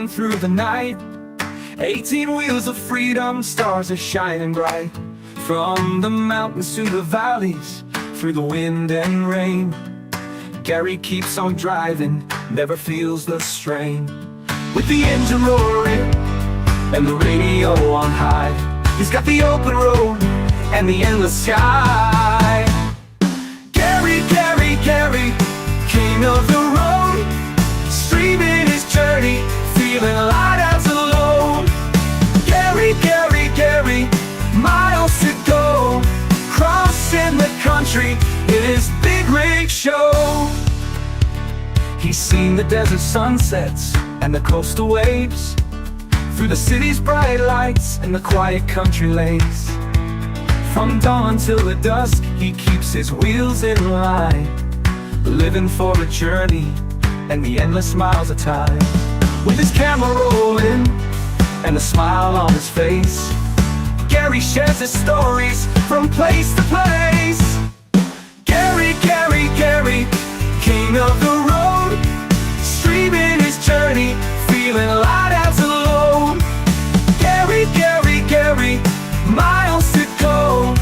rolling through the night. 18 wheels of freedom, stars are shining bright. From the mountains to the valleys, through the wind and rain, Gary keeps on driving, never feels the strain. With the engine roaring and the radio on high, he's got the open road and the endless sky. Gary, Gary, Gary, king of the road, streaming his journey, feeling light as a load. Gary, Gary, Gary, miles to go, crossing the country in his big rig show. He's seen the desert sunsets and the coastal waves, through the city's bright lights and the quiet country lanes. From dawn till the dusk, he keeps his wheels in line, living for a journey and the endless miles of time. With his camera rolling and a smile on his face, Gary shares his stories from place to place. Gary, Gary, Gary, king of the road, streaming his journey, feeling light as a load. Gary, Gary, Gary, miles to go,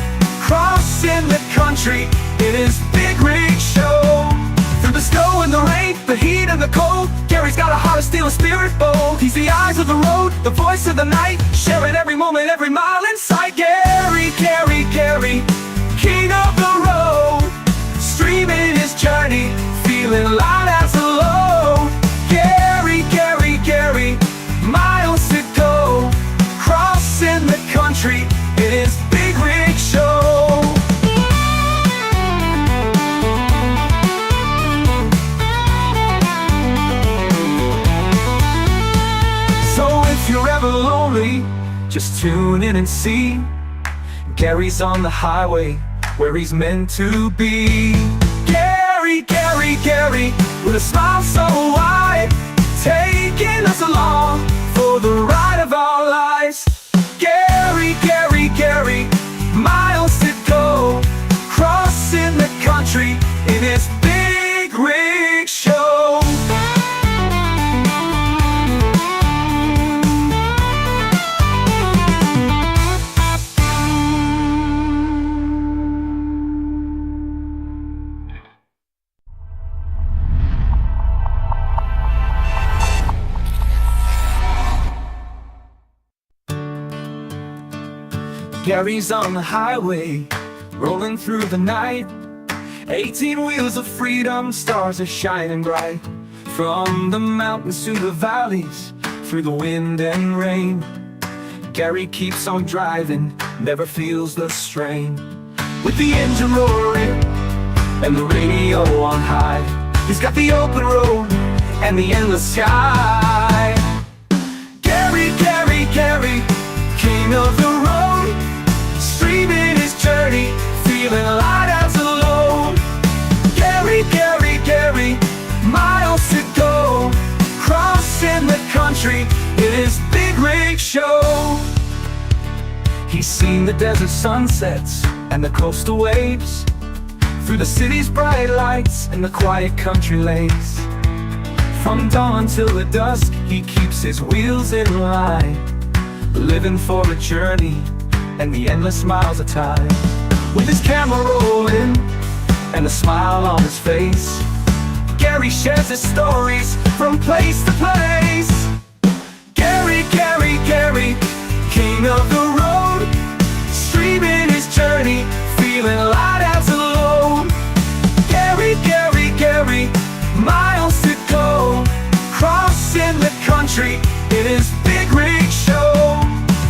crossing the country in his big rig show. Through the snow and the rain, the heat and the cold, Gary's got a heart of steel and spirit bold. He's the eyes of the road, the voice of the night, sharing every moment, every mile in sight. Gary, Gary, Gary, king of the road, streaming his journey, feeling light as a load. Gary, Gary, Gary, miles to go, crossing the country in his big rig show. So if you're ever lonely, just tune in and see Gary's on the highway where he's meant to be. Gary, Gary, Gary, with a smile so wide, taking us along for the ride of our lives. Gary, Gary, Gary, miles to go, crossing the country in his big rig show. Gary's on the highway, rolling through the night. 18 wheels of freedom, stars are shining bright. From the mountains to the valleys, through the wind and rain, Gary keeps on driving, never feels the strain. With the engine roaring and the radio on high, he's got the open road and the endless sky. Gary, Gary, Gary, king of the road, streaming his journey, feeling light as a load. Gary, Gary, Gary, miles to go, crossing the country in his big rig show. He's seen the desert sunsets and the coastal waves, through the city's bright lights and the quiet country lanes. From dawn till the dusk, he keeps his wheels in line, living for a journey and the endless miles of time. With his camera rolling and a smile on his face, Gary shares his stories from place to place. Gary, Gary, Gary, king of the road, streaming his journey, feeling light as a load. Gary, Gary, Gary, miles to go, crossing the country in his big rig show.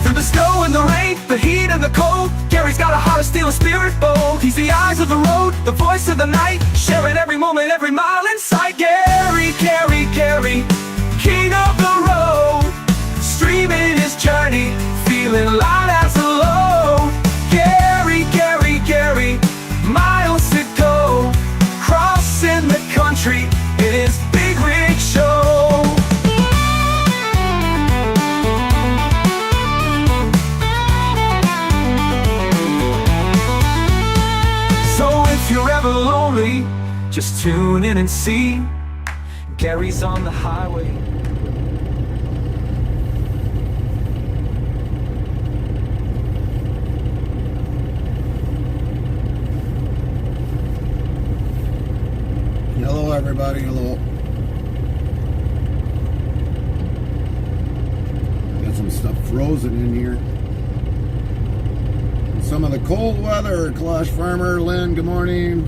Through the snow and the rain, the heat and the cold, Gary's got a heart of steel and spirit bold. He's the eyes of the road, the voice of the night, sharing every moment, every mile in sight. Gary, Gary, Gary, king of the road, streaming his journey, feeling light as a load. Gary, Gary, Gary, miles to go, crossing the country in his big rig show. If you're ever lonely, just tune in and see Gary's on the highway. buddy. Hello. Got some stuff frozen in here. Some of the cold weather. Klosh Farmer, Lynn, good morning.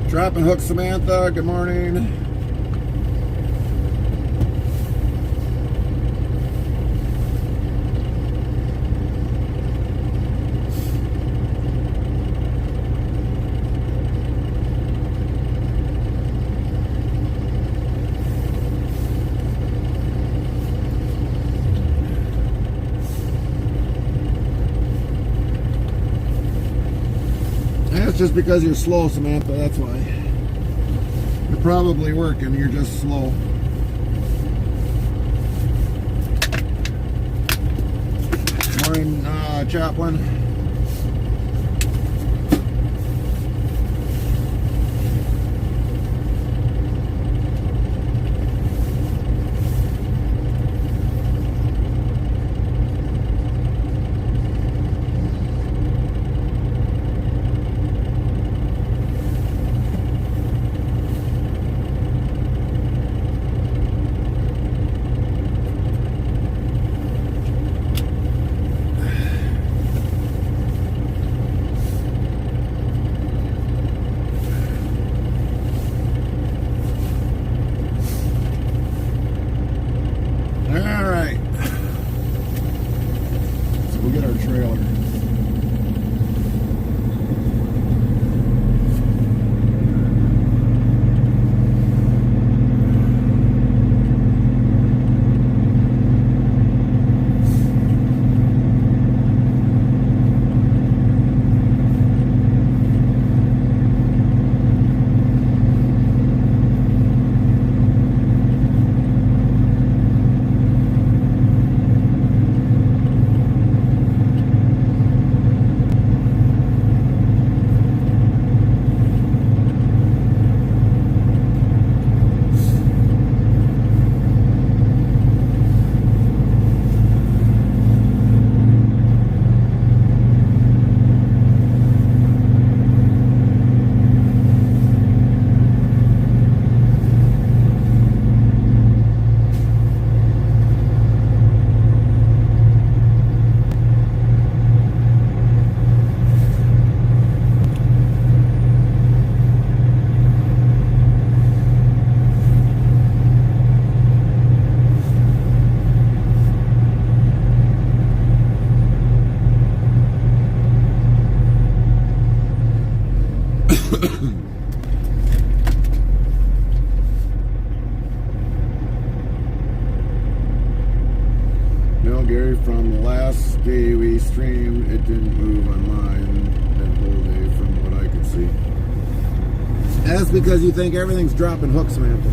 Drop and Hook Samantha, good morning. That's just because you're slow, Samantha, that's why. You're probably working, you're just slow. Morning, Chaplain. No, Gary, from the last day we streamed, it didn't move on mine that whole day from what I could see. That's because you think everything's dropping hooks, Samantha.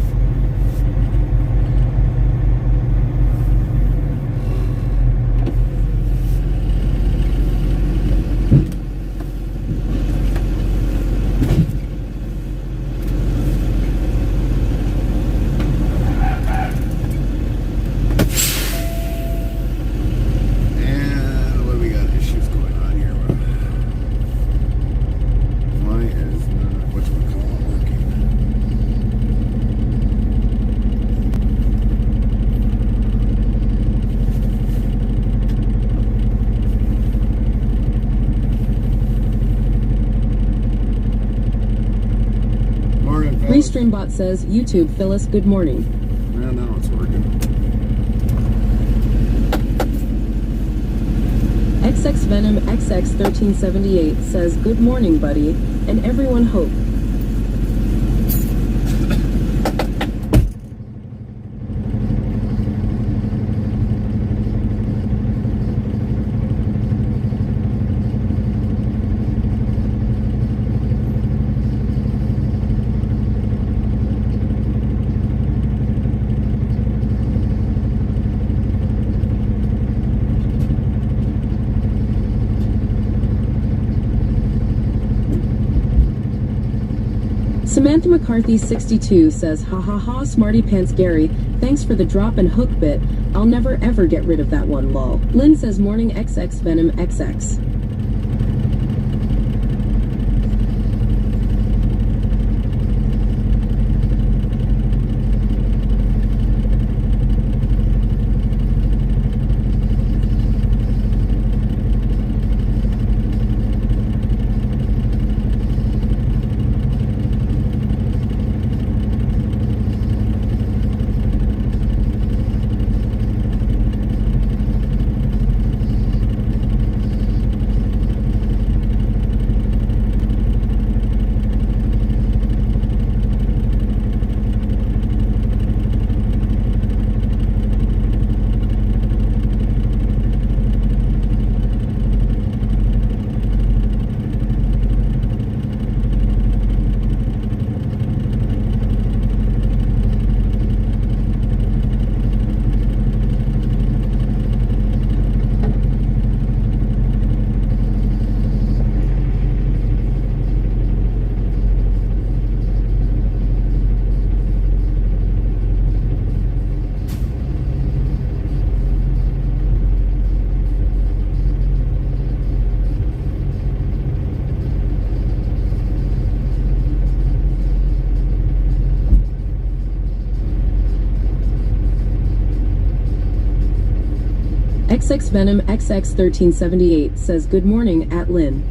Streambot says, YouTube, Phyllis, good morning. Yeah, now it's working. XX Venom XX1378 says, good morning, buddy, and everyone hope. Samantha McCarthy 62 says, ha ha ha, smarty pants Gary, thanks for the drop and hook bit. I'll never ever get rid of that one, lol. Lynn says, morning XX Venom XX. XX Venom XX1378 says good morning at Lynn.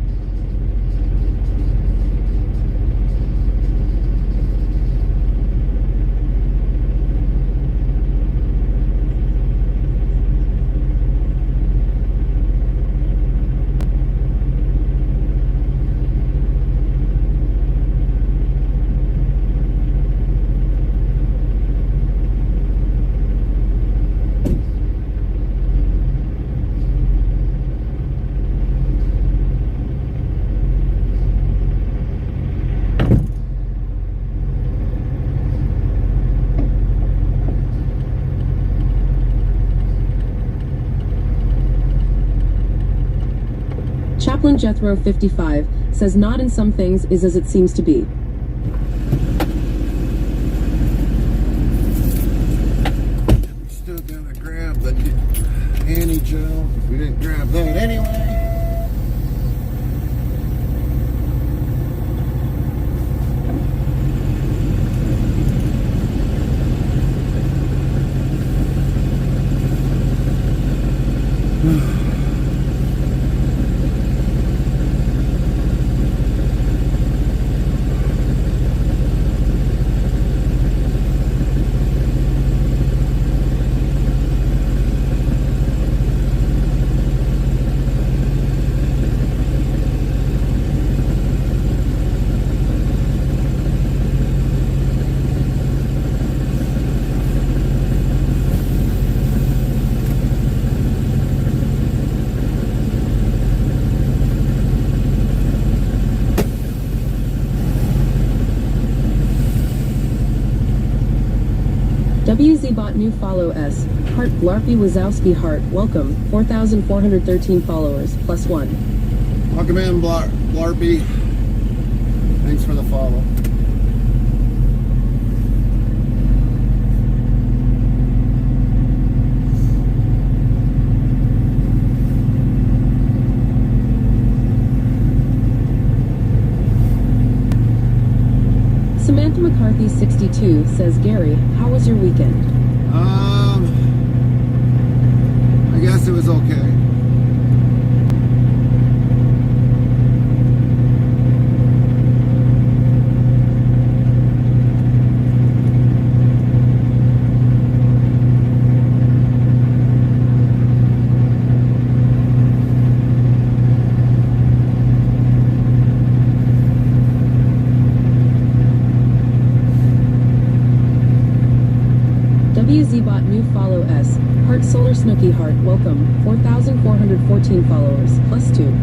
Chaplain Jethro 55 says not in some things is as it seems to be. Still gotta grab the Annie gel. We didn't grab that anyway. WZ bought new follow S. Heart Blarpy Wazowski Heart. Welcome. 4,413 followers. +1. Welcome in, Blarpy. Thanks for the follow. Samantha McCarthy 62 says, Gary, how was your weekend? I guess it was okay. WZ bought new follow S. Heart Solar Snooky Heart. Welcome. 4,414 followers. +2.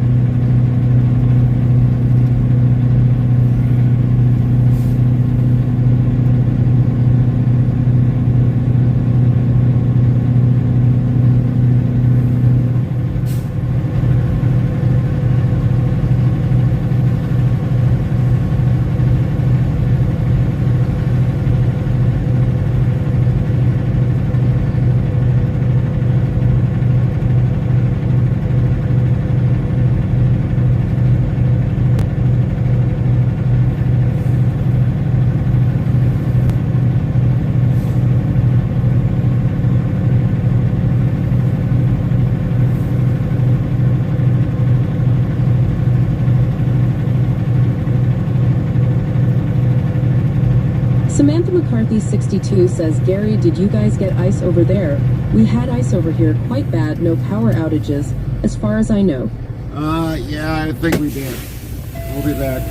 Samantha McCarthy 62 says, Gary, did you guys get ice over there? We had ice over here, quite bad, no power outages, as far as I know. Yeah, I think we did. We'll be back.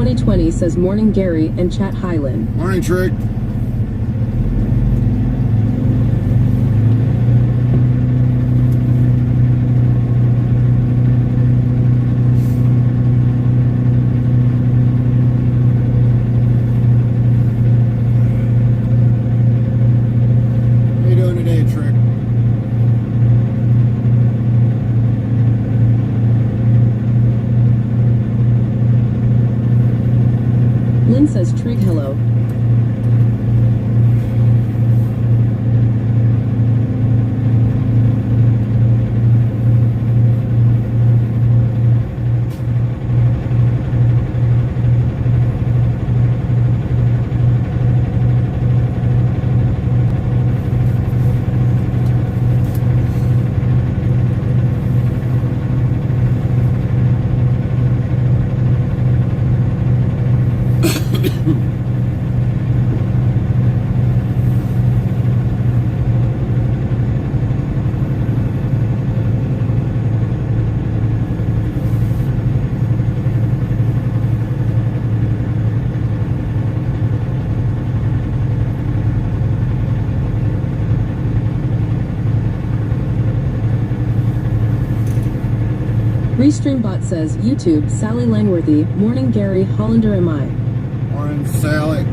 2020 says morning Gary and chat Highland. Morning, Trick. How you doing today, Trick? Lynn says Trig hello. Restreambot says YouTube Sally Langworthy, morning Gary, Hollander am I. Morning, Sally.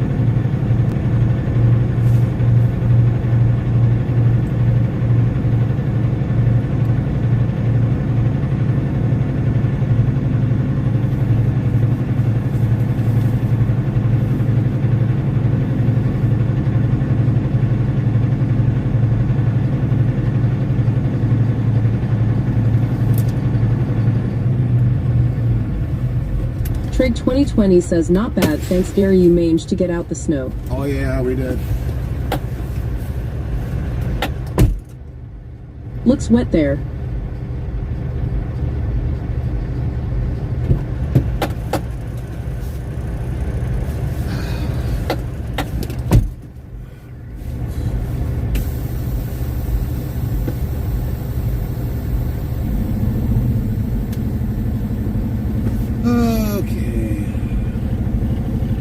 Trig 2020 says not bad, thanks Gary you managed to get out the snow. Oh yeah, we did. Looks wet there.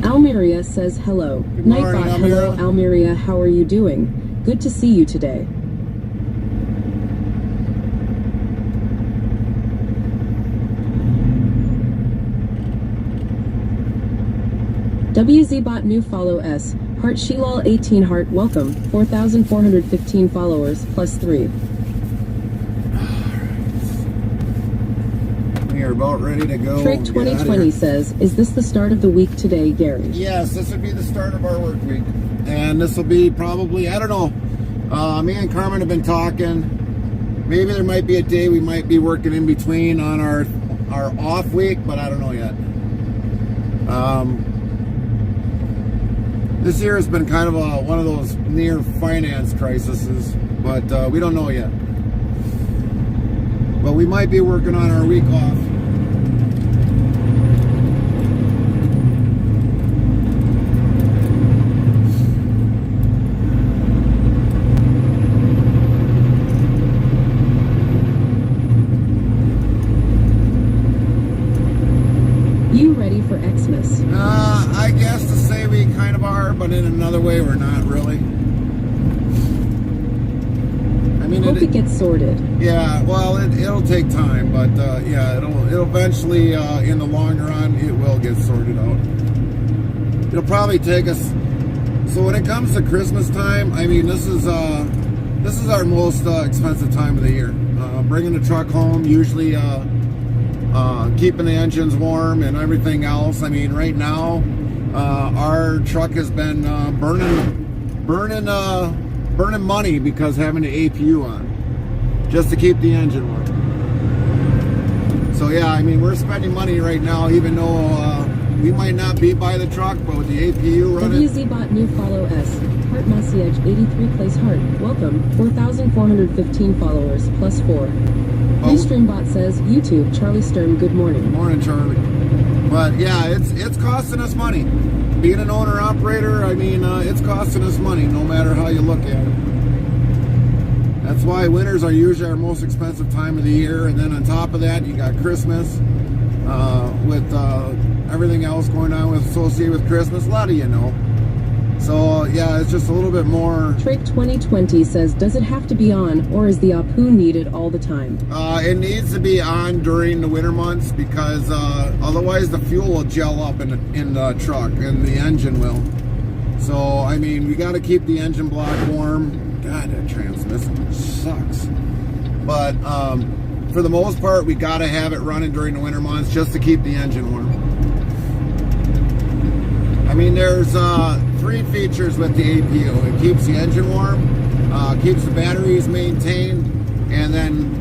Almeria says hello. Nightbot, hello Almeria, how are you doing? Good to see you today. WZBot new follow S. Heart Shilal 18 heart welcome. 4,415 followers plus 3. We are about ready to go. Trick 2020 says, is this the start of the week today, Gary? Yes, this would be the start of our work week. And this will be probably, I don't know. Me and Carmen have been talking. Maybe there might be a day we might be working in between on our off week, but I don't know yet. This year has been kind of one of those near finance crises, but we don't know yet. But we might be working on our week off. You ready for Xmas? I guess to say we kind of are, but in another way we're not really. I mean, Hope it gets sorted. Yeah, well, it'll take time, but yeah, it'll eventually, in the long run, it will get sorted out. It'll probably take us. So when it comes to Christmas time, I mean, this is our most expensive time of the year. Bringing the truck home, usually keeping the engines warm and everything else. I mean, right now, our truck has been burning money because having the APU on, just to keep the engine warm. So yeah, I mean, we're spending money right now, even though we might not be by the truck, but with the APU running. WZBot new follow S. Heart Masiage 83 plays heart. Welcome. 4,415 followers plus 4. Restreambot says YouTube Charlie Sturm. Good morning. Morning, Charlie. But yeah, it's costing us money. Being an owner operator, I mean, it's costing us money no matter how you look at it. That's why winters are usually our most expensive time of the year, and then on top of that, you got Christmas with everything else going on associated with Christmas. A lot of you know. So yeah, it's just a little bit more. Trick 2020 says, does it have to be on, or is the APU needed all the time? It needs to be on during the winter months because otherwise the fuel will gel up in the truck and the engine will. So I mean, we got to keep the engine block warm. God, that transmission sucks. But for the most part, we got to have it running during the winter months just to keep the engine warm. I mean, there's 3 features with the APU. It keeps the engine warm, keeps the batteries maintained, and then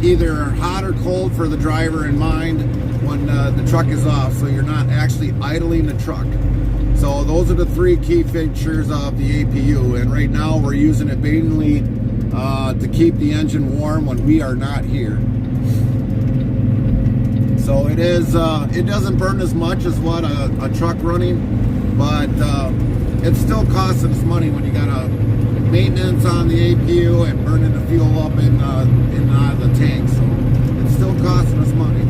either hot or cold for the driver in mind when the truck is off, so you're not actually idling the truck. So those are the 3 key features of the APU, and right now we're using it mainly to keep the engine warm when we are not here. So it is. It doesn't burn as much as what a truck running, but it still costs us money when you got a maintenance on the APU and burning the fuel up in the tank. So it's still costing us money.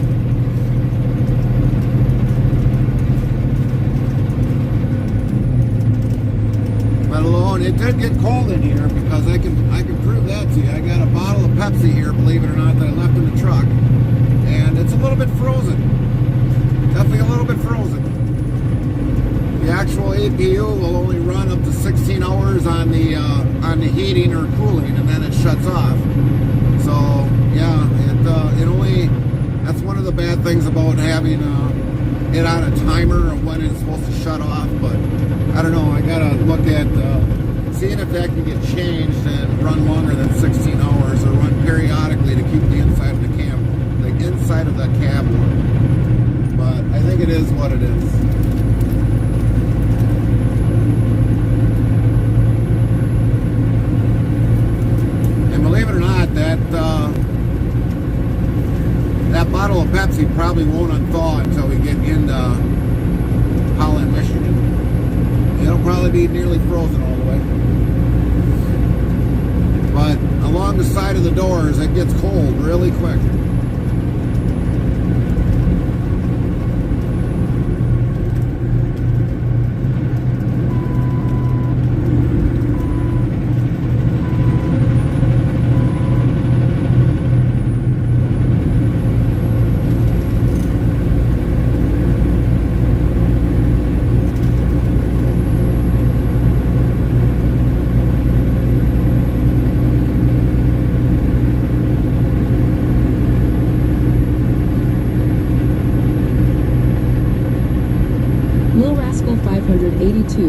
Let alone, it did get cold in here because I can prove that to you. I got a bottle of Pepsi here, believe it or not, that I left in the truck. And it's a little bit frozen. Definitely a little bit frozen. The actual APU will only run up to 16 hours on the heating or cooling, and then it shuts off. So yeah, it only, that's one of the bad things about having it on a timer of when it's supposed to shut off. But I don't know, I gotta look at seeing if that can get changed and run longer than 16 hours or run periodically to keep the inside of the inside of the cab warm. But I think it is what it is. And believe it or not, that bottle of Pepsi probably won't unthaw until we get into Holland, Michigan. It'll probably be nearly frozen all the way. But along the side of the doors, it gets cold really quick.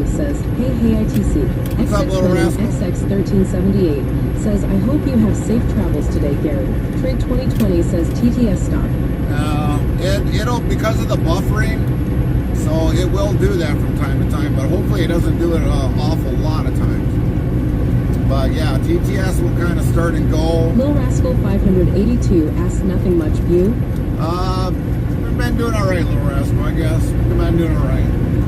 Says, hey ITC, What's up, little rascal? XX1378 says, I hope you have safe travels today, Gary. Trig 2020 says, TTS stop. It'll, because of the buffering, so it will do that from time to time, but hopefully it doesn't do it an awful lot of times. But yeah, TTS will kind of start and go. Lil Rascal 582 asks, nothing much view. We've been doing alright, Little Rascal, I guess. We've been doing alright.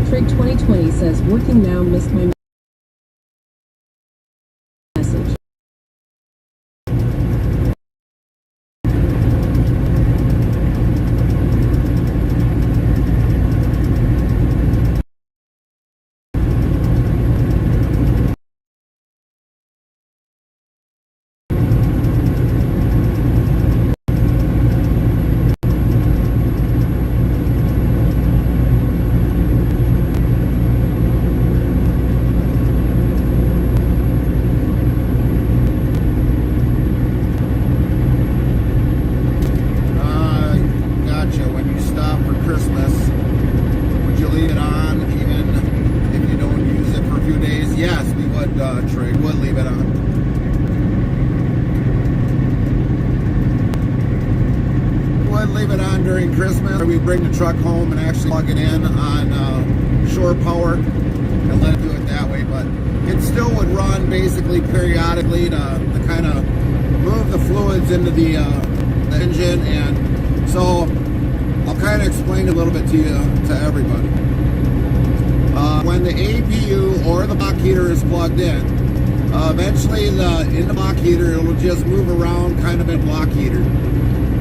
Trig 2020 says, working now, missed my message. During Christmas, we bring the truck home and actually plug it in on shore power and let it do it that way. But it still would run basically periodically to kind of move the fluids into the engine. And so I'll kind of explain a little bit to you, to everybody. When the APU or the block heater is plugged in, eventually in the block heater, it'll just move around kind of in block heater.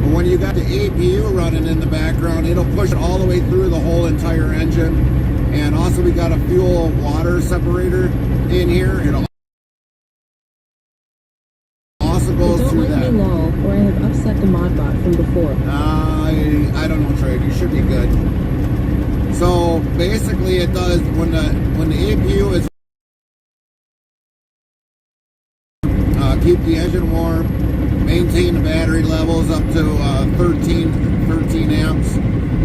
But when you got the APU running in the background, it'll push it all the way through the whole entire engine. And also we got a fuel water separator in here. It'll also goes through that. Don't let me lol, or I have upset the modbot from before. I don't know, Trey. You should be good. So basically, it does when the APU is keep the engine warm, maintain the battery levels up to 13 amps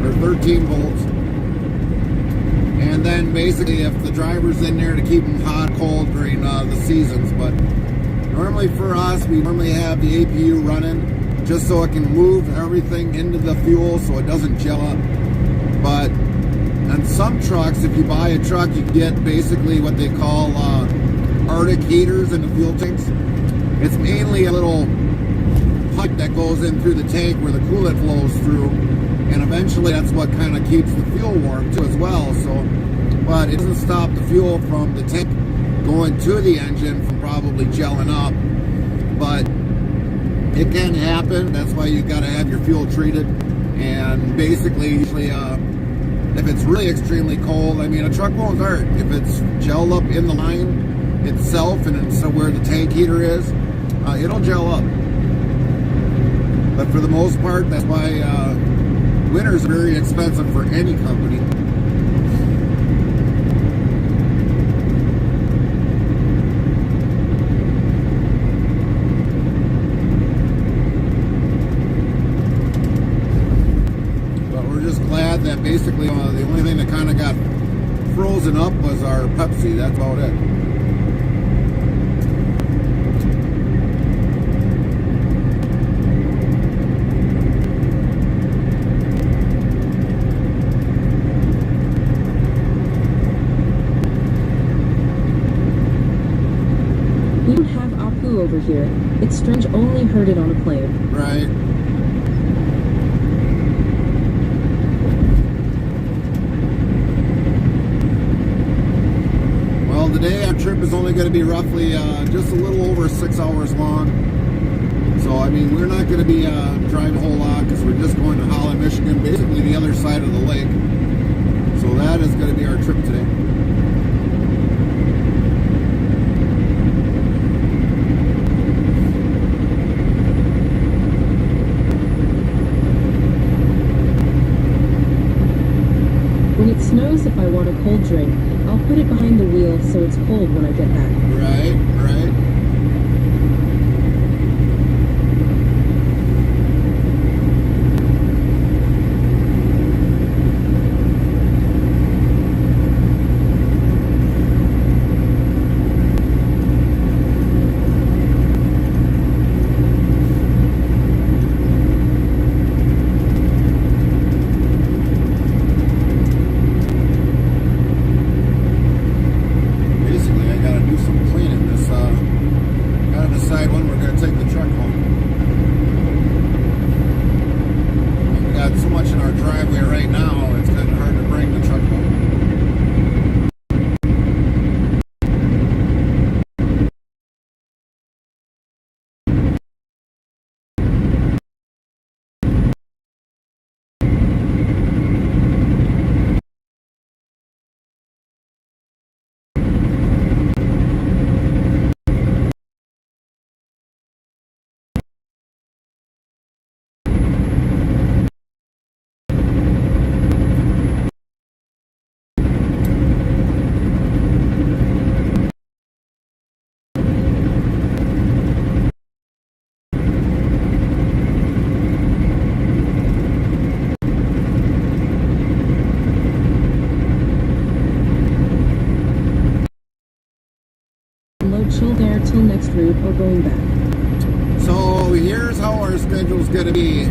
or 13 volts, and then basically if the driver's in there to keep them hot, cold during the seasons. But normally for us, we normally have the APU running just so it can move everything into the fuel so it doesn't gel up. But on some trucks, if you buy a truck, you get basically what they call Arctic heaters in the fuel tanks. It's mainly a little pipe that goes in through the tank where the coolant flows through, and eventually that's what kind of keeps the fuel warm too as well. So, but it doesn't stop the fuel from the tank going to the engine from probably gelling up. But it can happen. That's why you got to have your fuel treated. And basically, usually, if it's really extremely cold, I mean, a truck won't hurt. If it's gelled up in the line itself and it's where the tank heater is, it'll gel up. But for the most part, that's why winters are very expensive for any company. But we're just glad that basically the only thing that kind of got frozen up was our Pepsi. That's about it. Over here. It's strange, only heard it on a plane. Right. Well, today our trip is only going to be roughly just a little over 6 hours long. So, I mean, we're not going to be driving a whole lot because we're just going to Holland, Michigan, basically the other side of the lake. So that is going to be our trip today. When it snows, if I want a cold drink, I'll put it behind the wheel so it's cold when I get back. Right, right. Chill there till next route or going back. So here's how our schedule's going to be.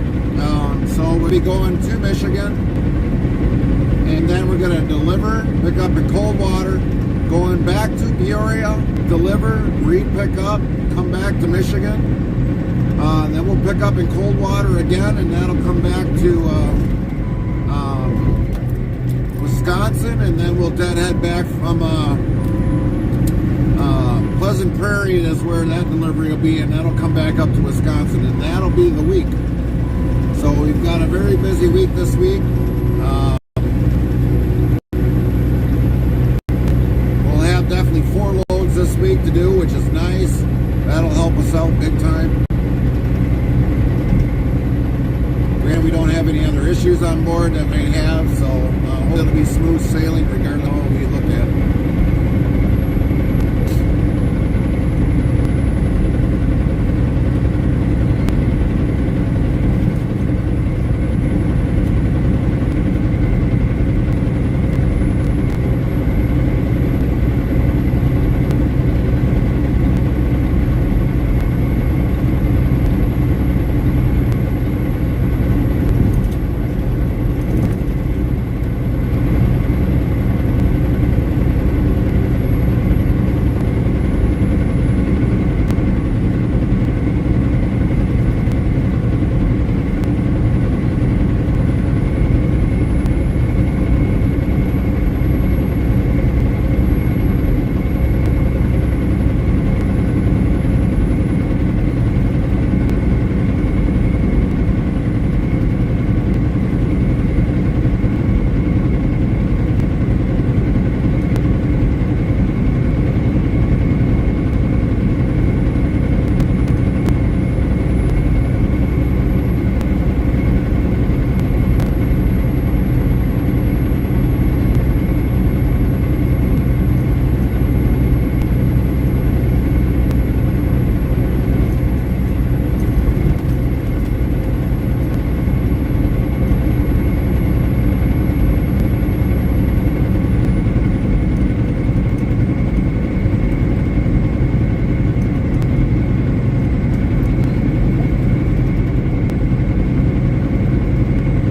So we'll be going to Michigan, and then we're going to deliver, pick up in Coldwater, going back to Peoria, deliver, re-pick up, come back to Michigan. Then we'll pick up in Coldwater again, and that'll come back to Wisconsin, and then we'll deadhead back from Pleasant Prairie is where that delivery will be, and that'll come back up to Wisconsin, and that'll be the week. So we've got a very busy week this week. We'll have definitely 4 loads this week to do, which is nice. That'll help us out big time. Granted, we don't have any other issues on board that may have, so hopefully it'll be smooth sailing regardless of how we look at it.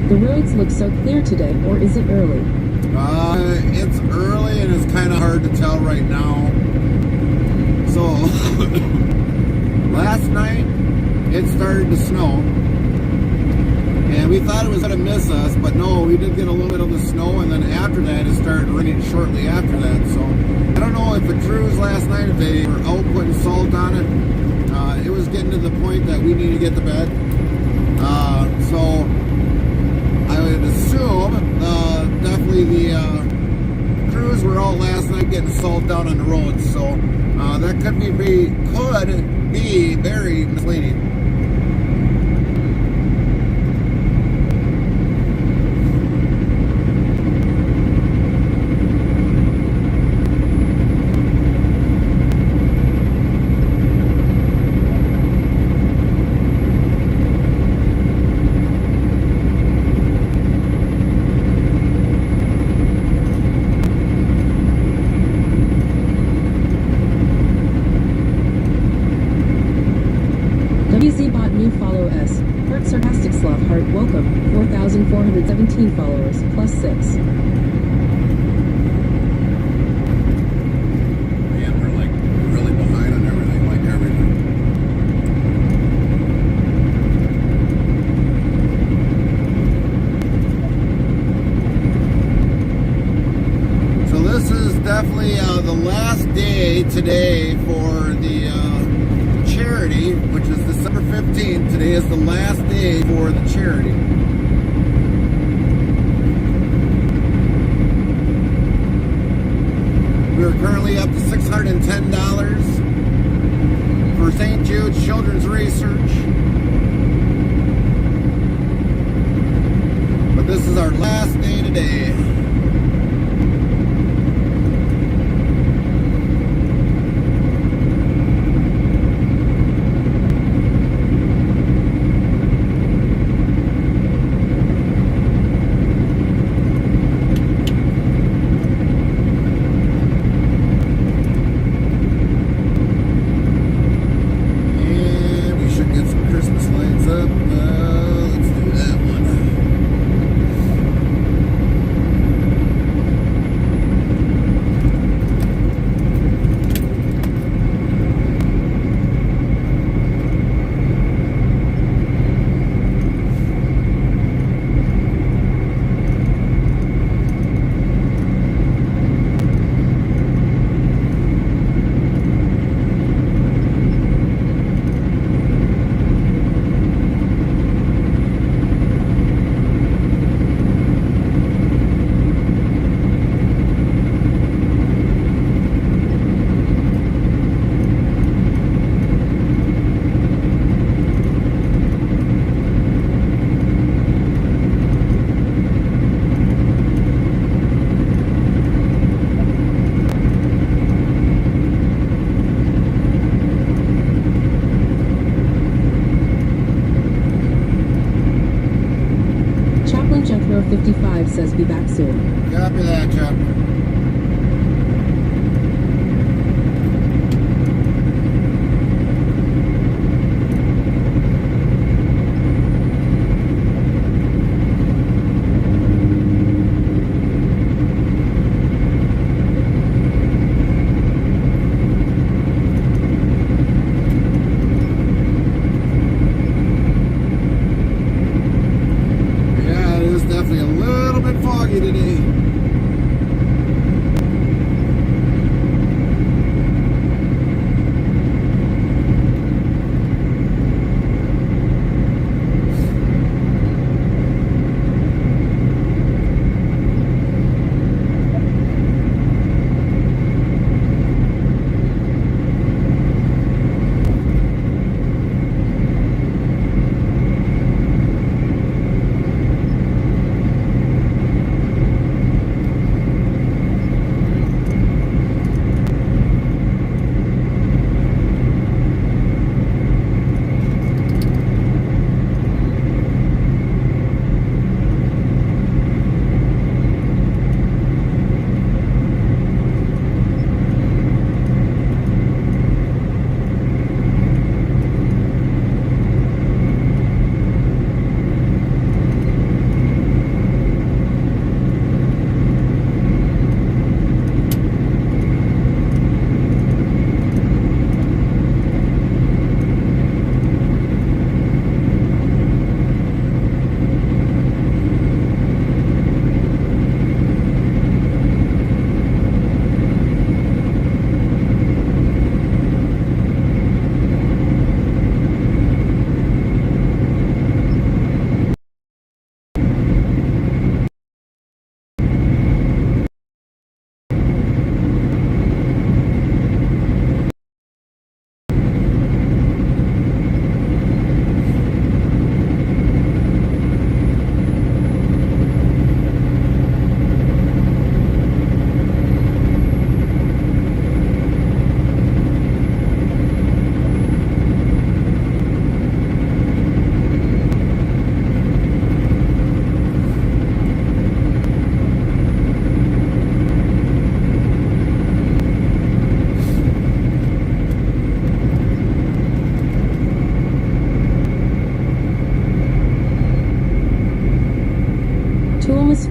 The roads look so clear today, or is it early? It's early and it's kind of hard to tell right now. So, last night it started to snow. And we thought it was going to miss us, but no, we did get a little bit of the snow, and then after that it started raining shortly after that. So, I don't know if the crews last night, if they were out putting salt on it. It was getting to the point that we need to get to bed. So, I would assume definitely the crews were out last night getting salt down on the roads, so that could be very misleading. WZ bot new follow S. Heart sarcastic sloth heart welcome. 4,417 followers plus 6. Man, we're like really behind on everything, like everything. So this is definitely the last day today for the charity, which is December 15th. Today is the last day for the charity. We are currently up to $610 for St. Jude's Children's Research. But this is our last day today. Lynn55 says be back soon. Copy that, Chuck. Yeah, it is definitely a little bit foggy today.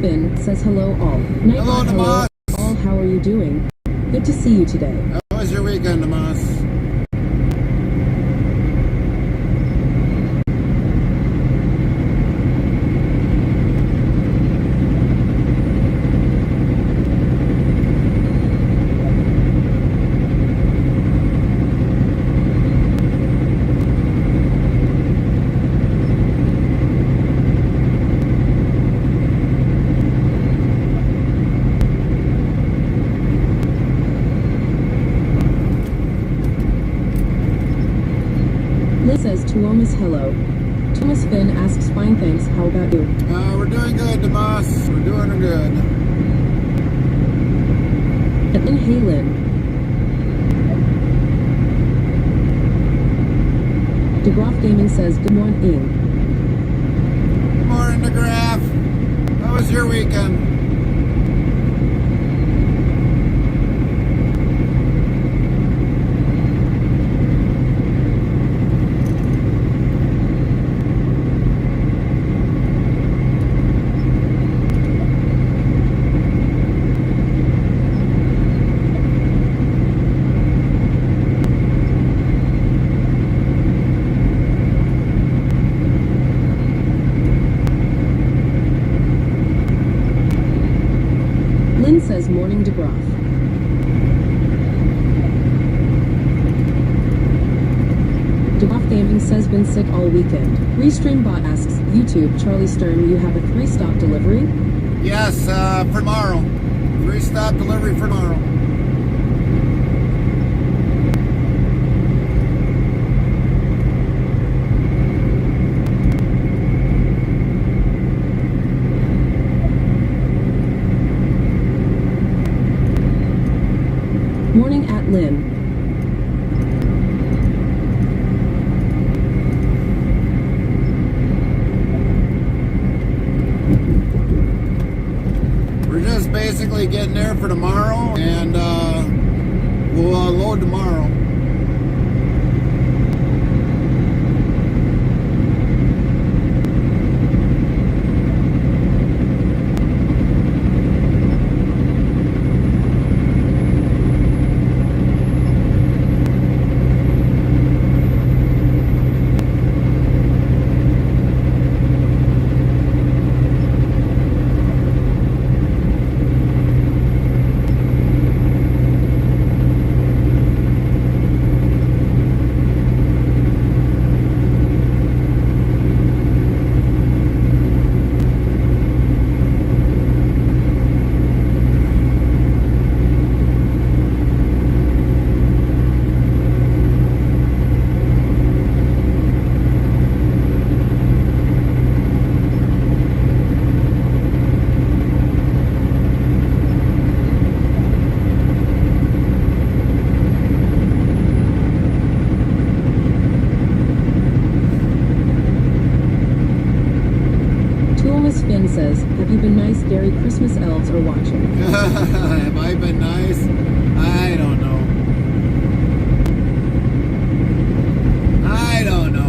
Finn says hello all. Night Hello, hello Namas. all, how are you doing? Good to see you today. How was your weekend, Namas? Liz says Tuomas hello. Thomas Finn asks fine thanks, how about you? We're doing good, Namas. We're doing good. And then Halen. DeGroff Gaming says good morning. Good morning, DeGraff. How was your weekend? Lynn says morning DeGroff. DeGroff Gaming says been sick all weekend. Restreambot asks YouTube Charlie Sturm, you have a 3-stop delivery? Yes, for tomorrow. 3-stop delivery for tomorrow. Morning at Lynn. hopefully getting there for tomorrow, and we'll load tomorrow. Finn says, have you been nice, Gary? Christmas elves are watching. Have I been nice? I don't know. I don't know.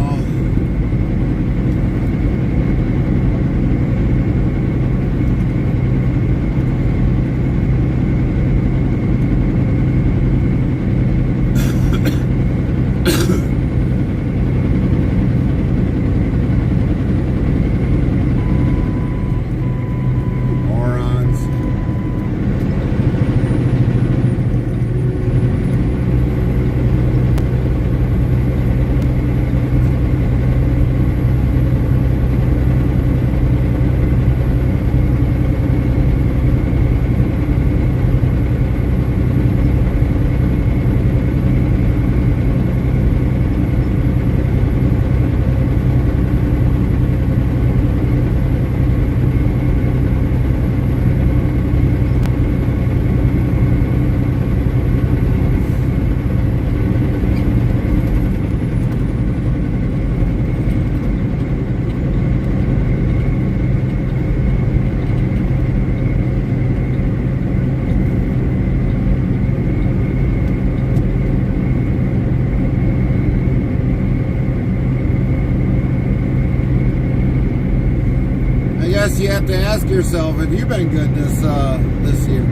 You have to ask yourself, have you been good this year?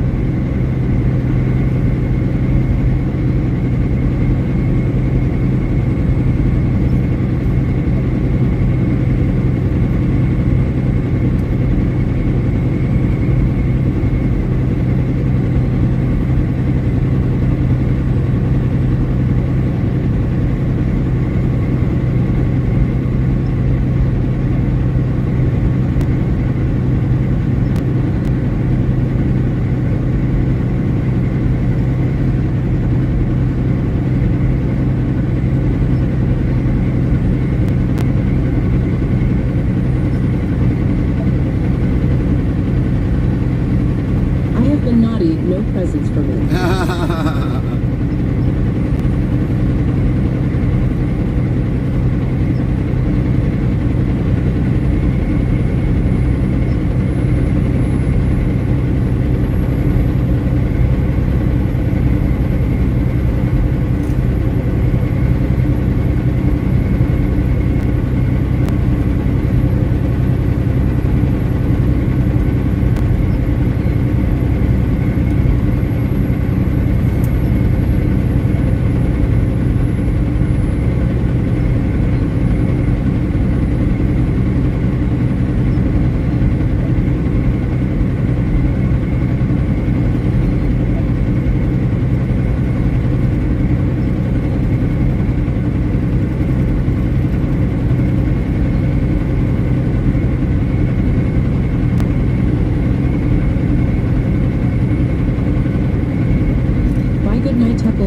No presents for me.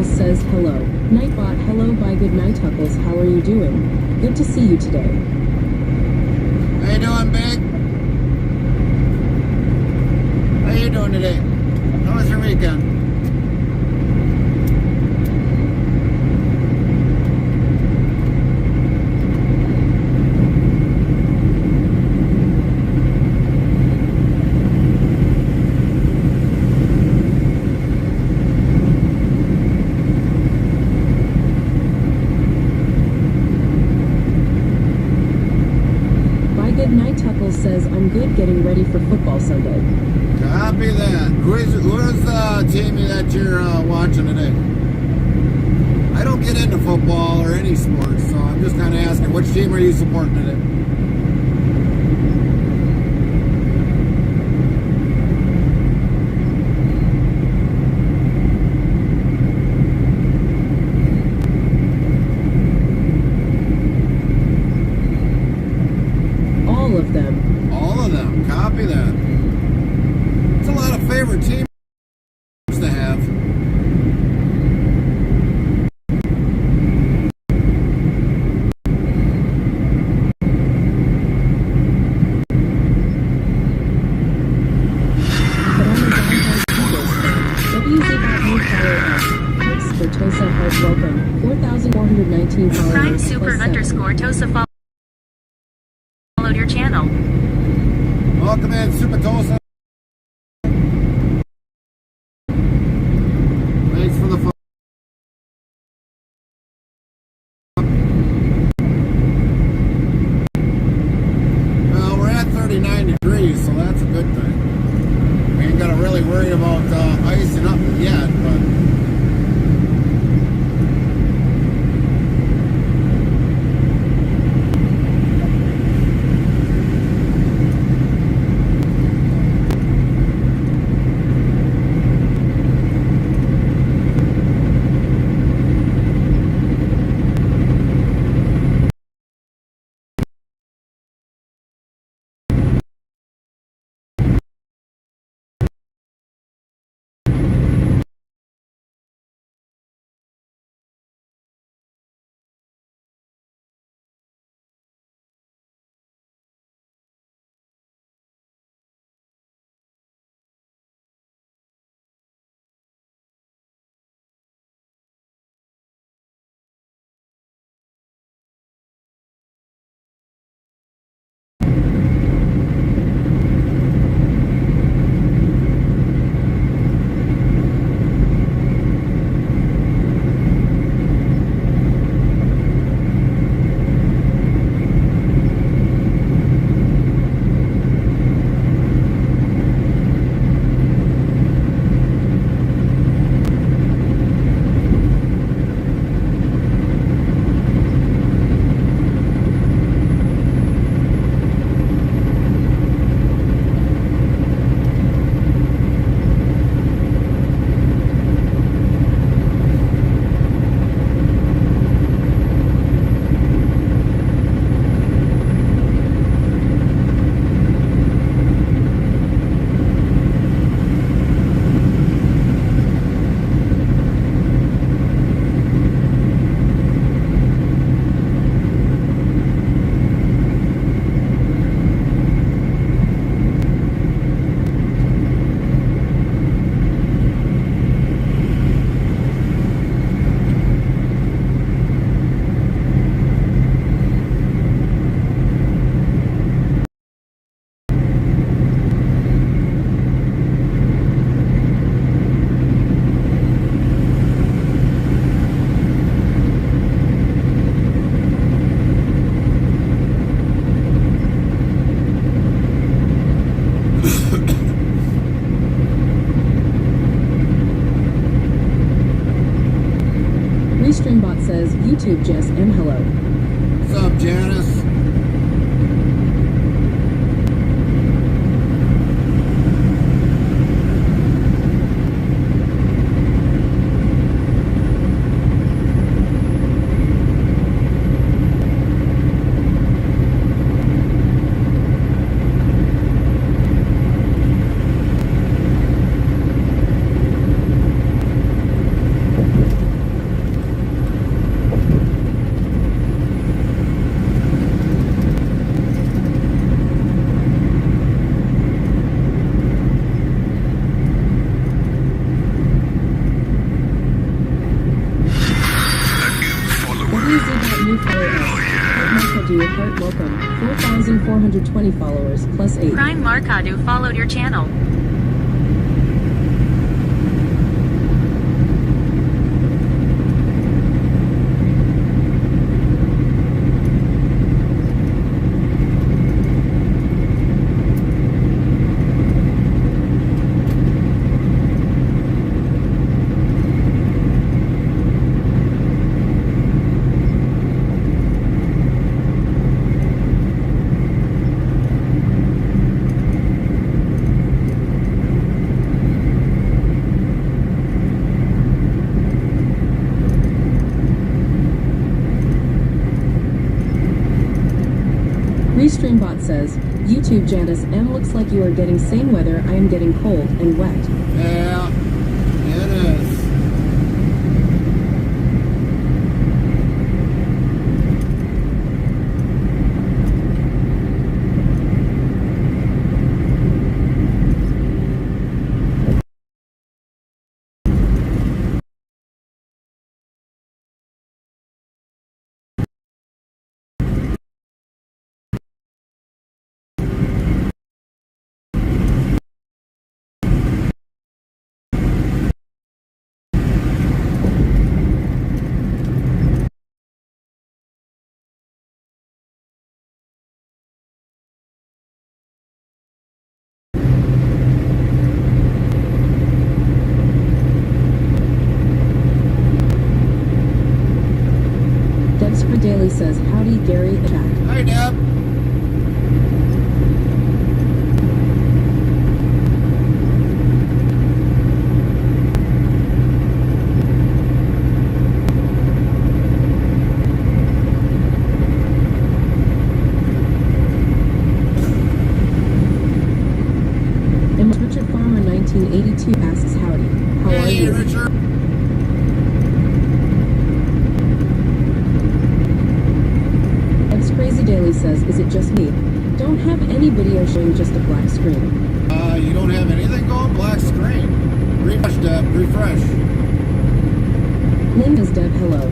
Says hello. Nightbot, hello by good night, Huckles. How are you doing? Good to see you today. How you doing, Big? How you doing today? How was your weekend? Good night, Tuckles says, I'm good getting ready for football Sunday. Copy that. Who's the team that you're watching today? I don't get into football or any sports, so I'm just kind of asking, which team are you supporting today? All of them. All of them. Copy that. It's a lot of favorite teams to have. For Tosa Heart Welcome, 4,419 followers. Prime Super underscore Tosa followed your channel. Welcome in, Super Tulsa. Thanks for the phone. Well, we're at 39 degrees, so that's a good thing. We ain't got to really worry about icing up yet, but... Restreambot says, YouTube Jess M. Hello. What's up, Janice? Heart welcome, 4,420 followers, plus 8. Prime Markadu followed your channel. Restreambot says, YouTube Janice M looks like you are getting same weather. I am getting cold and wet. Yeah, it is. Debsper Daily says, howdy Gary and Jack. Hi, Deb. And Richard Farmer 1982 asks, howdy. How are Hey, you? Richard. Debs Crazy Daily says, is it just me? Don't have any video showing just a black screen. You don't have anything going? Black screen. Refresh, Deb. Refresh. Lynn says, Deb, hello.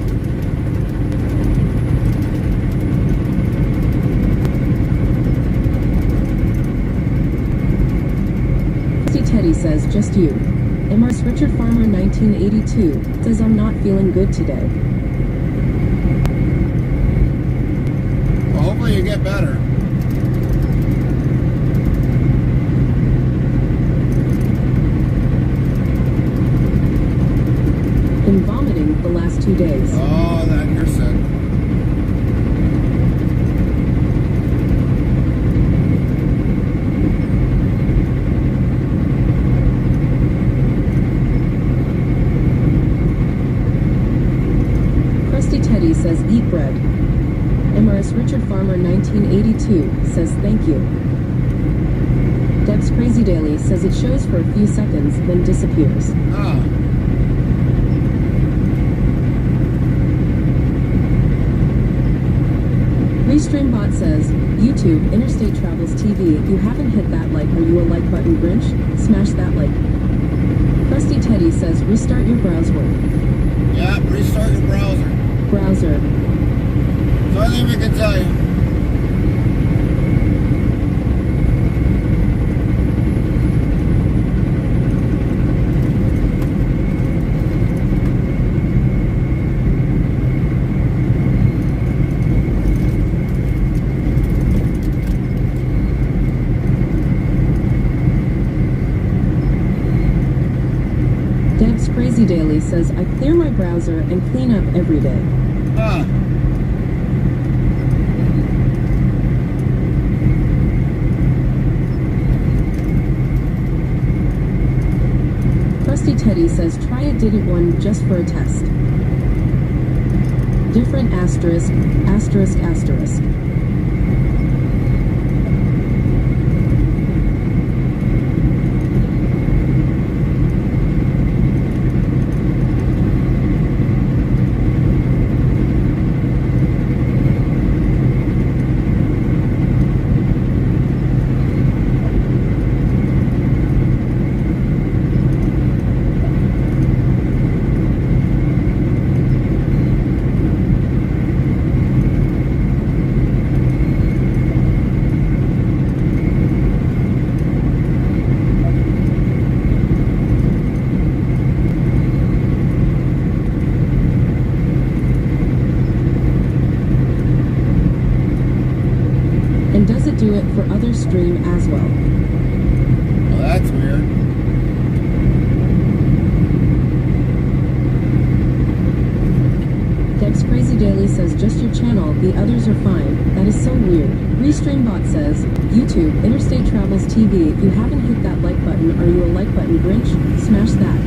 Teddy says, just you. MR's Richard Farmer 1982 says, I'm not feeling good today. Well, hopefully you get better. Been vomiting the last 2 days. Oh, then you're sick. Krusty Teddy says, eat bread. MRS Richard Farmer 1982 says, thank you. Deb's Crazy Daily says it shows for a few seconds, then disappears. Ah. Restreambot says, YouTube, Interstate Travels TV, if you haven't hit that like, are you a like button Grinch? Smash that like. Krusty Teddy says, restart your browser. Yeah, restart your browser. Browser. So I think we can tell you. Deb's Crazy Daily says, I clear my browser and clean up every day. Ah. Krusty Teddy says, try a didn't one just for a test. Different asterisk, asterisk, asterisk. And does it do it for other stream as well? Well, that's weird. Deb's Crazy Daily says, just your channel, the others are fine. That is so weird. Restreambot says, YouTube, Interstate Travels TV, if you haven't hit that like button, are you a like button Grinch? Smash that.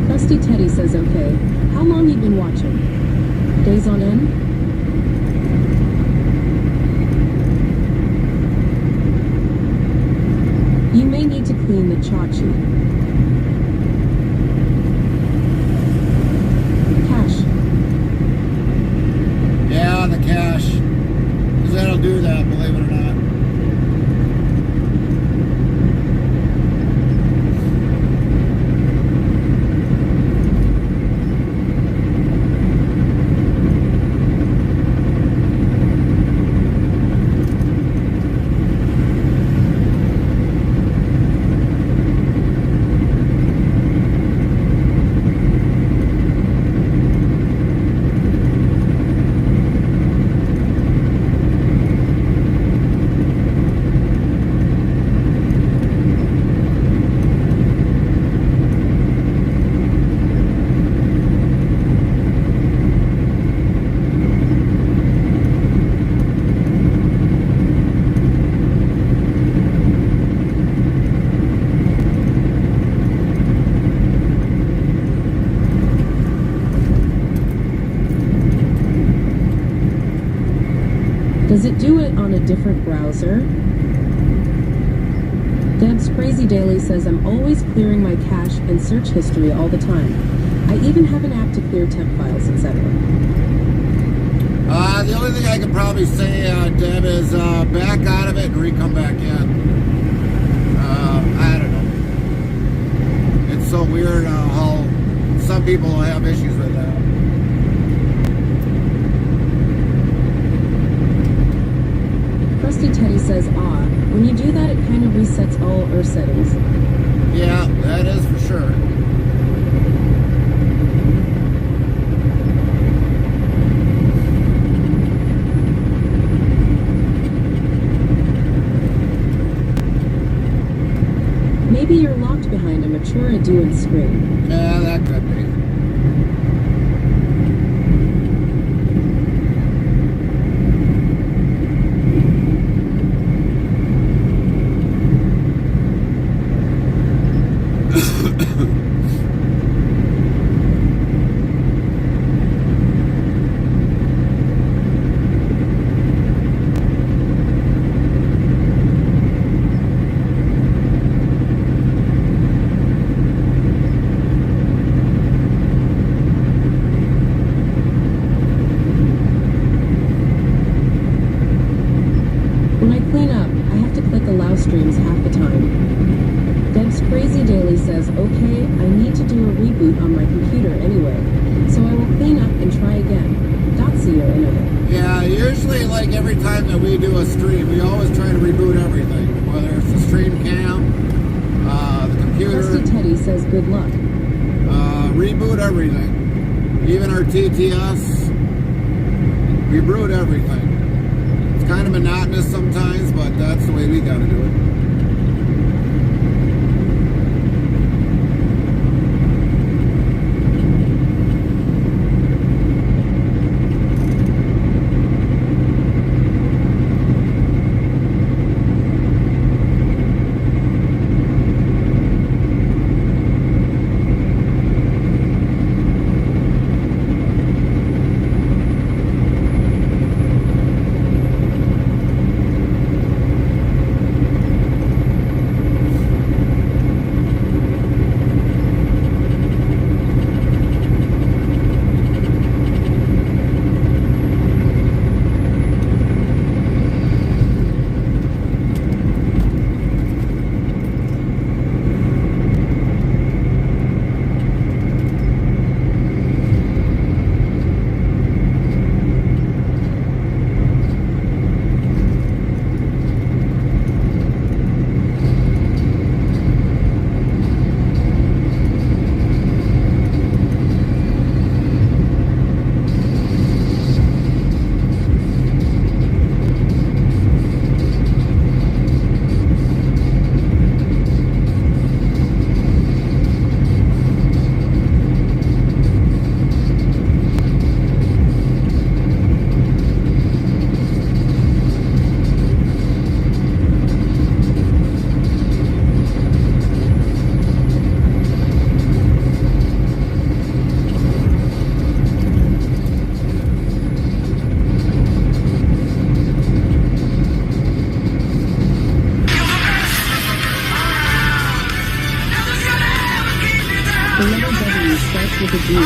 Krusty Teddy says, okay. How long you been watching? watching? Days on end? You may need to clean the chachi. Cache. Yeah, the cache. Because that'll do that, believe it or not. Does it do it on a different browser? Deb's Crazy Daily says I'm always clearing my cache and search history all the time. I even have an app to clear temp files, etc. The only thing I can probably say, Deb, is back out of it and re-come back in. I don't know. It's so weird how some people have issues with that. Krusty Teddy says, when you do that, it kind of resets all Earth settings. Yeah, that is for sure. Maybe you're locked behind a mature Aduan screen. Yeah, that could be. When I clean up, I have to click allow streams half the time. Deb's Crazy Daily says, okay, I need to do a reboot on my computer anyway, so I will clean up and try again. Dotsio Innova. Yeah, usually like every time that we do a stream, we always try to reboot everything, whether it's the stream cam, the computer. Krusty Teddy says good luck. Reboot everything. Even our TTS, reboot everything. It's kind of monotonous sometimes, but that's the way we gotta do it. with a G, right?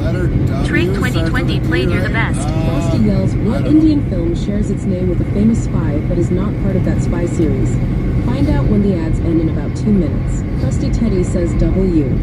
Letter W. Drake 2020 played You're the Best. Frosty yells, what Indian film shares its name with a famous spy but is not part of that spy series? Find out when the ads end in about 2 minutes. Krusty Teddy says W.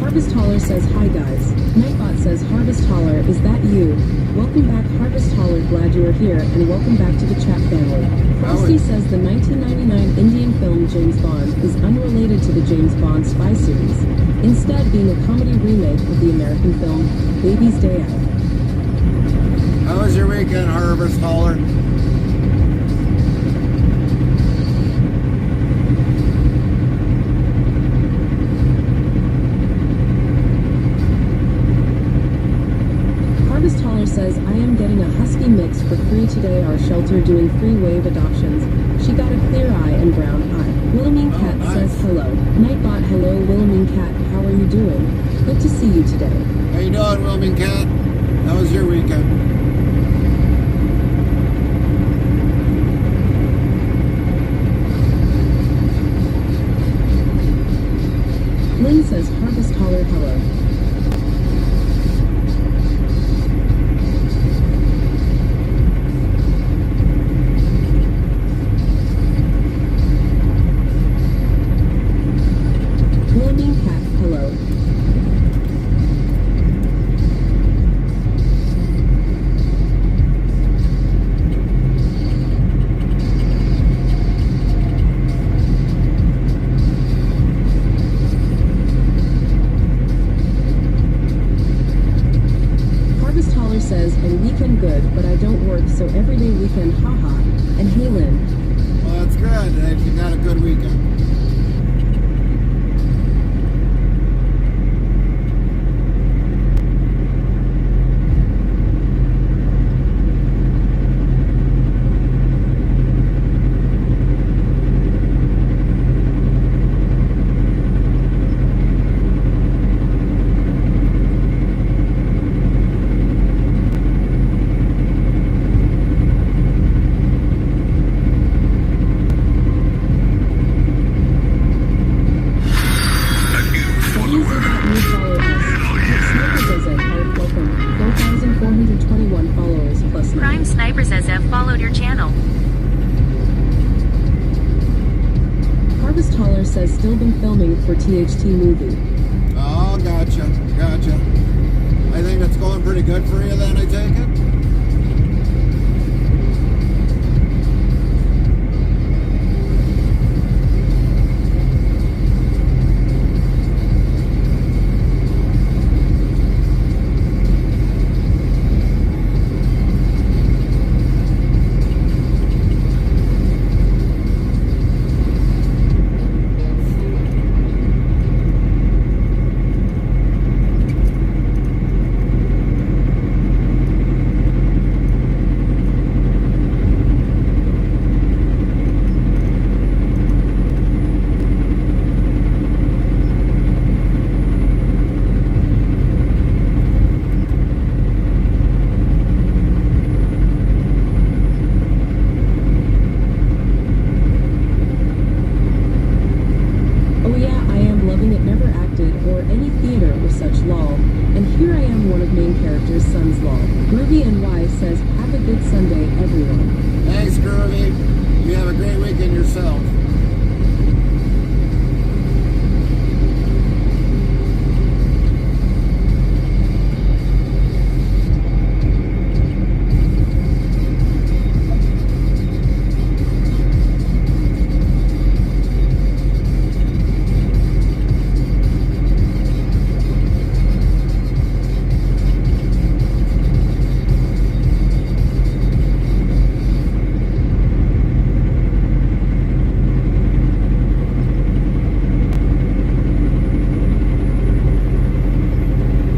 Harvest Hauler says, hi guys. Nightbot says, Harvest Hauler, is that you? Welcome back, Harvest Hauler, glad you are here, and welcome back to the chat family. Frosty says the 1999 Indian film James Bond is unrelated to the James Bond spy series, instead being a comedy remake of the American film Baby's Day Out. How was your weekend, Harvest Hauler? Harvest Hauler says, I am getting a husky mix for free today. Our shelter doing free wave adoptions. She got a clear eye and brown eye. Wilhelmine Cat says hello. Nightbot, hello Wilhelmine Cat, how are you doing? Good to see you today. How you doing, Wilhelmine Cat? How was your weekend? Lynn says, Harvest Hauler, hello. Wilhelmine Cat, hello. Harvest Hauler says, and weekend good, but I don't work, so everyday weekend, haha. And hey Lynn. Well, that's good. That you got a good weekend. Prime Snipers as F followed your channel. Harvest Hauler says, still been filming for THT movie. Oh, gotcha. I think that's going pretty good for you then, I take it? doctor's son's lol. Groovy and Y says, have a good Sunday, everyone. Thanks, Groovy. You have a great weekend yourself.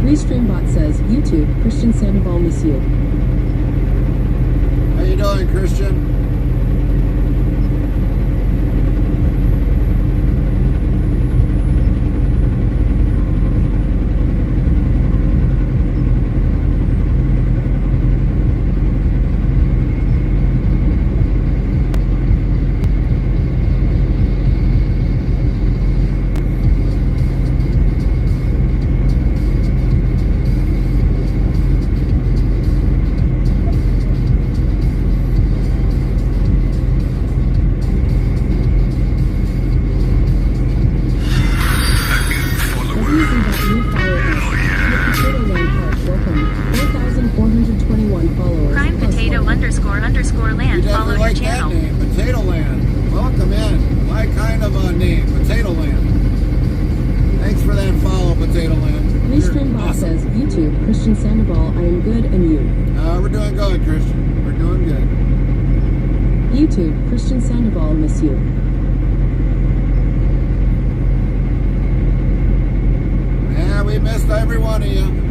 Restreambot says, YouTube, Christian Sandoval miss you. How you doing, Christian? Prime Potato _ land You followed definitely your like channel. that name, Potato Land. Welcome in. My kind of a name, Potato Land. Thanks for that follow, Potato Land. You're Restreambot awesome. says, YouTube, Christian Sandoval, I am good, and you. We're doing good, Christian. We're doing good. YouTube, Christian Sandoval miss you. Yeah, we missed every one of you.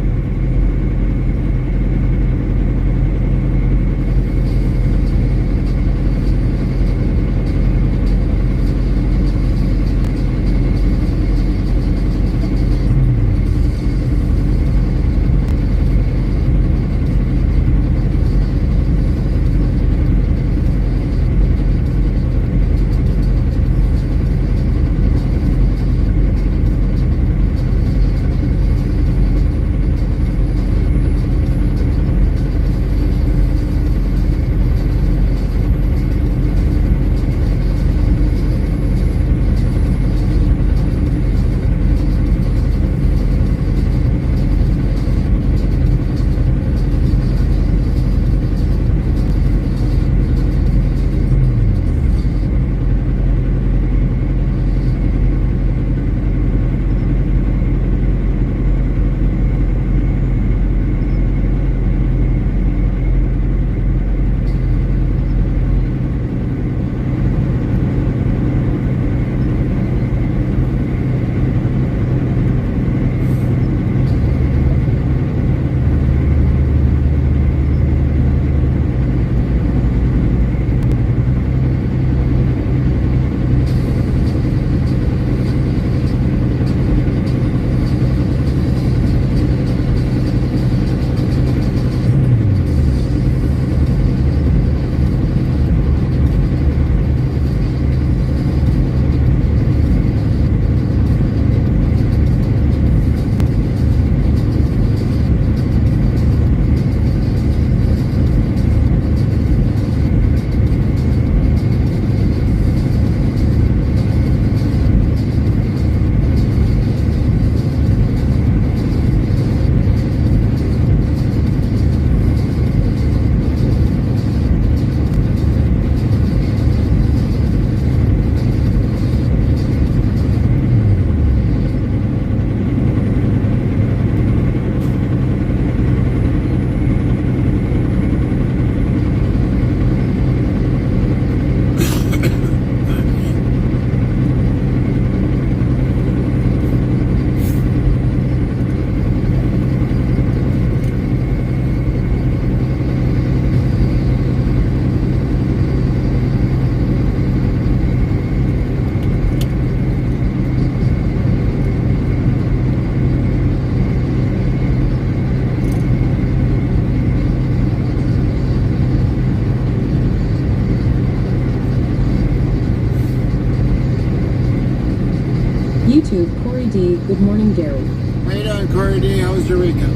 YouTube, Corey D, good morning, Gary. How you doing, Corey D? How was your weekend?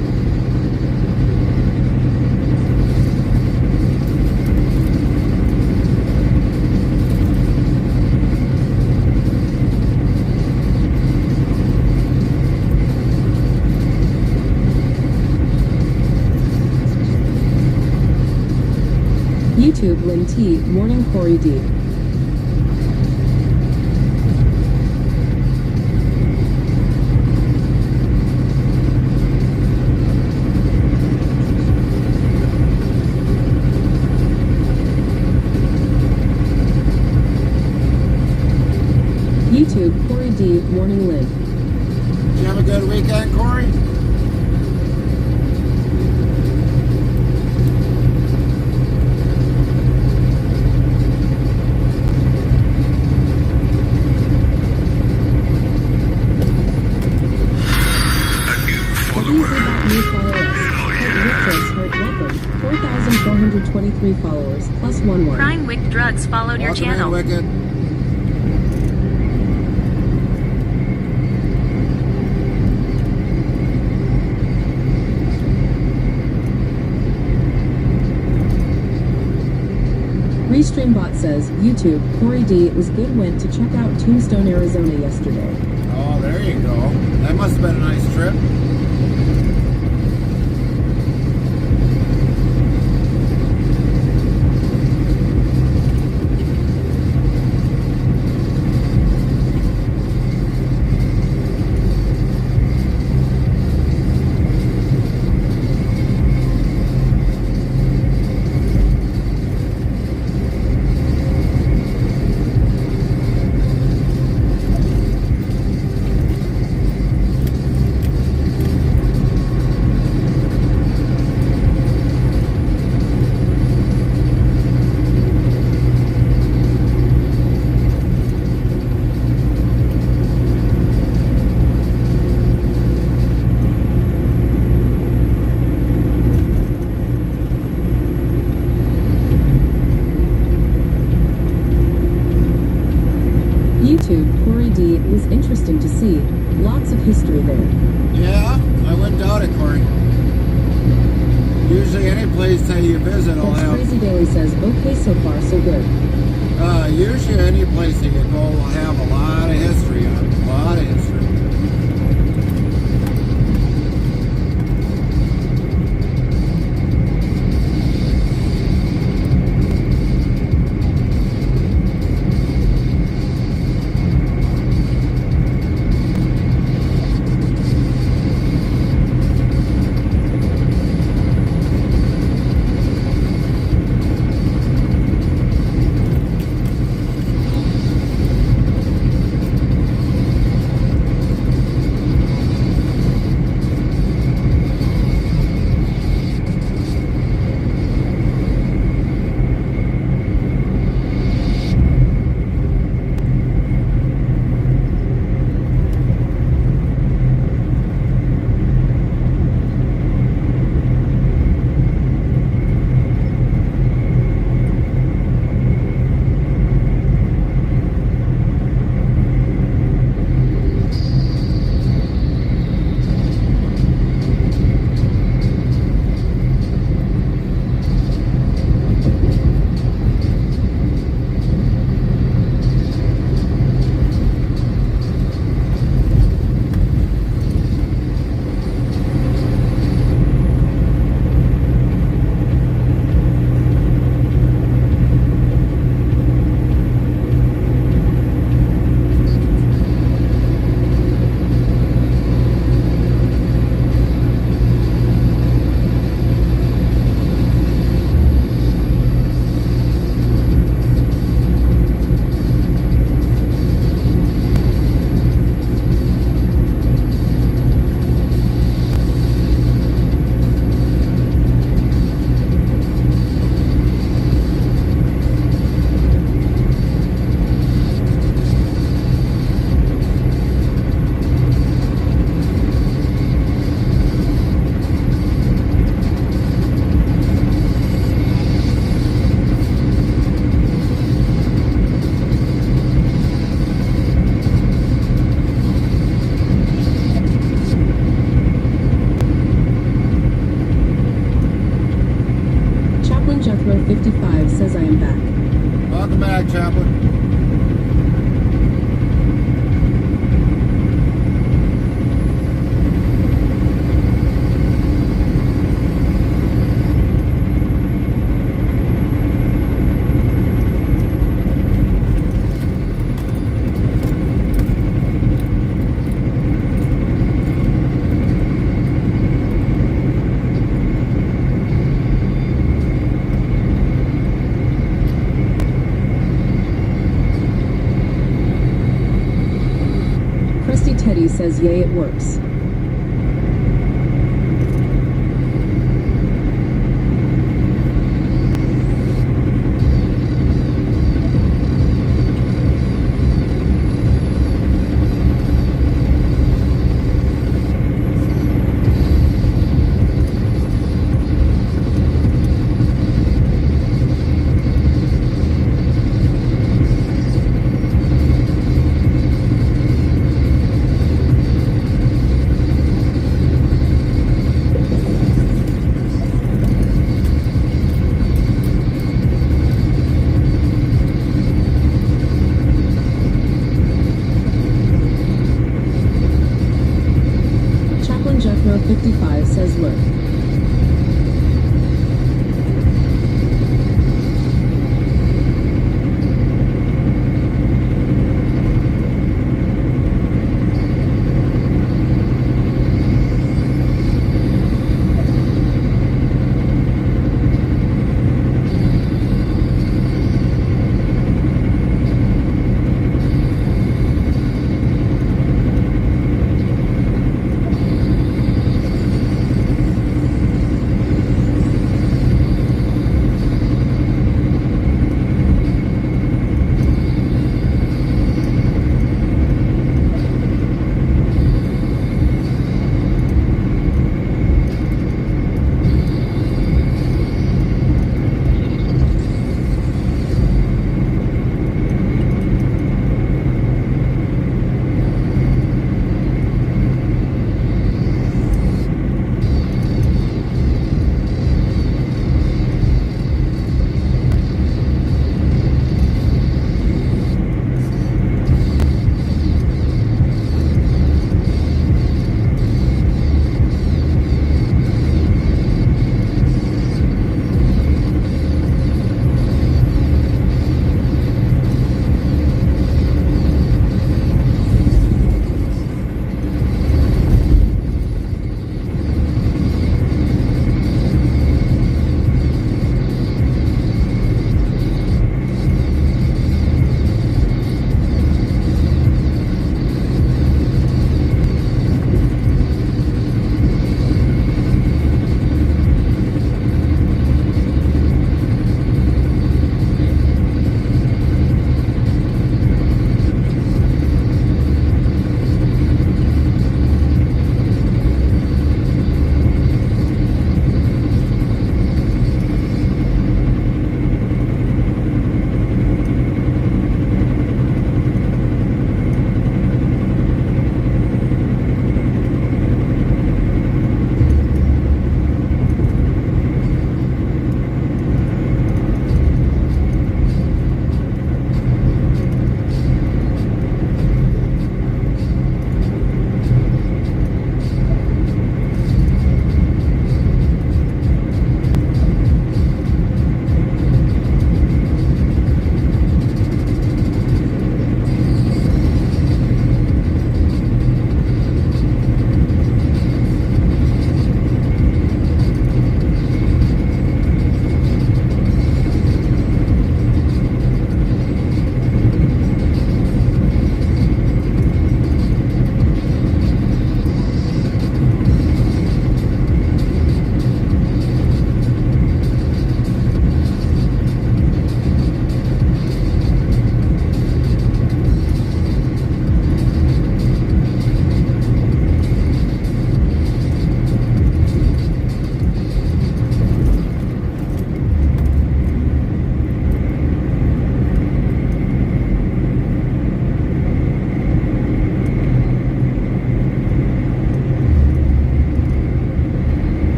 YouTube Lynn T. Morning Corey D. YouTube Corey D. Morning Lynn. Did you have a good weekend, Corey? New follow us. Welcome. 4,423 followers plus 1 1. Prime Wick Drugs followed your Welcome in, channel. Wicked. Restreambot says, YouTube, Corey D. It was good. Went to check out Tombstone, Arizona yesterday. Oh, there you go. That must have been a nice trip. YouTube, Corey D. It was interesting to see. Lots of history there. Yeah, I wouldn't doubt it, Corey. Usually any place that you visit will That's have... Crazy Daily says, okay, so far, so good. Usually any place that you go will have a lot of history on it. A lot of history. says yay, it works. Jeffro 55 says look.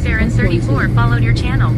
Farron34 followed your channel.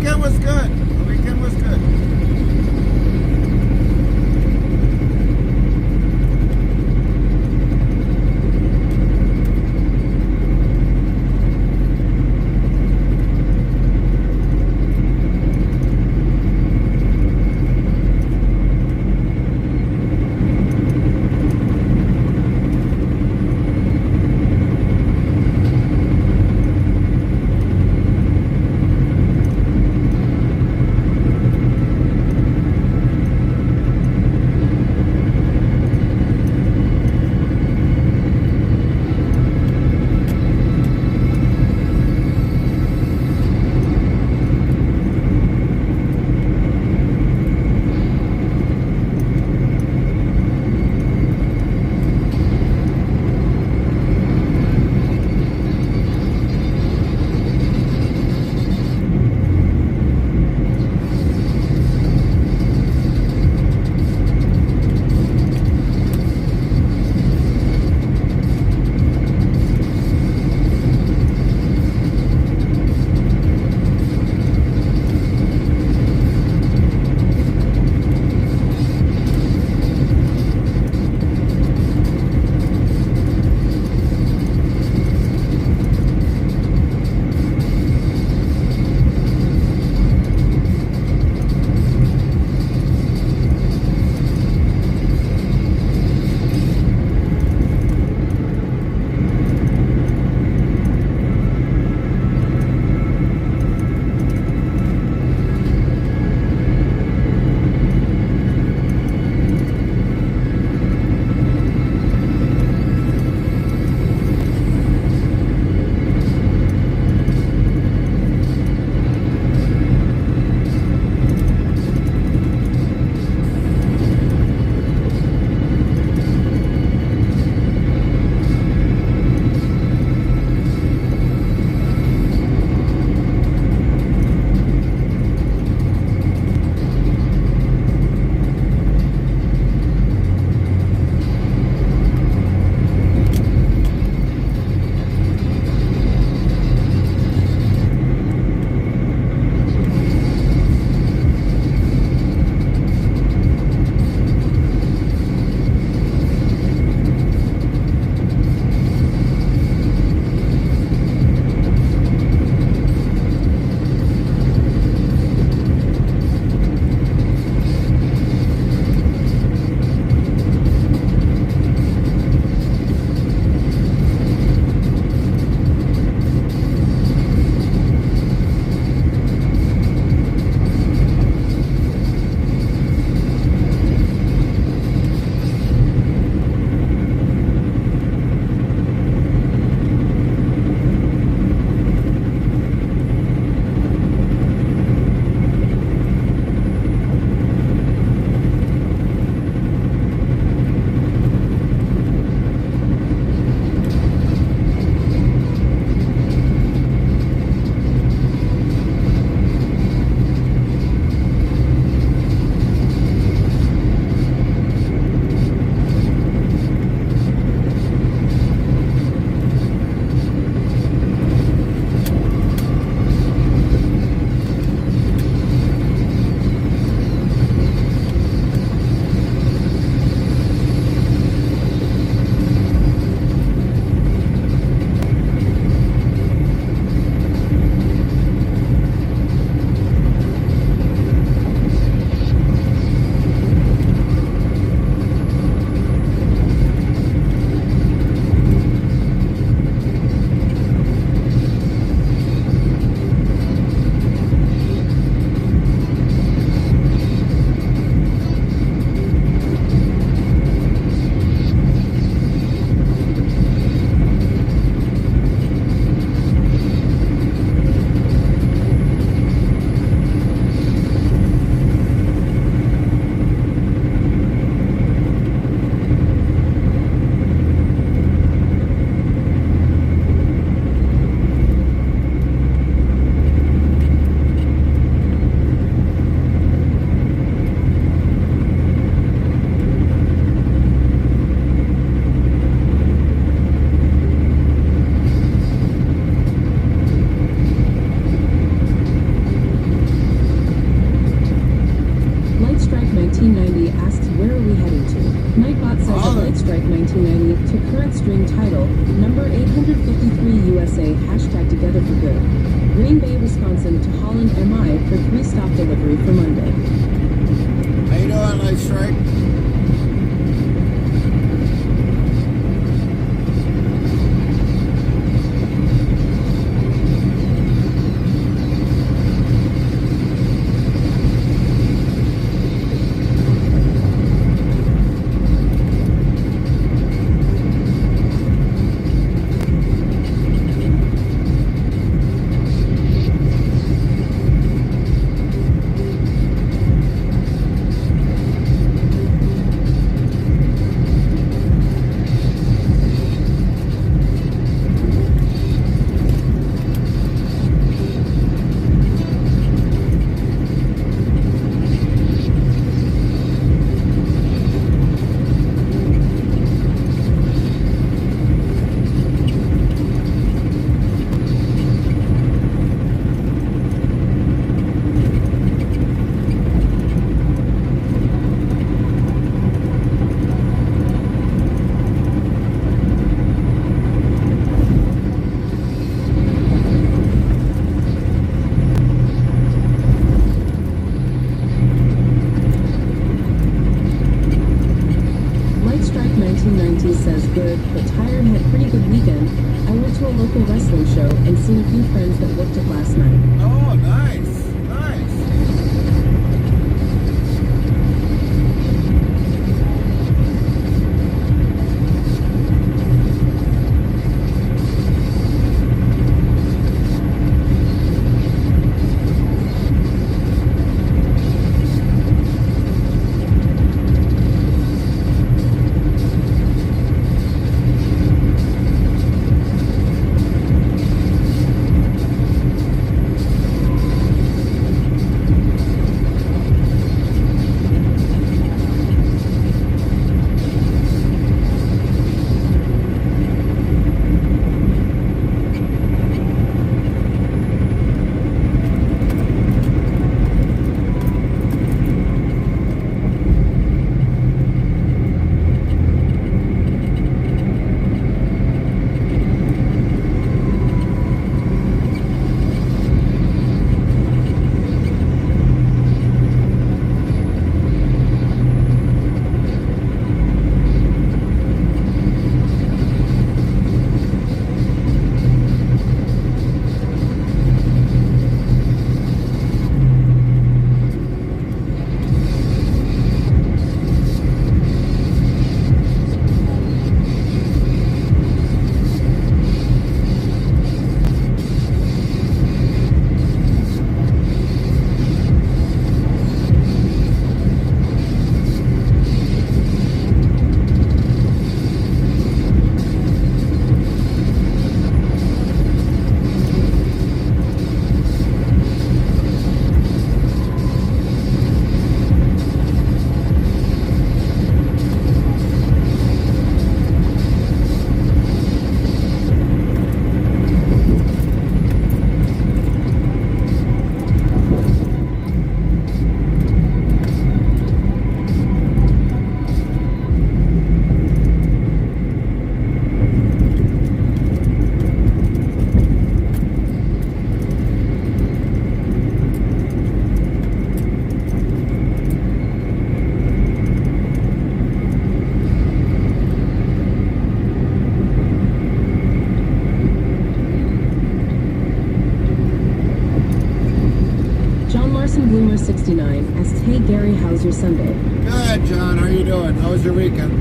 weekend was good. The weekend was good. Green Bay, Wisconsin to Holland, MI for 3-stop delivery for Monday. How you doing, Light Strike? Says good, but tired and had a pretty good weekend. I went to a local wrestling show and seen a few friends that worked it last night. Oh, nice. Nice. Bloomer 69 asks, hey Gary, how's your Sunday? Good, John. How you doing? How was your weekend?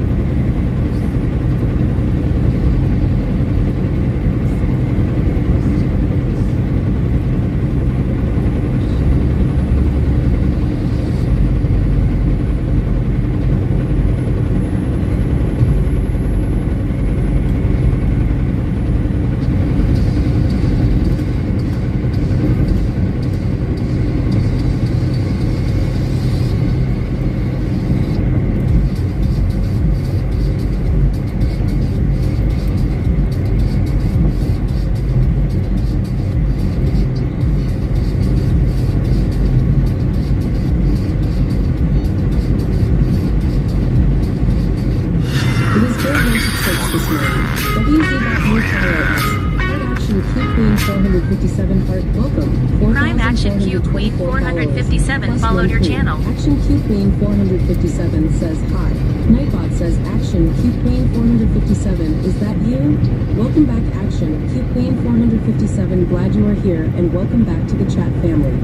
Heart, welcome. Prime Action Q Queen 457 followed your channel. Action Q Queen 457 says hi. Nightbot says Action Q Queen 457, is that you? Welcome back Action Q Queen 457, glad you are here and welcome back to the chat family.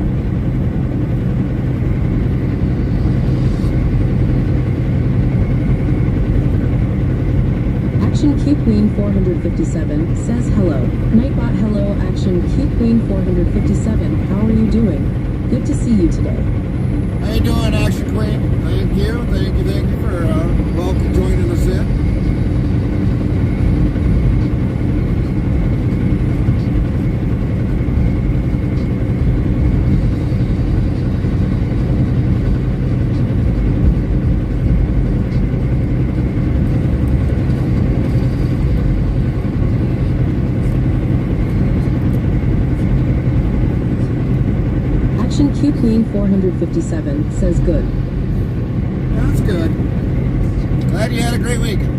Action Q Queen 457 says hello. Nightbot hello Action Q Queen 457, how are you doing? Good to see you today. How you doing, Action Queen? Thank you for welcome joining us in. Action Q Queen 457 says good. That's good. Glad you had a great weekend.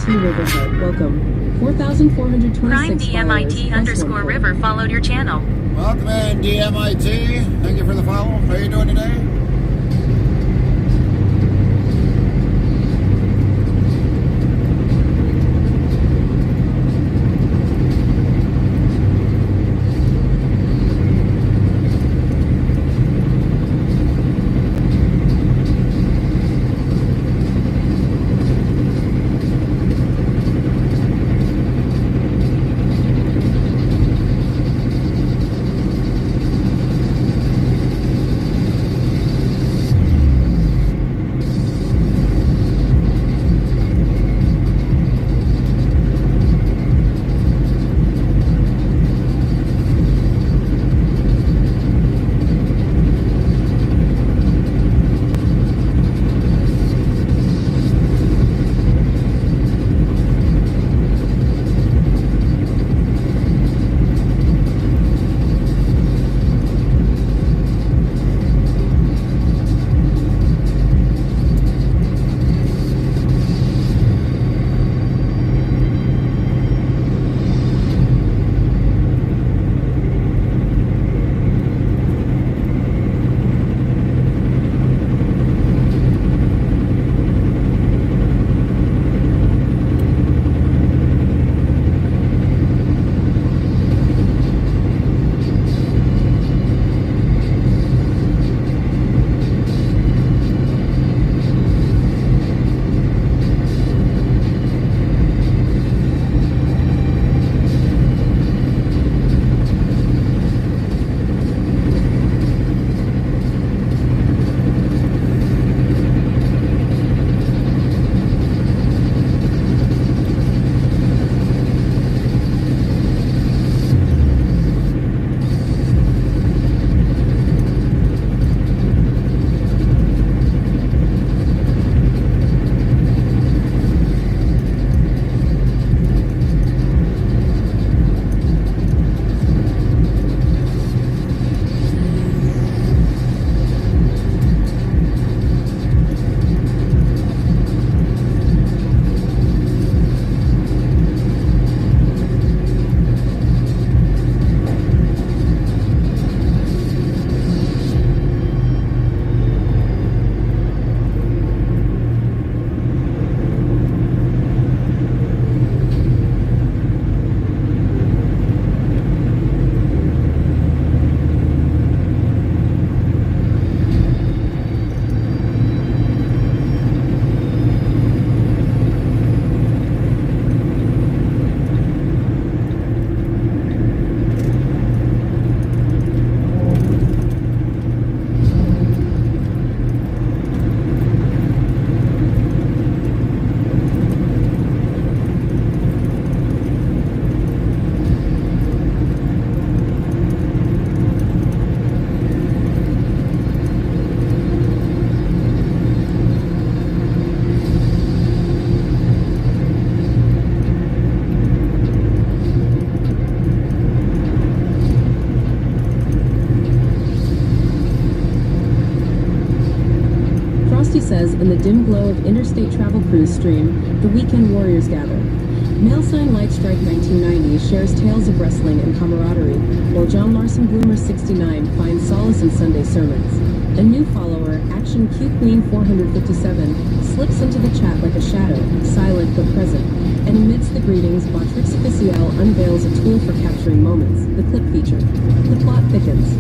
DMIT Riverhead, welcome. 4,426 Prime followers, DMIT plus underscore 1 river point. followed your channel. Welcome in, DMIT. Thank you for the follow. How are you doing today? says in the dim glow of Interstate Travel Cruise stream, the weekend warriors gather. Mail sign Light Strike 1990 shares tales of wrestling and camaraderie, while John Larson Bloomer 69 finds solace in Sunday sermons. A new follower, Action Q Queen 457, slips into the chat like a shadow, silent but present. And amidst the greetings, Botrix Officiel unveils a tool for capturing moments, the clip feature. The plot thickens.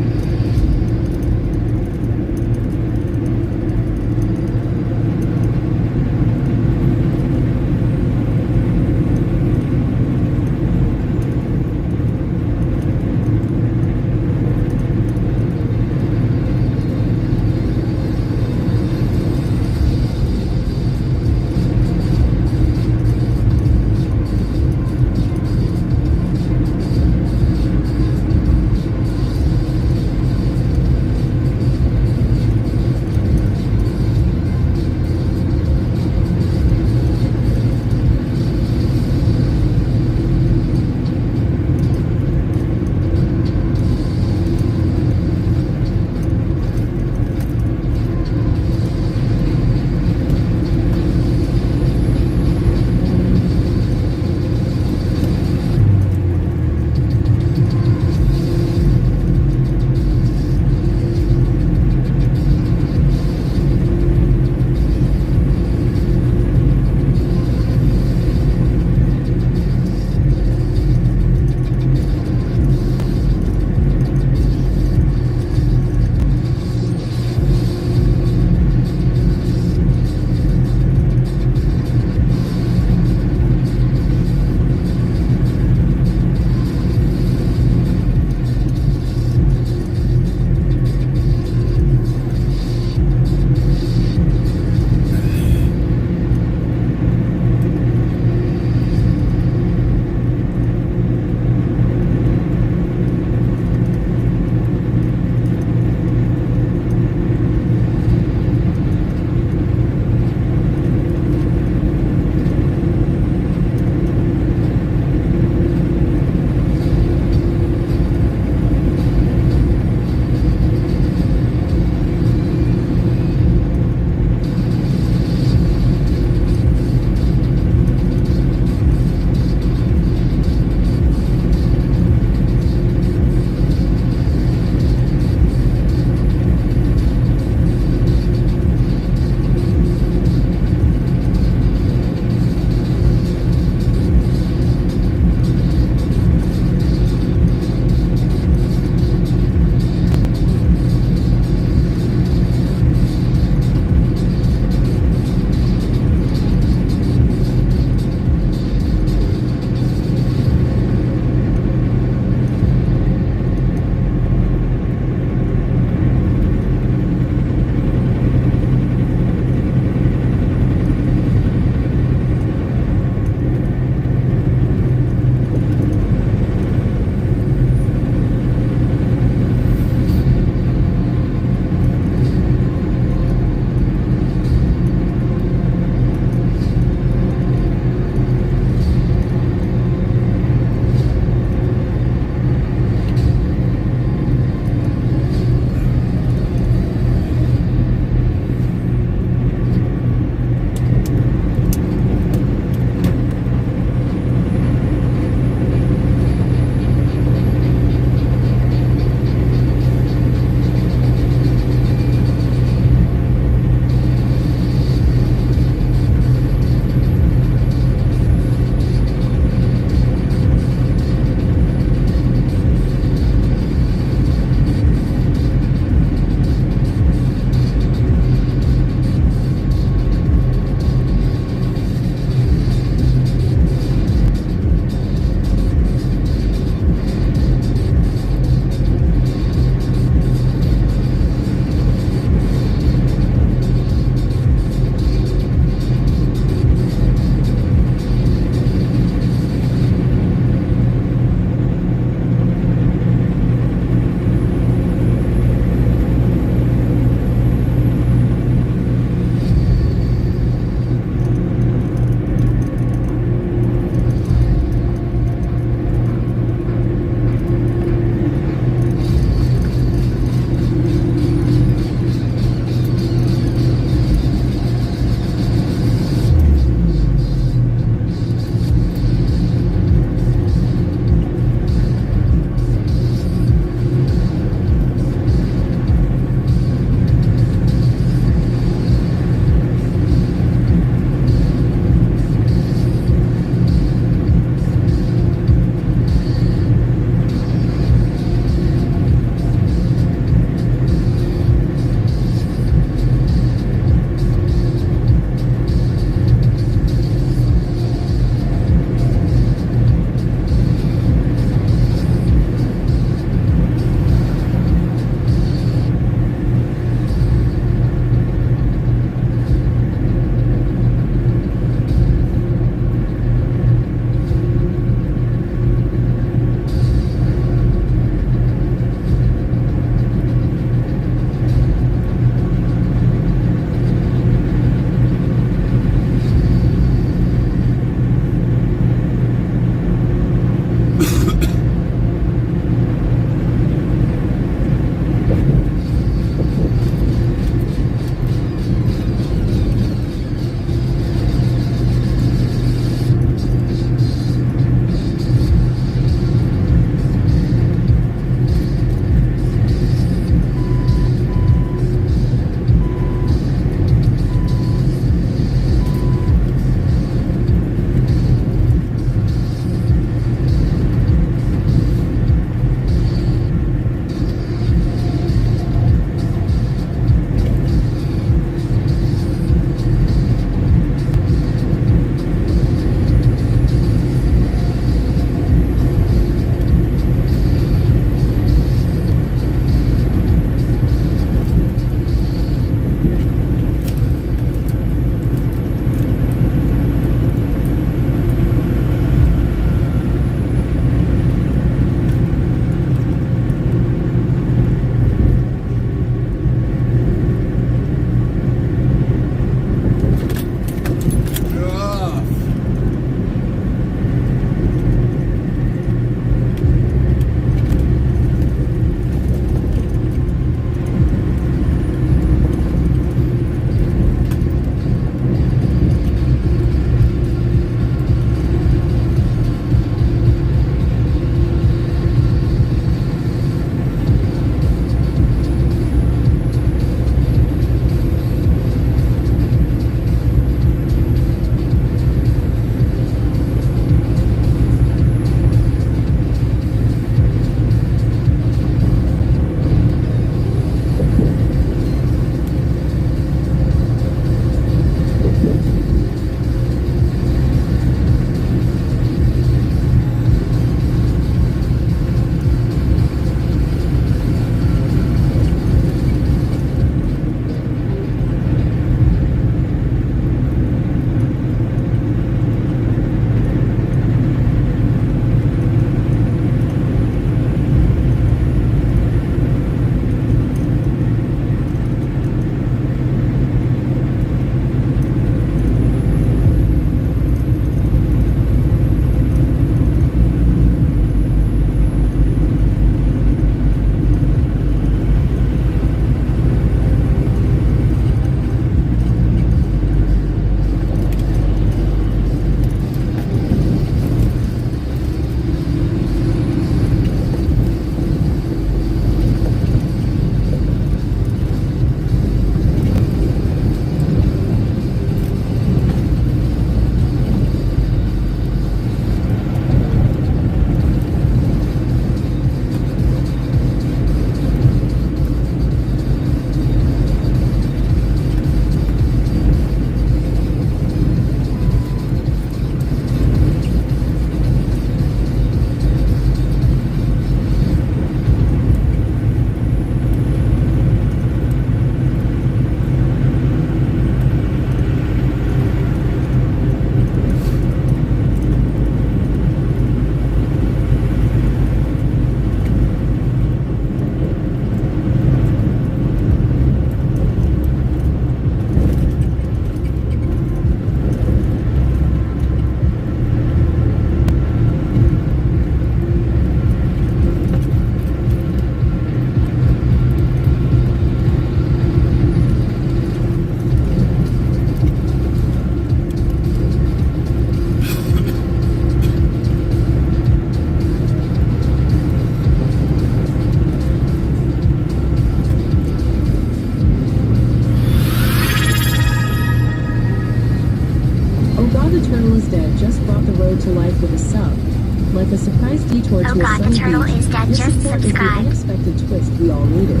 Cool turtle beat. is dead, Your just support is the subscribe. unexpected twist we all needed.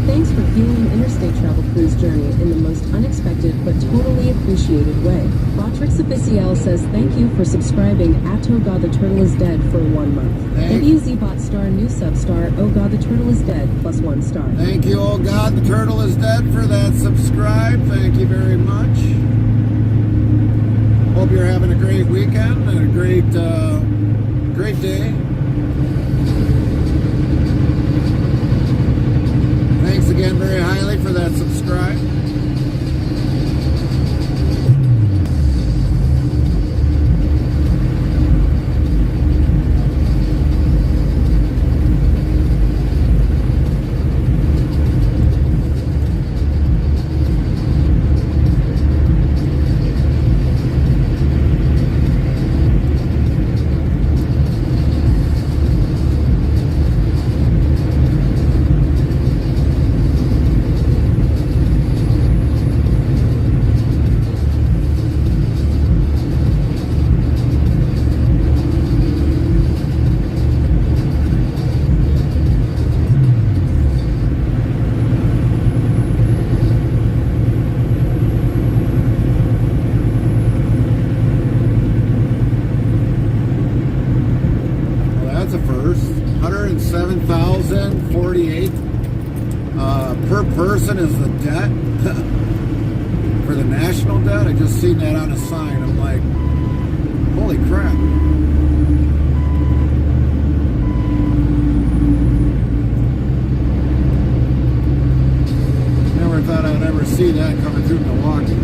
Thanks for fueling Interstate Travel Cruise journey in the most unexpected but totally appreciated way. Botrix Official says thank you for subscribing at Oh God the Turtle is Dead for 1 month. WZBot star new substar Oh God the Turtle is Dead plus 1 star. Thank you, oh God, the turtle is dead for that subscribe. Thank you very much. Hope you're having a great weekend and a great day. Thanks again very highly for that subscribe. That's a first. 107,048 per person is the debt for the national debt. I just seen that on a sign. I'm like, holy crap. Never thought I'd ever see that coming through Milwaukee.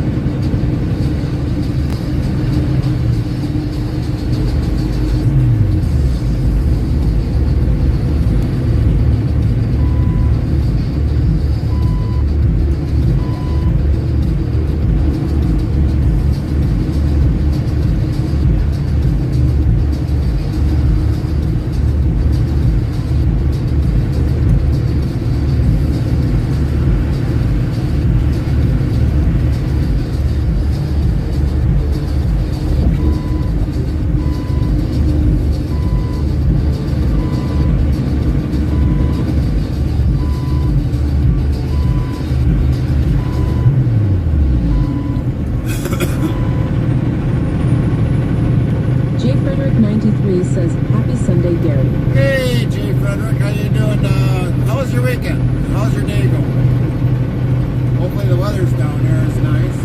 J-Frederick93 says, Happy Sunday, Gary. Hey, J. Frederick, how you doing? How was your weekend? How's your day going? Hopefully the weather's down there is nice.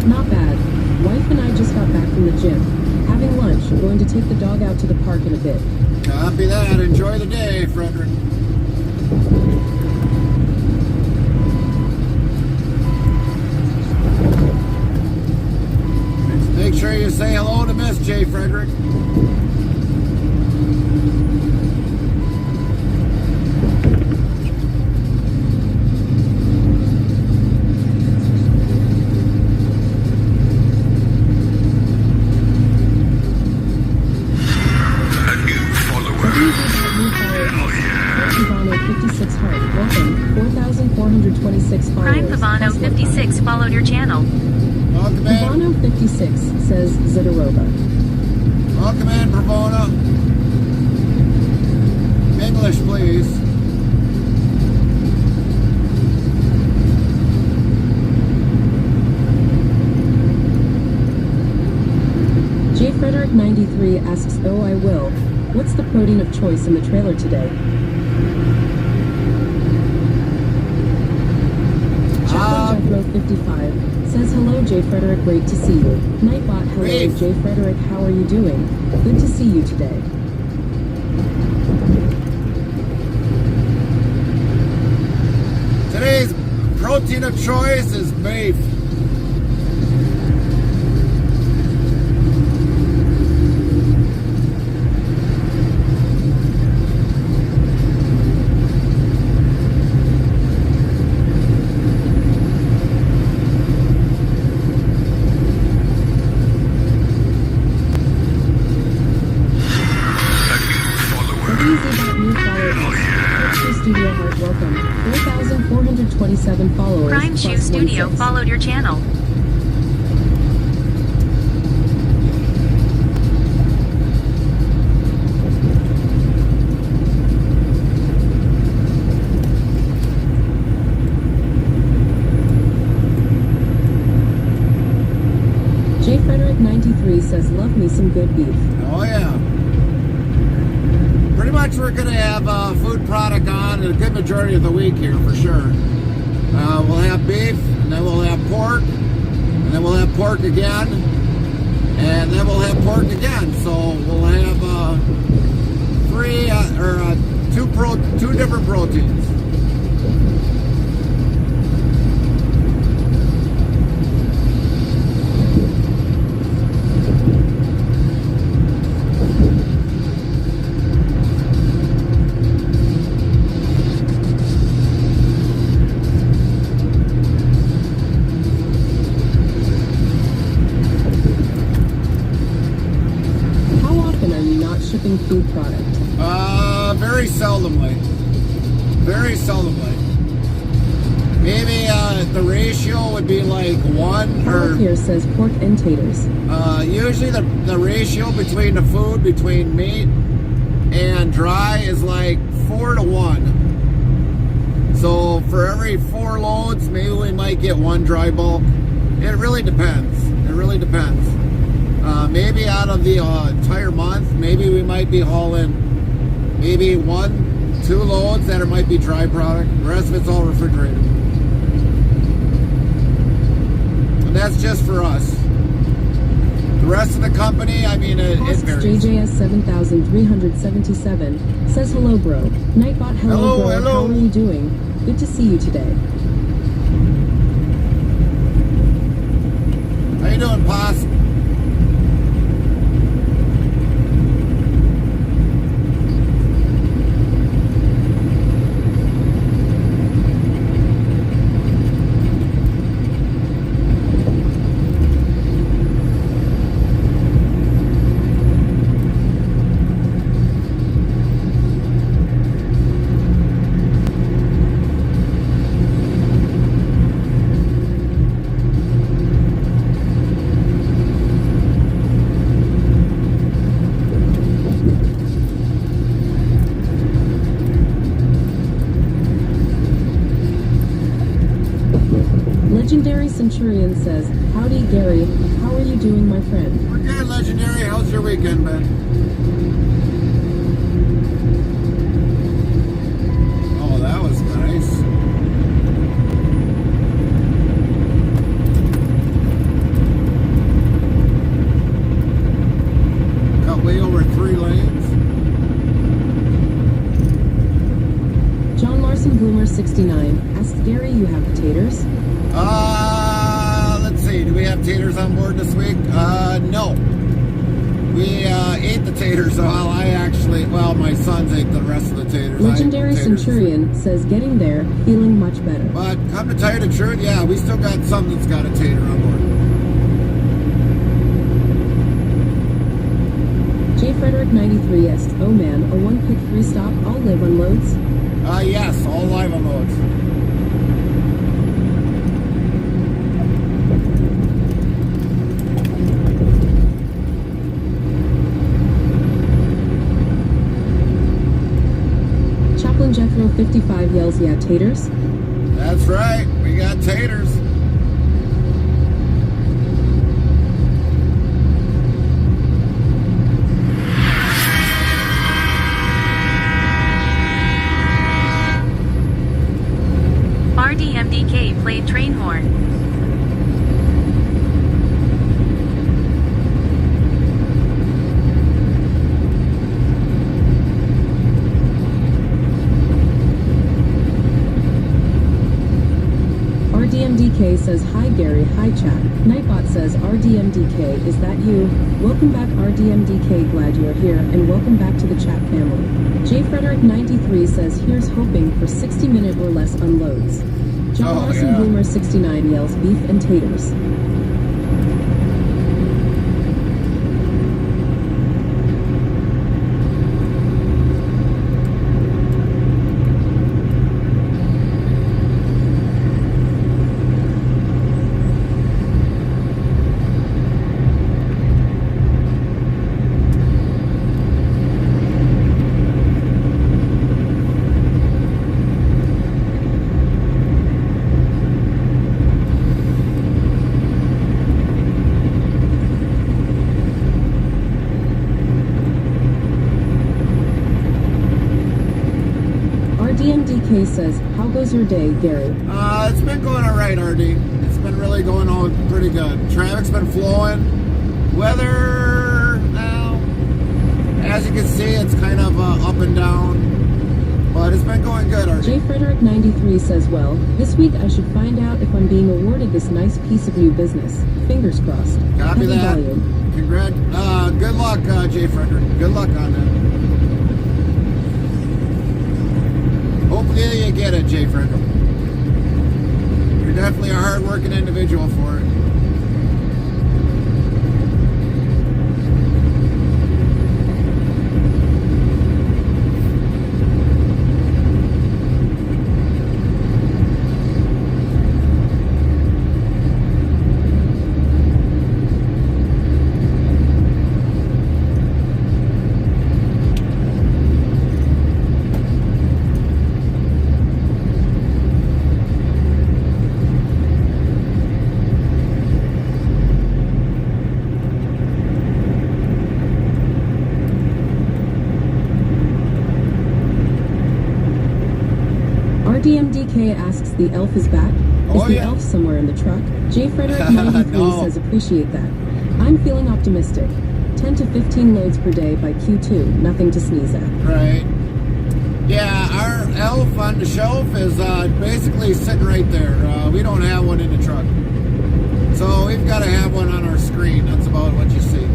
Not bad. Wife and I just got back from the gym. Having lunch, going to take the dog out to the park in a bit. Copy that. Enjoy the day, Frederick. Make sure you say hello to Miss J. Frederick. Pavano 56 heart. Welcome. 4,426 followers. Prime Pavano 56 followed your channel. Welcome in. Pavano 56 says Zidorova. Welcome in, Bravona. English, please. J. Frederick 93 asks, Oh, I will. What's the protein of choice in the trailer today? Chaplain Jethro 55 says, Hello, J. Frederick, great to see you. Nightbot, hello, Great. J. Frederick, how are you doing? Good to see you today. Today's protein of choice is beef. 27 followers. Prime Shoe plus Studio 16. followed your channel. J Frederick 93 says, love me some good beef. Oh yeah. Pretty much we're going to have food product on a good majority of the week here for sure. We'll have beef, and then we'll have pork, and then we'll have pork again, and then we'll have pork again. So we'll have two different proteins. Shipping food product? Very seldomly. Very seldomly. Maybe the ratio would be like 1 Carl or... here says pork and taters. Usually the ratio between the food, between meat and dry is like 4 to 1. So for every 4 loads, maybe we might get 1 dry bulk. It really depends. It really depends. Maybe out of the entire month, maybe we might be hauling maybe 1, 2 loads that might be dry product. The rest of it's all refrigerated. And that's just for us. The rest of the company, I mean, it varies. JJS 7377 says, hello bro. Nightbot, hello bro. Hello. How are you doing? Good to see you today. How you doing, Poss? Legendary Centurion says, howdy Gary, how are you doing my friend? We're good, Legendary. How's your weekend been? Oh, that was nice. Got way over 3 lanes. John Larson Bloomer 69 asks, Gary, you have potatoes? Let's see. Do we have taters on board this week? No. We ate the taters. Well, my sons ate the rest of the taters. Legendary Centurion says, getting there, feeling much better. But come to tell you the truth, yeah, we still got some that's got a tater on board. J Frederick 93 asks, oh man, a 1-pick free stop, all live unloads? Yes, all live unloads. Jethro 55 yells, yeah, taters? That's right, we got taters. RDMDK played train horn. RDMDK says, hi Gary, hi chat. Nightbot says, RDMDK, is that you? Welcome back RDMDK, glad you're here, and welcome back to the chat family. J Frederick 93 says, here's hoping for 60-minute or less unloads. John Larson Bloomer 69 yells, beef and taters. RDMDK says, how goes your day, Gary? It's been going all right, RD. It's been really going on pretty good. Traffic's been flowing. Weather, now, as you can see, it's kind of up and down, but it's been going good, RD. J Frederick 93 says, well, this week I should find out if I'm being awarded this nice piece of new business. Fingers crossed. Copy Heavy that. volume. Good luck, J Frederick. Good luck on that. Hopefully you get it, J Frederick. You're definitely a hard-working individual for it. RDMDK asks, the elf is back? Oh, is the yeah. elf somewhere in the truck? J Frederick 93 No. says, appreciate that. I'm feeling optimistic. 10 to 15 loads per day by Q2. Nothing to sneeze at. Right. Yeah, our elf on the shelf is basically sitting right there. We don't have one in the truck. So we've got to have one on our screen. That's about what you see.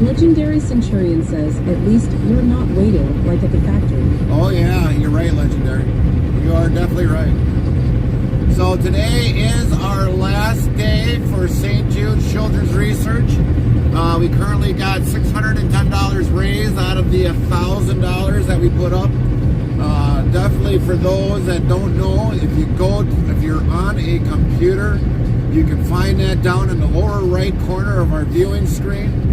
Legendary Centurion says, at least you're not waiting like at the factory. Oh yeah, you're right, Legendary. You are definitely right. So today is our last day for St. Jude's Children's Research. We currently got $610 raised out of the $1,000 that we put up. Definitely for those that don't know, if you're on a computer, you can find that down in the lower right corner of our viewing screen.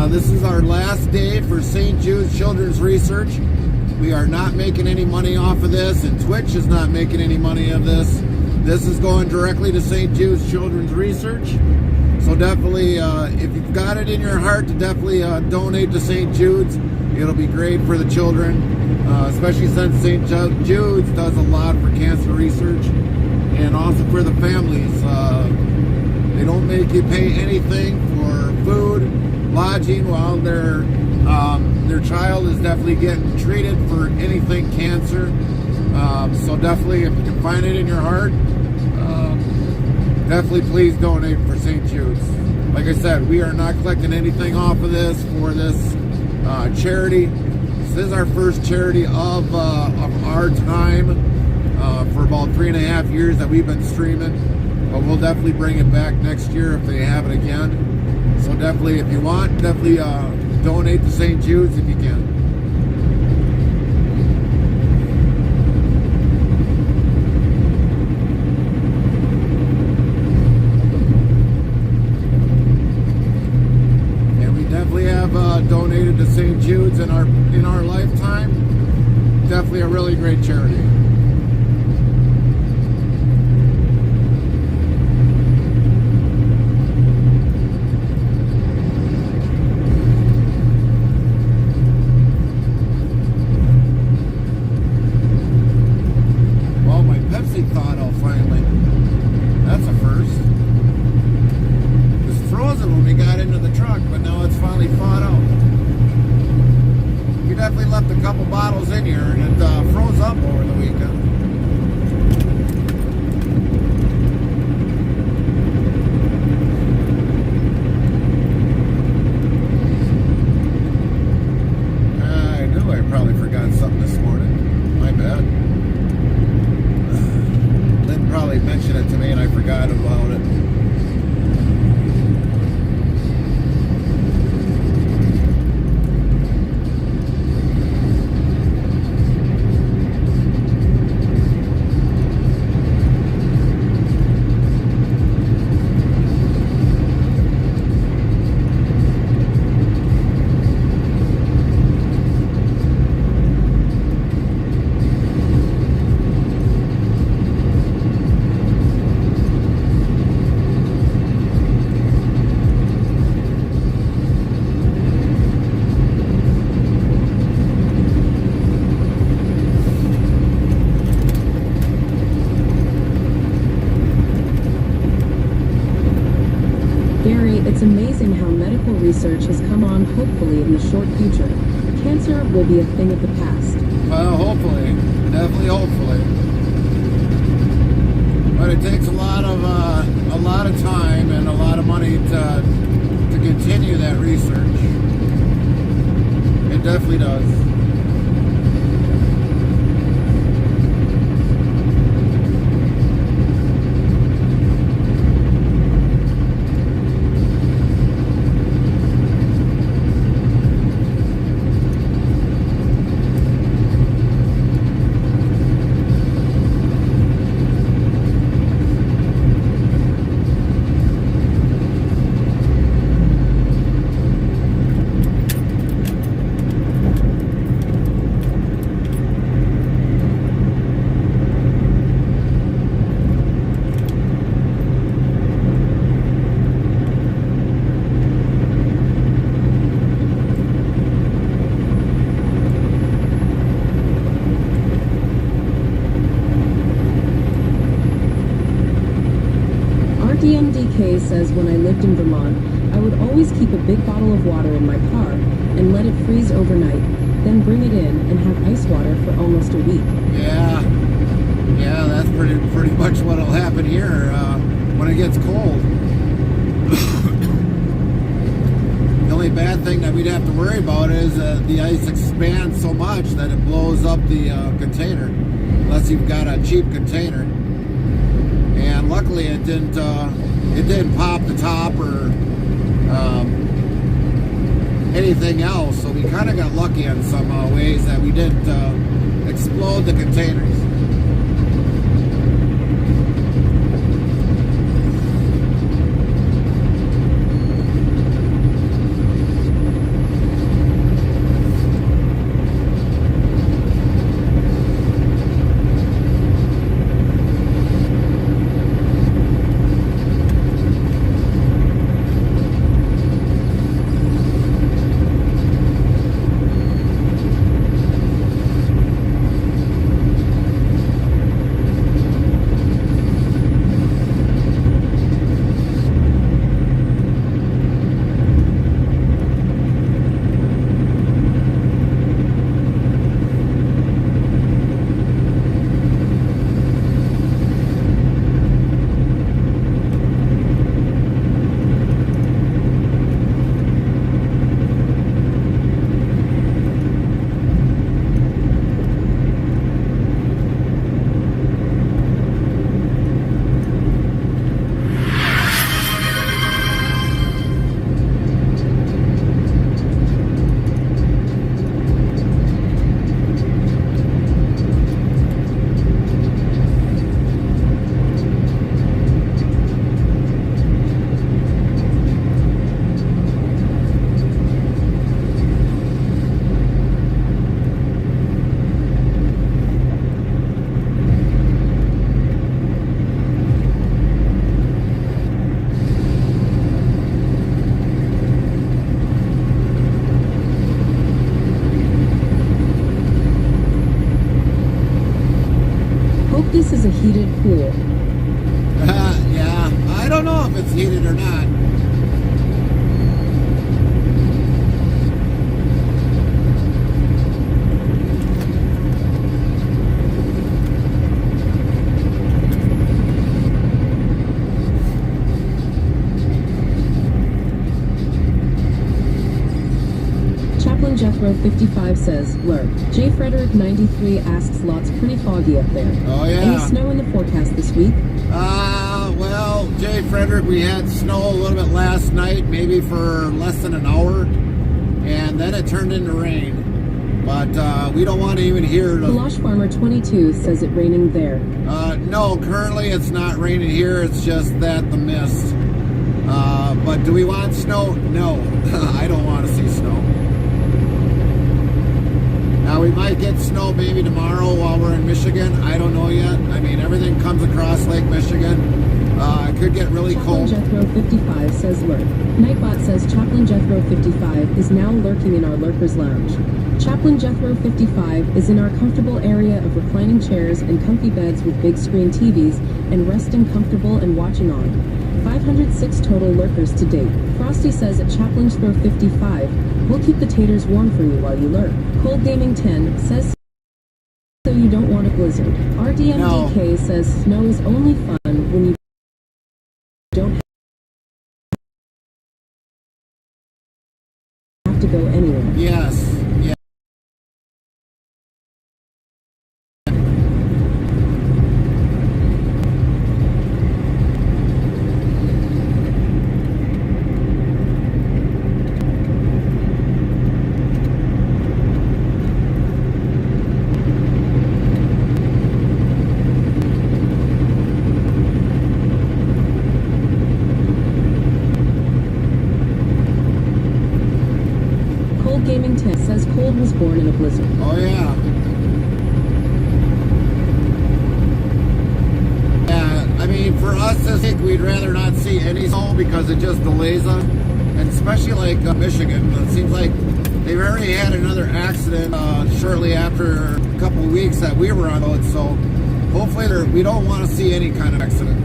This is our last day for St. Jude's Children's Research. We are not making any money off of this, and Twitch is not making any money of this. This is going directly to St. Jude's Children's Research. So definitely, if you've got it in your heart to definitely donate to St. Jude's, it'll be great for the children, especially since St. Jude's does a lot for cancer research and also for the families. They don't make you pay anything for food, lodging while their child is definitely getting treated for anything cancer. So definitely, if you can find it in your heart, definitely please donate for St. Jude's. Like I said, we are not collecting anything off of this for this charity. This is our first charity of our time for about 3.5 years that we've been streaming. But we'll definitely bring it back next year if they have it again. So definitely, if you want, definitely donate to St. Jude's if you can. And we definitely have donated to St. Jude's in our lifetime. Definitely a really great charity. Thawed out finally. That's a first. It was frozen when we got into the truck, but now it's finally thawed out. We definitely left a couple bottles in here, and it froze up over the weekend. I knew I probably forgot something this morning. My bad. Probably mentioned it to me and I forgot about it. Gary, it's amazing how medical research has come on hopefully in the short future. Cancer will be a thing of the past. Well, hopefully. Definitely hopefully. But it takes a lot of time and a lot of money to continue that research. It definitely does. DMDK says when I lived in Vermont, I would always keep a big bottle of water in my car and let it freeze overnight, then bring it in and have ice water for almost a week. Yeah, that's pretty much what'll happen here when it gets cold. The only bad thing that we'd have to worry about is the ice expands so much that it blows up the container, unless you've got a cheap container. And luckily it didn't pop the top or anything else, so we kind of got lucky in some ways that we didn't explode the containers. This is a heated pool. Yeah, I don't know if it's heated or not. Chaplain Jethro 55 says, Lurk. J. Frederick 93 asks, lots pretty foggy up there. Oh, yeah. Any snow in the forecast this week? Well, J. Frederick, we had snow a little bit last night, maybe for less than an hour, and then it turned into rain. But we don't want to even hear the... Kalash Farmer 22 says it raining there. No, currently it's not raining here, it's just that the mist. But do we want snow? No, I don't want to see snow. Now, we might get snow maybe tomorrow while we're in Michigan. I don't know yet. I mean, everything comes across Lake Michigan. It could get really cold. Chaplain Jethro 55 says lurk. Nightbot says Chaplain Jethro 55 is now lurking in our Lurkers Lounge. Chaplain Jethro 55 is in our comfortable area of reclining chairs and comfy beds with big screen TVs and resting comfortable and watching on. 506 total lurkers to date. Frosty says at Chaplin's Throw 55, we'll keep the taters warm for you while you lurk. Cold Gaming 10 says so you don't want a blizzard. RDMDK says snow is only fun when you don't have to go anywhere. Yes. Yeah. Cold Gaming 10 says Cold was born in a blizzard. Oh yeah. Yeah, I mean, for us this week, we'd rather not see any snow because it just delays us, and especially like Michigan. It seems like they've already had another accident shortly after a couple of weeks that we were on road. So hopefully, we don't want to see any kind of accident.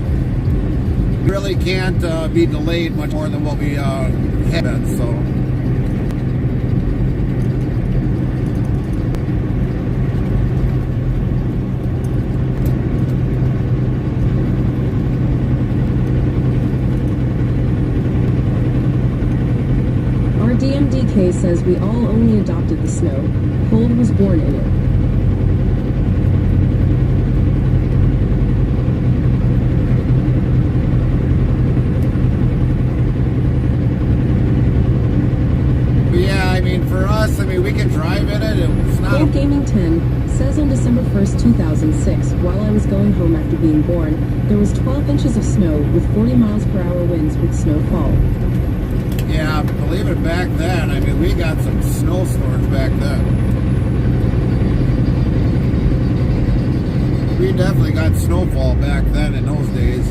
We really can't be delayed much more than what we had been. So. DMDK says we all only adopted the snow. Cold was born in it. Yeah, I mean, for us, I mean, we can drive in it. It's not. Cold Gaming 10 says on December 1st, 2006, while I was going home after being born, there was 12 inches of snow with 40 miles per hour winds with snowfall. Yeah, believe it, back then, I mean, we got some snowstorms back then. We definitely got snowfall back then in those days.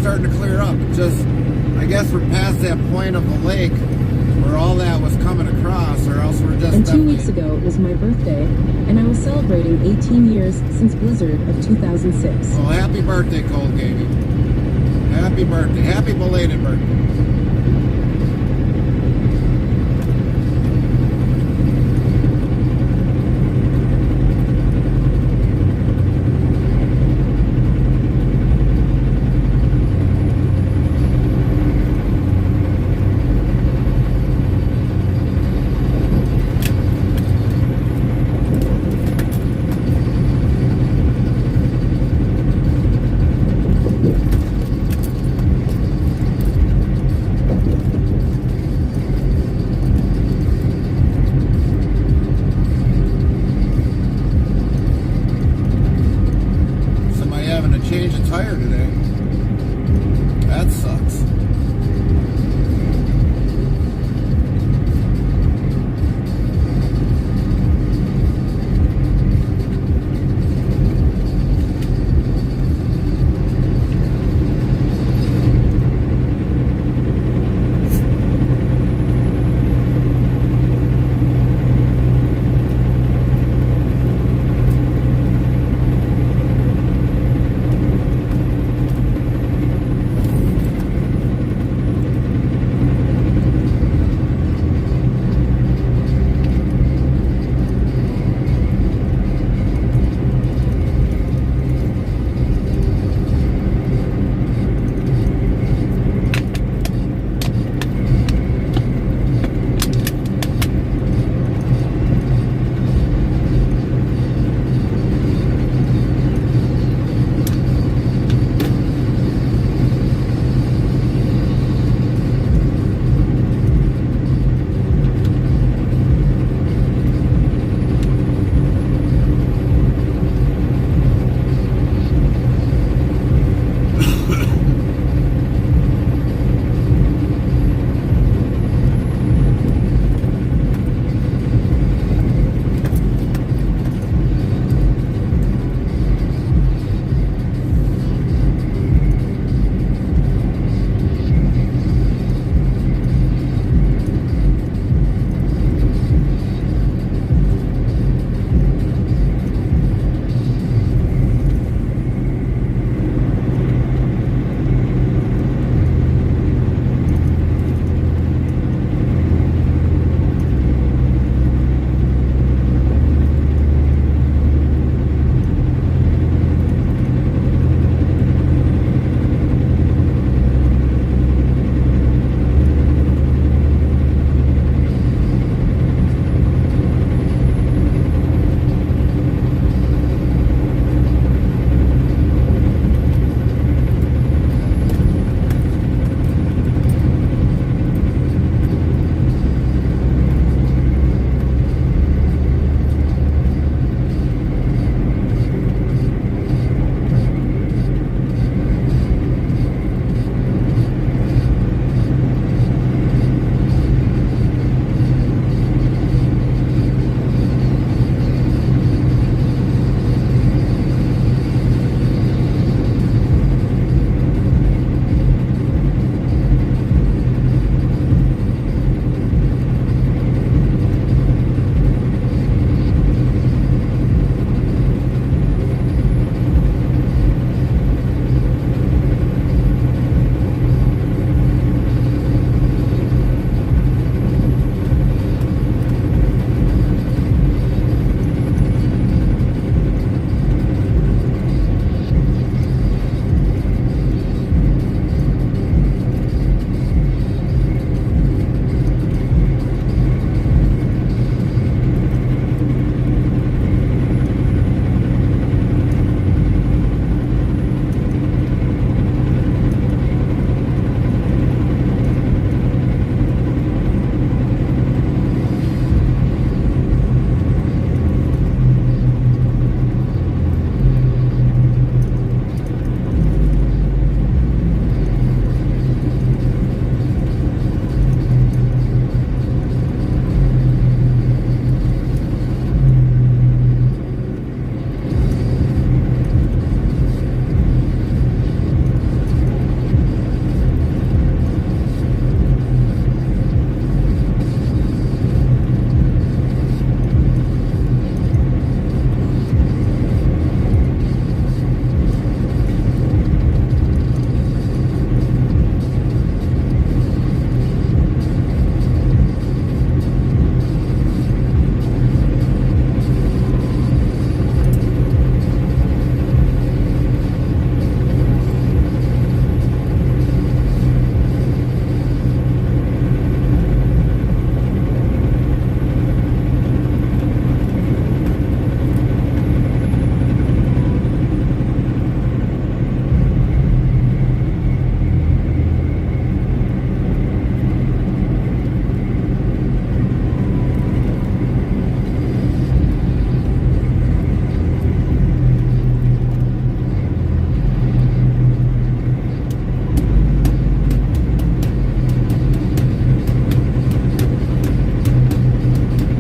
Starting to clear up. Just, I guess we're past that point of the lake where all that was coming across, or else we're just. And 2 weeks ago, it was my birthday, and I was celebrating 18 years since Blizzard of 2006. Well, happy birthday, Cold Gaming. Happy birthday. Happy belated birthday.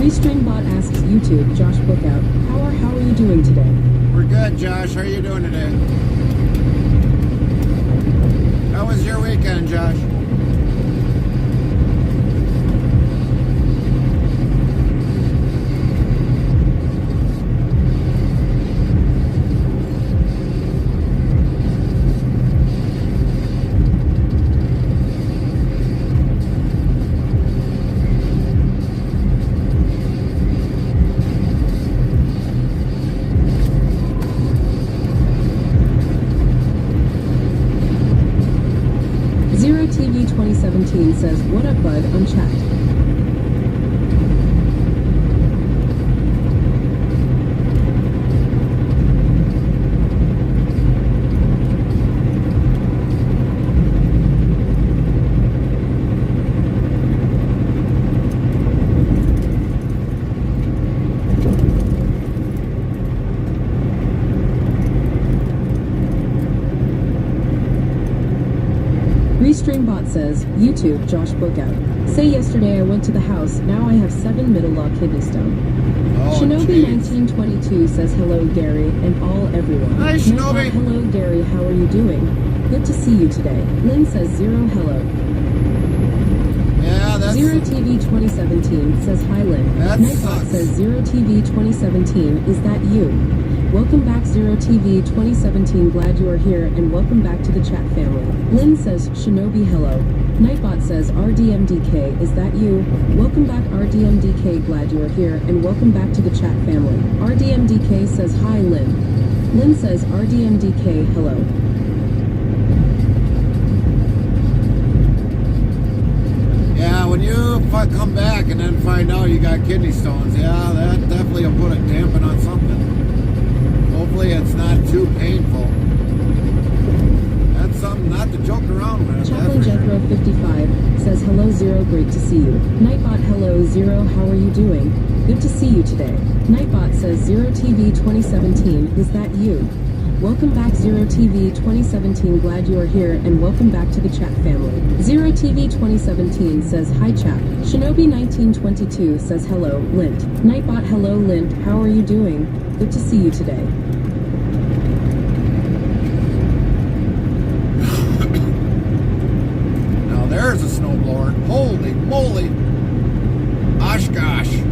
Restreambot asks YouTube, Josh Bookout, how are you doing today? We're good, Josh. How are you doing today? How was your weekend, Josh? Zero TV 2017 says, what up bud, on chat. Restreambot says, YouTube, Josh Bookout. Say yesterday I went to the house, now I have 7 middle lock kidney stone. Oh, Shinobi jeez. 1922 says hello Gary and all everyone. Hi, Shinobi. Hello Gary, how are you doing? Good to see you today. Lynn says zero hello. Yeah, that's... Zero TV 2017 says hi Lynn. That Nightbot sucks. says Zero TV 2017, is that you? Welcome back Zero TV 2017, glad you are here and welcome back to the chat family. Lynn says Shinobi hello. Nightbot says RDMDK, is that you? Welcome back RDMDK, glad you are here and welcome back to the chat family. RDMDK says hi Lynn. Lynn says RDMDK hello. Yeah, when you come back and then find out you got kidney stones, yeah, that definitely will put a dampen on something. Hopefully it's not too painful. That's something not to joke around with. Chaplain Jethro 55 says hello Zero, great to see you. Nightbot hello Zero, how are you doing? Good to see you today. Nightbot says Zero TV 2017, is that you? Welcome back Zero TV 2017, glad you are here and welcome back to the chat family. Zero TV 2017 says hi chat. Shinobi 1922 says hello Lint. Nightbot hello Lint, how are you doing? Good to see you today. Now there's a snowblower. Holy moly. Oshkosh.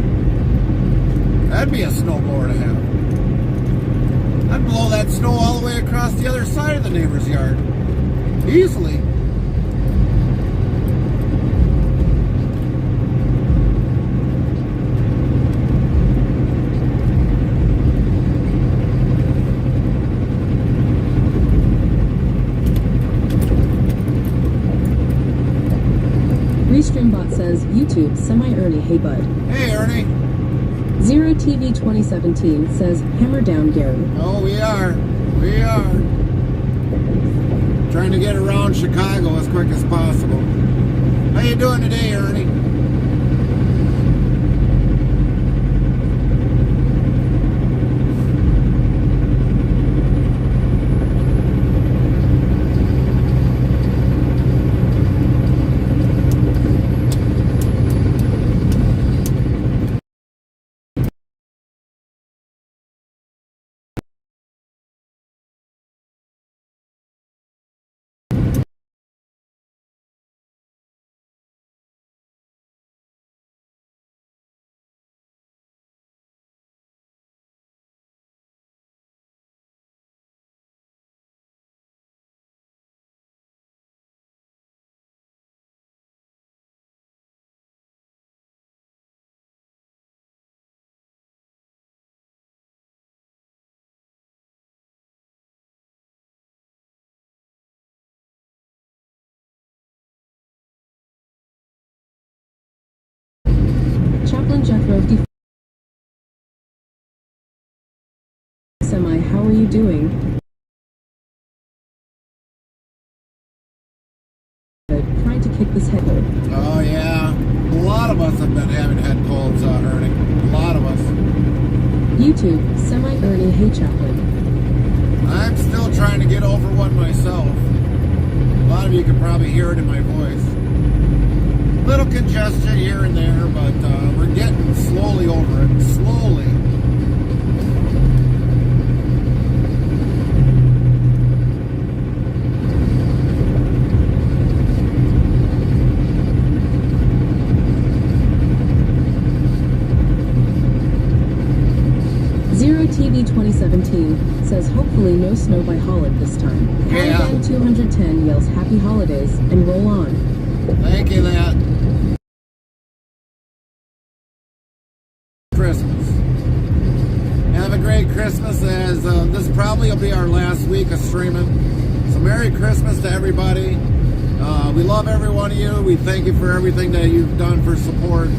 That'd be a snowblower to have. I'd blow that snow all the way across the other side of the neighbor's yard. Easily. Restreambot says, YouTube, semi-Ernie, hey bud. Hey, Ernie. Zero TV 2017 says, hammer down Gary. Oh, we are. We are. Trying to get around Chicago as quick as possible. How you doing today, Ernie? Chaplain Jethro Semi, how are you doing? Trying to kick this head hold. Oh, yeah. A lot of us have been having head colds, Ernie. A lot of us. YouTube, semi-Ernie, hey Chaplain. I'm still trying to get over one myself. A lot of you can probably hear it in my voice. A little little congestion here and there, but we're getting slowly over it. Slowly. Zero TV 2017 says hopefully no snow by Holland this time. Yeah. Holland 210 yells happy holidays and roll on. Thank you, that. Christmas. Have a great Christmas, as this probably will be our last week of streaming. So Merry Christmas to everybody. We love every one of you. We thank you for everything that you've done for support.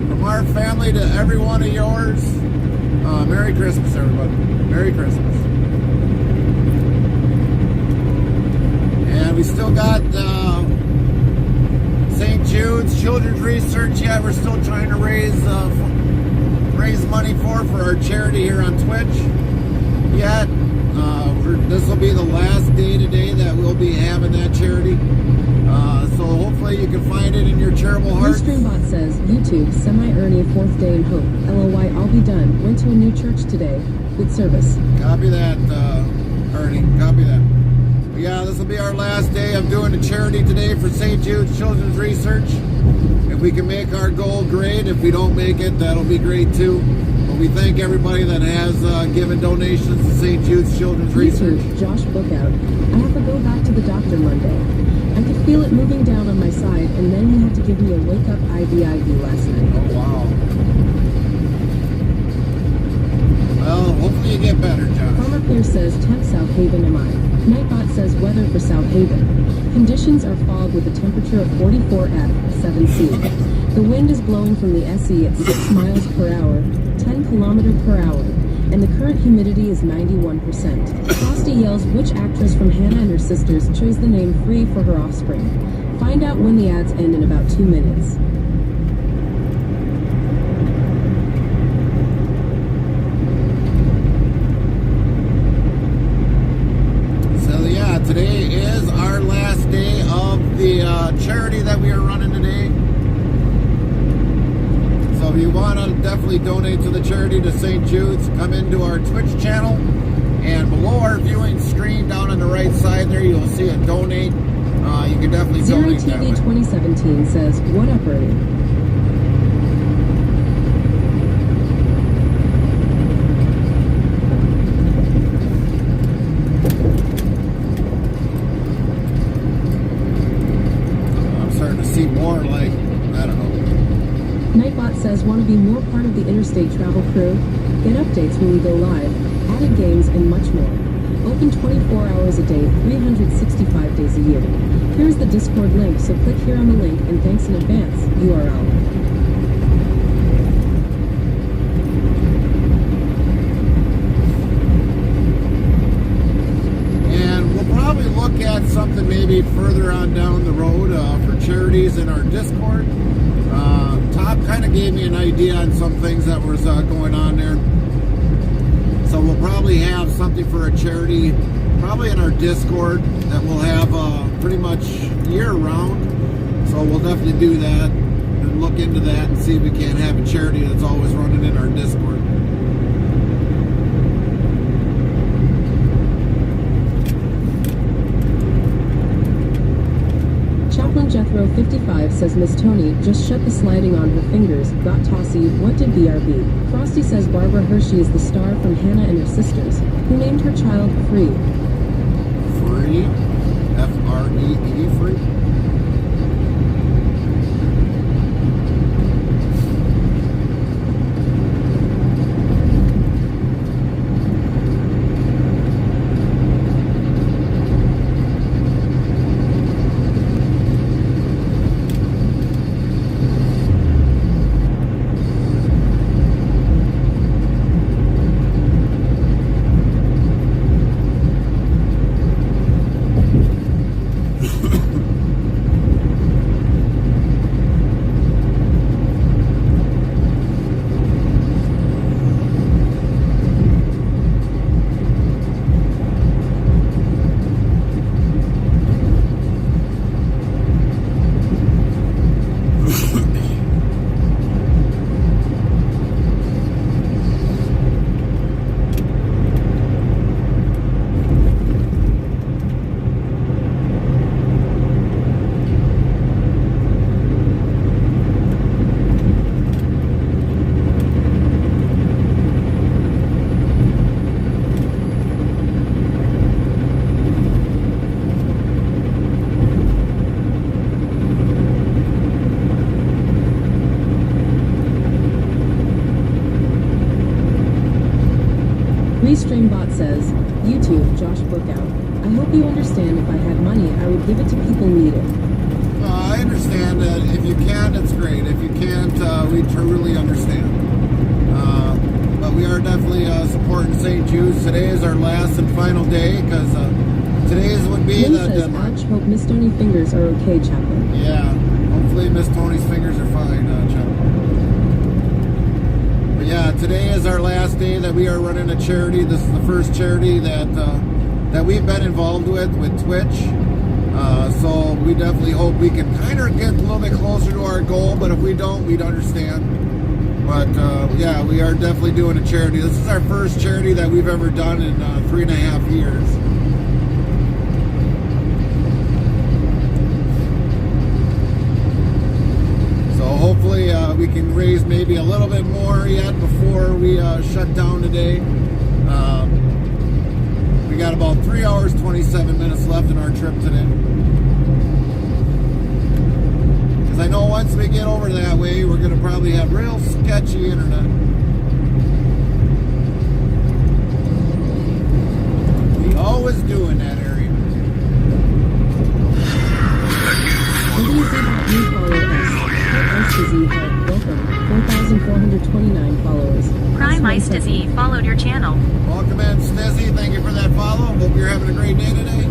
From our family to every one of yours, Merry Christmas, everybody. Merry Christmas. And we still got St. Jude's Children's Research yet. We're still trying to raise money for our charity here on Twitch yet. This will be the last day today that we'll be having that charity. So hopefully you can find it in your charitable heart. Livestreambot says, YouTube, semi-Ernie, 4th day in hope. LOY, I'll be done. Went to a new church today. Good service. Copy that, Ernie. Copy that. But yeah, this will be our last day of doing a charity today for St. Jude's Children's Research. If we can make our goal, great. If we don't make it, that'll be great too. But we thank everybody that has given donations to St. Jude's Children's Research. YouTube, Josh Bookout. I have to go back to the doctor Monday. I could feel it moving down on my side, and then he had to give me a wake-up IV last night. Oh, wow. Well, hopefully you get better, Josh. Farmer Pierce says, temp South Haven am I. Nightbot says, weather for South Haven. Conditions are fog with a temperature of 44 F, 7C. The wind is blowing from the SE at 6 miles per hour, 10 kilometers per hour, and the current humidity is 91%. Frosty yells which actress from Hannah and her sisters chose the name Free for her offspring. Find out when the ads end in about 2 minutes. So yeah, today is our last day of the charity that we are running today. So if you want to definitely donate to the charity to St. Jude's, come into our Twitch channel, and below our viewing screen down on the right side there, you'll see a donate. You can definitely Zero donate that TV way. 2017 says, what up, Ernie? I'm starting to see more like, I don't know. Nightbot says, want to be more part of the interstate travel crew? Get updates when we go live, added games, and much more. Open 24 hours a day, 365 days a year. Here's the Discord link, so click here on the link, and thanks in advance, URL. And we'll probably look at something maybe further on down the road for charities in our Discord. Todd kind of gave me an idea on some things that was going on there. So we'll probably have something for a charity, probably in our Discord, that we'll have pretty much year round. So we'll definitely do that and look into that and see if we can't have a charity that's always running in our Discord. Chaplain Jethro 55 says, Miss Tony, just shut the sliding on her fingers. Got tossy. What did BRB? Frosty says Barbara Hershey is the star from Hannah and her sisters, who named her child Free. Free? F-R-E-E, free? Restreambot says, YouTube, Josh Bookout. I hope you understand if I had money, I would give it to people needed. I understand that if you can, it's great. If you can't, we truly understand. But we are definitely supporting St. Jude's. Today is our last and final day because today's would be Lynn the says, deadline. ouch, hope Miss Tony fingers are okay, Chaplain. Yeah, hopefully Miss Tony's fingers are fine, Chuck. But yeah, today is our last day that we are running a charity. This is the first charity that we've been involved with Twitch. So we definitely hope we can kind of get a little bit closer to our goal, but if we don't, we'd understand. But yeah, we are definitely doing a charity. This is our first charity that we've ever done in 3.5 years. So hopefully we can raise maybe a little bit more yet before we shut down today. We got about 3 hours, 27 minutes left in our trip today. Because I know once we get over that way, we're going to probably have real sketchy internet. We always do in that area. Welcome, 4,429 followers. Prime Ice Dizzy followed your channel. Welcome in, Snizzy. Thank you for that follow. Hope you're having a great day today.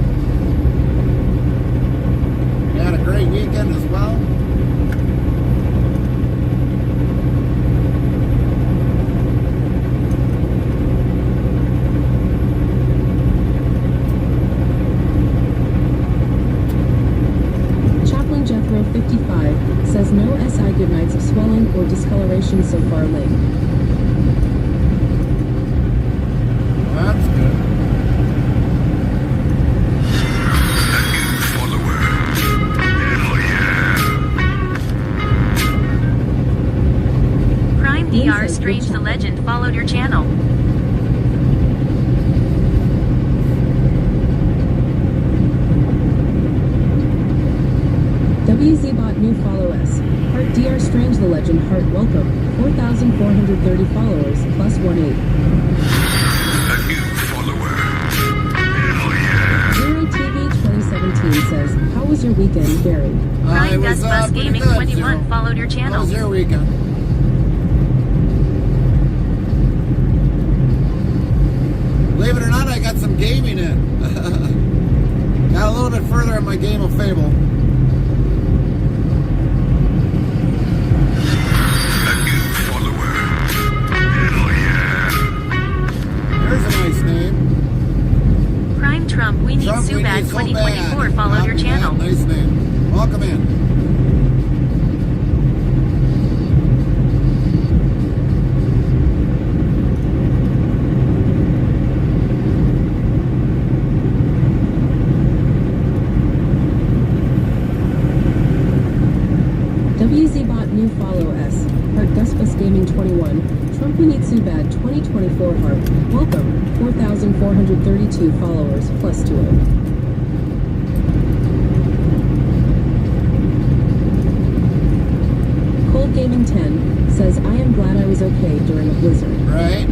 You had a great weekend as well. Chaplain Jethro 55 says no SI good nights of swelling or discoloration so far late. Well, that's good. Prime DR Streams the Legend followed your channel. WZBot new follow us. Heart DR Strange the Legend Heart welcome. 4,430 followers plus 18. Zero TV 2017 says, how was your weekend, Gary? Prime was, Gus Bus pretty Gaming good, 21 Zero. followed your How channel. was your weekend? Believe it or not, I got some gaming in. Got a little bit further in my game of Fable. There's a nice name. Prime Trump We Need Trump, we Subad need so 2024 bad. followed your Copy that. channel. Nice name. Welcome in. WZBot new follow us. Heart Guspus Gaming 21. Trump We Need Subad 2024 Heart. Welcome. 4,432 followers plus 20. Cold Gaming 10 says, I am glad I was okay during a blizzard. Right?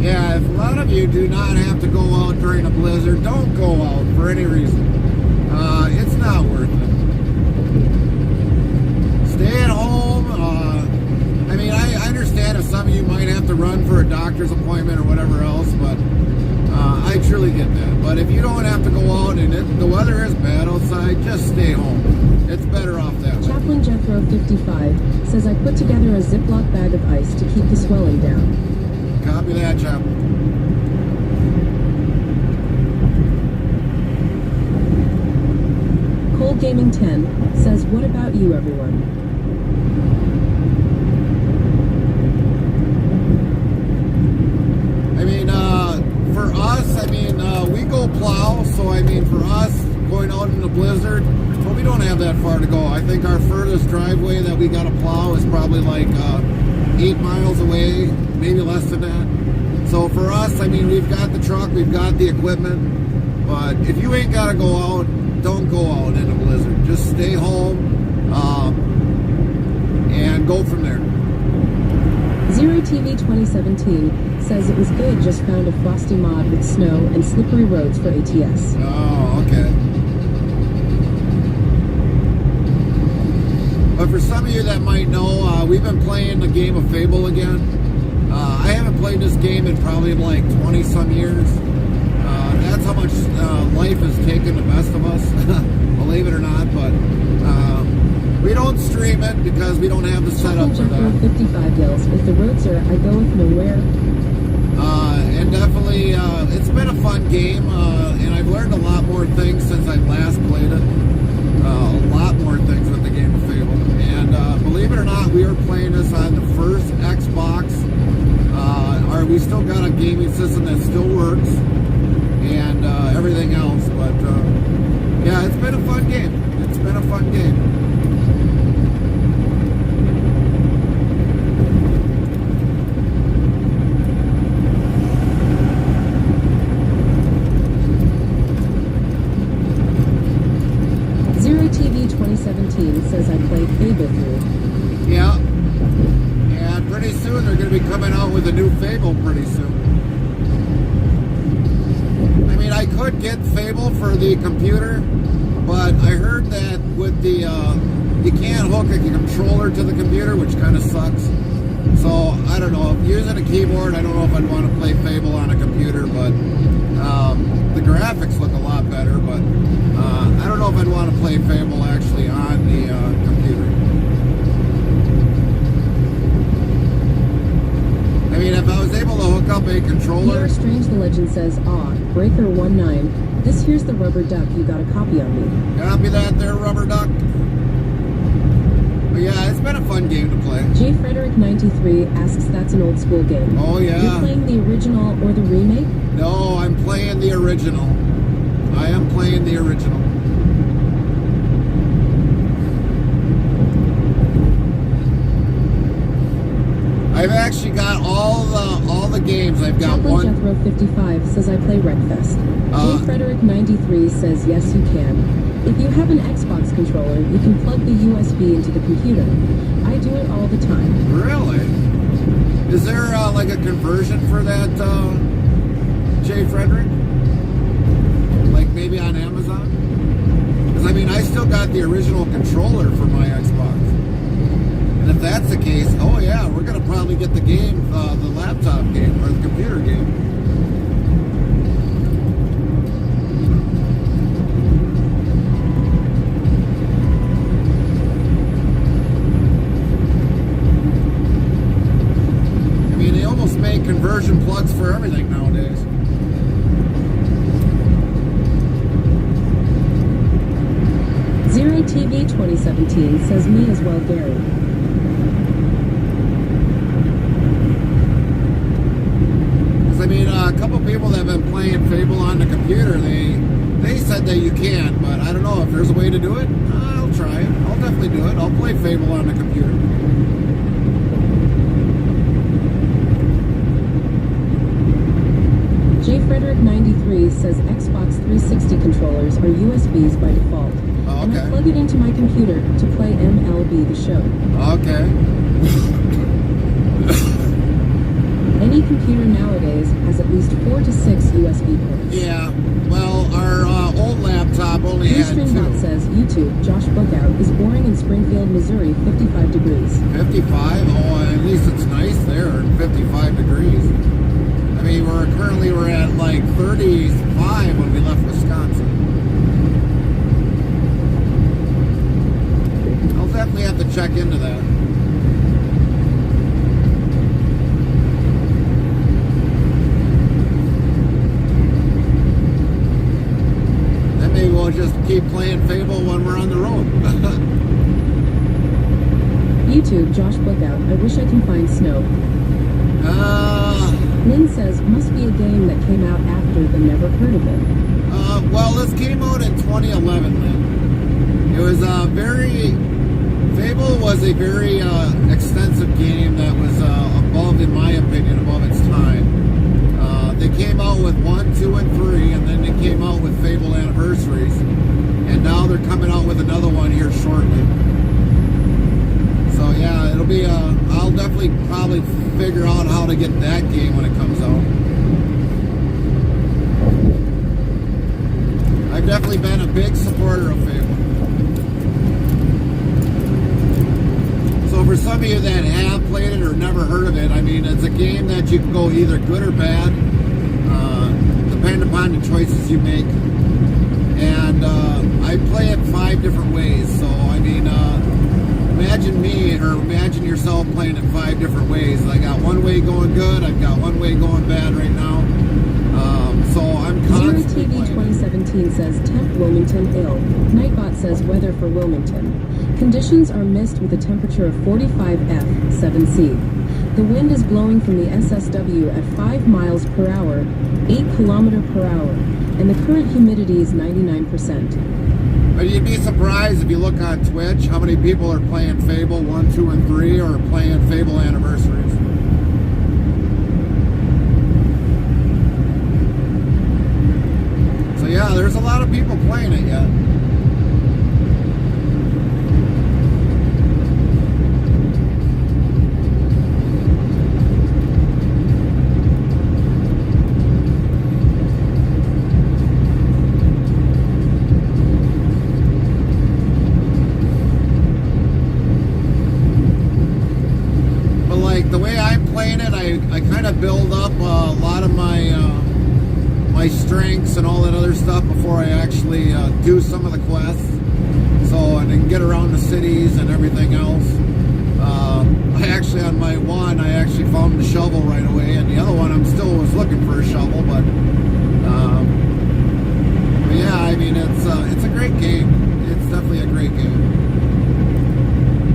Yeah, if a lot of you do not have to go out during a blizzard, don't go out for any reason. It's not worth it. Stay at home. I mean, I understand if some of you might have to run for a doctor's appointment or whatever else, but I truly get that. But if you don't have to go out and the weather is bad outside, just stay home. It's better off that way. Chaplain Jethro 55 says, I put together a Ziploc bag of ice to keep the swelling down. Copy that, chap. Cold Gaming 10 says, what about you, everyone? I mean, for us, I mean, we go plow, so I mean, for us, going out in the blizzard, well, we don't have that far to go. I think our furthest driveway that we got to plow is probably like 8 miles away, maybe less than that. So for us, I mean, we've got the truck, we've got the equipment, but if you ain't got to go out, don't go out in a blizzard. Just stay home and go from there. Zero TV 2017 says it was good, just found a frosty mod with snow and slippery roads for ATS. Oh, okay. But for some of you that might know, we've been playing the game of Fable again. I haven't played this game in probably like 20 some years. That's how much life has taken the best of us, believe it or not. But we don't stream it because we don't have the setup for that. 55 yells, if the roads are, I go with nowhere. And definitely, it's been a fun game, and I've learned a lot more things since I last played it. A lot more things with the game of Fable. And believe it or not, we are playing this on the first Xbox. We still got a gaming system that still works, and everything else. But yeah, it's been a fun game. It's been a fun game. Zero TV 2017 says I played Fable through. Yeah. And pretty soon they're going to be coming out with a new Fable pretty soon. I mean, I could get Fable for the computer, but I heard that with the, you can't hook a controller to the computer, which kind of sucks. So, I don't know. If using a keyboard, I don't know if I'd want to play Fable on a computer, but the graphics look a lot better, but I don't know if I'd want to play Fable actually on the computer. I mean, if I was able to hook up a controller... Here, Strange the Legend says, Breaker 19, this here's the rubber duck, you got a copy on me. Copy that there, rubber duck. But yeah, it's been a fun game to play. J. Frederick 93 asks, that's an old school game. Oh yeah. You're playing the original or the remake? No, I'm playing the original. I am playing the original. I've actually got all the games. I've got Chaplain one. Jethro 55 says I play Wreckfest. J. Frederick 93 says yes you can. If you have an Xbox controller, you can plug the USB into the computer. I do it all the time. Really? Is there like a conversion for that, J. Frederick? Like maybe on Amazon? Because I mean, I still got the original controller for my Xbox. And if that's the case, oh yeah, we're gonna probably get the game, the laptop game or the computer game. I mean, they almost make conversion plugs for everything nowadays. Zero TV 2017 says me as well, Gary. I mean, a couple people that have been playing Fable on the computer, they said that you can, but I don't know if there's a way to do it. I'll try it. I'll definitely do it. I'll play Fable on the computer. J. Frederick 93 says Xbox 360 controllers are USBs by default. Oh, And I okay. plug it into my computer to play MLB The Show. Okay. Any computer nowadays has at least 4 to 6 USB ports. Yeah. Well, our old laptop only had Restreambot 2. says YouTube, Josh Bookout, is boring in Springfield, Missouri, 55 degrees. 55? Oh, at least it's nice there, 55 degrees. I mean, we're at like 35 when we left Wisconsin. I'll definitely have to check into that. Then maybe we'll just keep playing Fable when we're on the road. YouTube, Josh Bookout, I wish I can find snow. Lynn says, must be a game that came out after the never heard of it. Well, this came out in 2011, man. It was Fable was a very extensive game that was above, in my opinion, above its time. They came out with 1, 2, and 3, and then they came out with Fable Anniversaries. And now they're coming out with another one here shortly. So yeah, it'll be, I'll definitely probably get that game when it comes out. I've definitely been a big supporter of Fable. So for some of you that have played it or never heard of it, I mean, it's a game that you can go either good or bad, depending upon the choices you make. And I play it 5 different ways. So, I mean, imagine me, or imagine yourself playing it 5 different ways. I got one way going good, I've got one way going bad right now. So I'm constantly Zero TV 2017 says temp Wilmington ill. Nightbot says weather for Wilmington. Conditions are mist with a temperature of 45 F, 7C. The wind is blowing from the SSW at 5 miles per hour, 8 km per hour, and the current humidity is 99%. But you'd be surprised if you look on Twitch how many people are playing Fable 1, 2, and 3 or playing Fable Anniversaries. So yeah, there's a lot of people playing it yet. I kind of build up a lot of my my strengths and all that other stuff before I actually do some of the quests. So and then get around the cities and everything else. I actually on my one I actually found the shovel right away, and the other one I'm still was looking for a shovel, but yeah, I mean it's a great game. It's definitely a great game.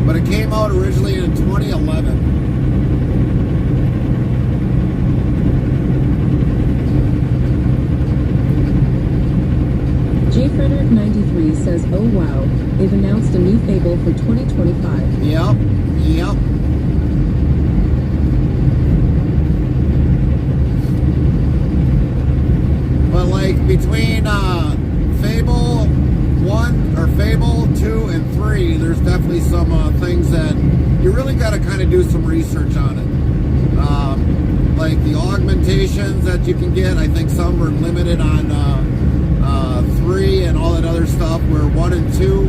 But it came out originally in 2011. Frederick 93 says, oh wow, they've announced a new Fable for 2025. Yep. But like between Fable 1 or Fable 2 and 3, there's definitely some things that you really got to kind of do some research on it. Like the augmentations that you can get, I think some are limited on 3 and all that other stuff, where 1 and 2,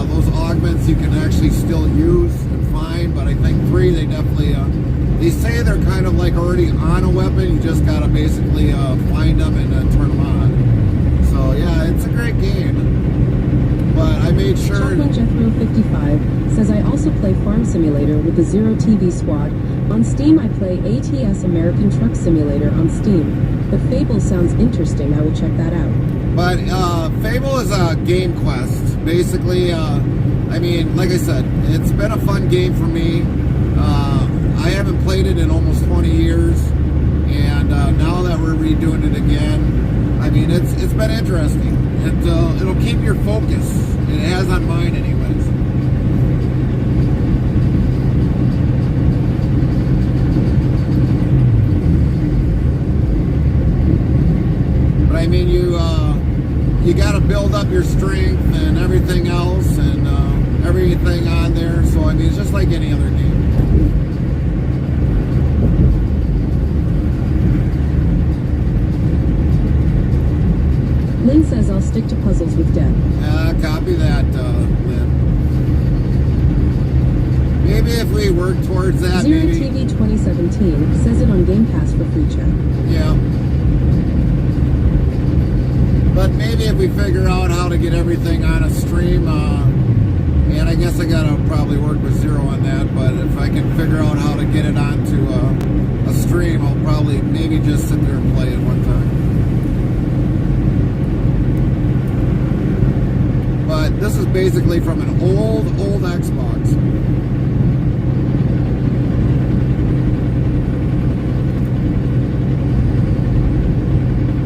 those augments you can actually still use and find, but I think 3 they definitely, they say they're kind of like already on a weapon, you just gotta basically find them and turn them on. So yeah, it's a great game. But I made sure... Chocolate Jethro 55 says, I also play Farm Simulator with the Zero TV squad. On Steam I play ATS American Truck Simulator on Steam. The Fable sounds interesting, I will check that out. But Fable is a game quest. Basically, I mean, like I said, it's been a fun game for me. I haven't played it in almost 20 years, and now that we're redoing it again, I mean, it's been interesting. It'll keep your focus. It has on mine, anyways. But I mean, you got to build up your strength and everything else, and everything on there. So I mean, it's just like any other game. Lynn says, I'll stick to puzzles with Deb. Copy that, Lynn. Maybe if we work towards that, Zero maybe. TV 2017 says it on Game Pass for free chat. Yeah. But maybe if we figure out how to get everything on a stream, and I guess I gotta probably work with Zero on that, but if I can figure out how to get it onto a stream, I'll probably maybe just sit there and play it one time. But this is basically from an old Xbox.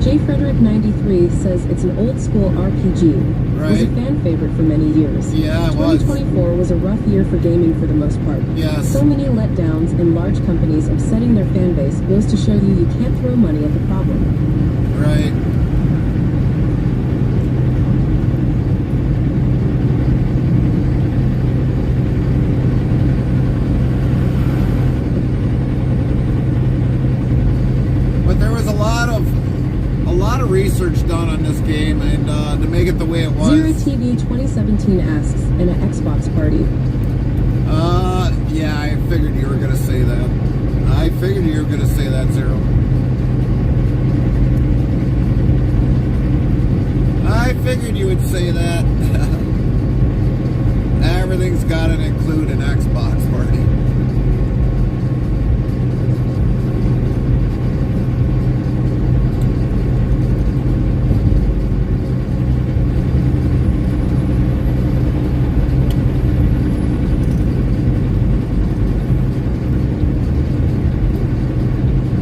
J. Frederick 93 says it's an old school RPG. Right. Was a fan favorite for many years. Yeah, it was. 2024 was a rough year for gaming for the most part. Yes. So many letdowns and large companies upsetting their fan base goes to show you can't throw money at the problem. Right. it the way it was. Zero TV 2017 asks, and an Xbox party. Yeah, I figured you were gonna say that. I figured you were gonna say that, Zero. I figured you would say that. Everything's gotta include an Xbox party.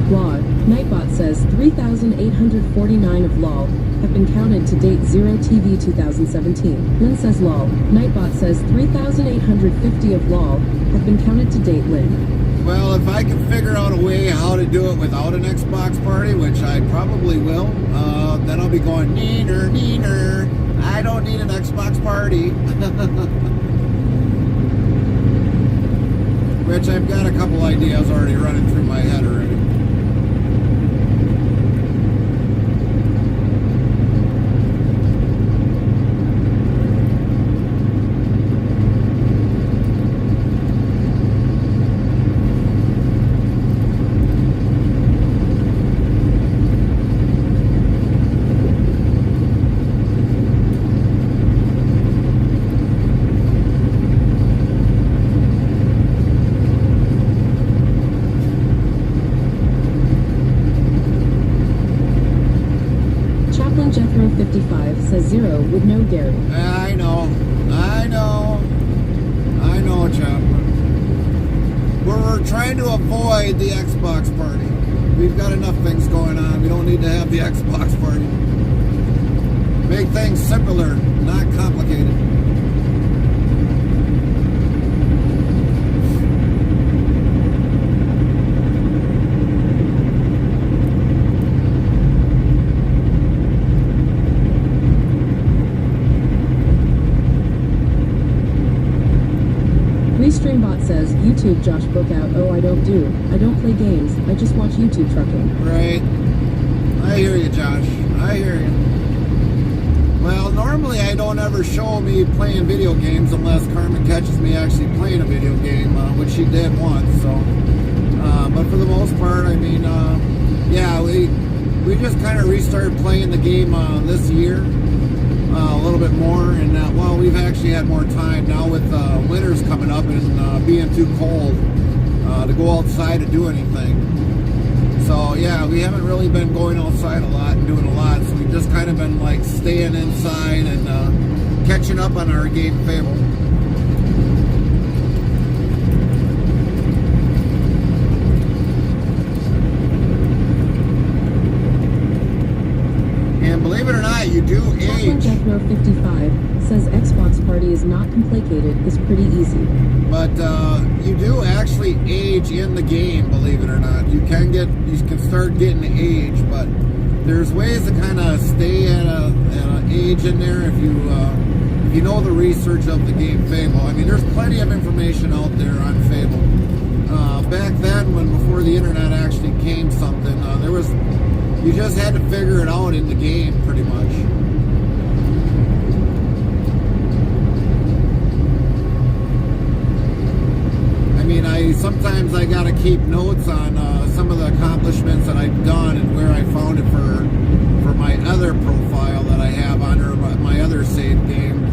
Blog, Nightbot says 3,849 of LOL have been counted to date. Zero TV 2017. Lynn says LOL. Nightbot says 3,850 of LOL have been counted to date. Lynn. Well, if I can figure out a way how to do it without an Xbox party, which I probably will, then I'll be going, neener, neener. I don't need an Xbox party. Which I've got a couple ideas already running through my head already. Jethro 55 says Zero with no Gary. I know, Chaplain. We're trying to avoid the Xbox party. We've got enough things going on. We don't need to have the Xbox party. Make things simpler, not complicated. Restreambot says, YouTube Josh book out. Oh, I don't play games. I just watch YouTube trucking. Right. I hear you, Josh. I hear you. Well, normally I don't ever show me playing video games unless Carmen catches me actually playing a video game, which she did once. So, but for the most part, I mean, yeah, we just kind of restarted playing the game this year. A little bit more, and well, we've actually had more time now with winters coming up and being too cold to go outside to do anything. So yeah, we haven't really been going outside a lot and doing a lot, so we've just kind of been like staying inside and catching up on our game Fable. And believe it or not, you do age. Jethro 55 says Xbox party is not complicated, it's pretty easy. But you do actually age in the game, believe it or not. You can start getting age, but there's ways to kind of stay at an age in there if you know the research of the game Fable. I mean, there's plenty of information out there on Fable. Back then, before the internet actually came something, you just had to figure it out in the game, pretty much. I mean, sometimes I gotta keep notes on some of the accomplishments that I've done and where I found it for my other profile that I have under my other save game.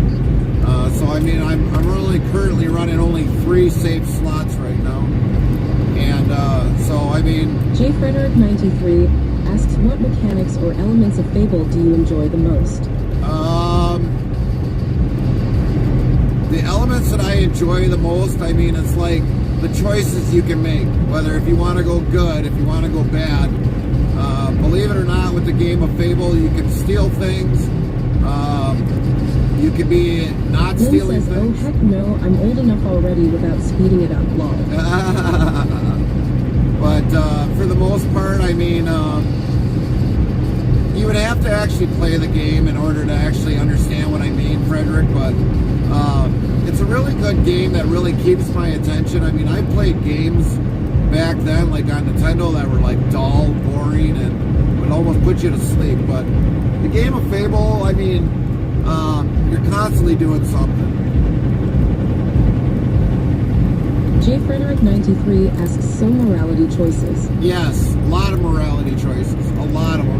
So I mean, I'm really currently running only 3 save slots right now, and so I mean. J. Frederick 93 asks, what mechanics or elements of Fable do you enjoy the most? The elements that I enjoy the most, I mean, it's like the choices you can make, whether if you want to go good, if you want to go bad. Believe it or not, with the game of Fable, you can steal things. You can be not Lynn stealing says, things. oh heck no, I'm old enough already without speeding it up, lol. But for the most part, I mean, you would have to actually play the game in order to actually understand what I mean, Frederick, but it's a really good game that really keeps my attention. I mean, I played games back then, like on Nintendo, that were like dull, boring, and would almost put you to sleep, but the game of Fable, I mean, you're constantly doing something. J. Frederick 93 asks, so morality choices. Yes, a lot of morality choices, a lot of them.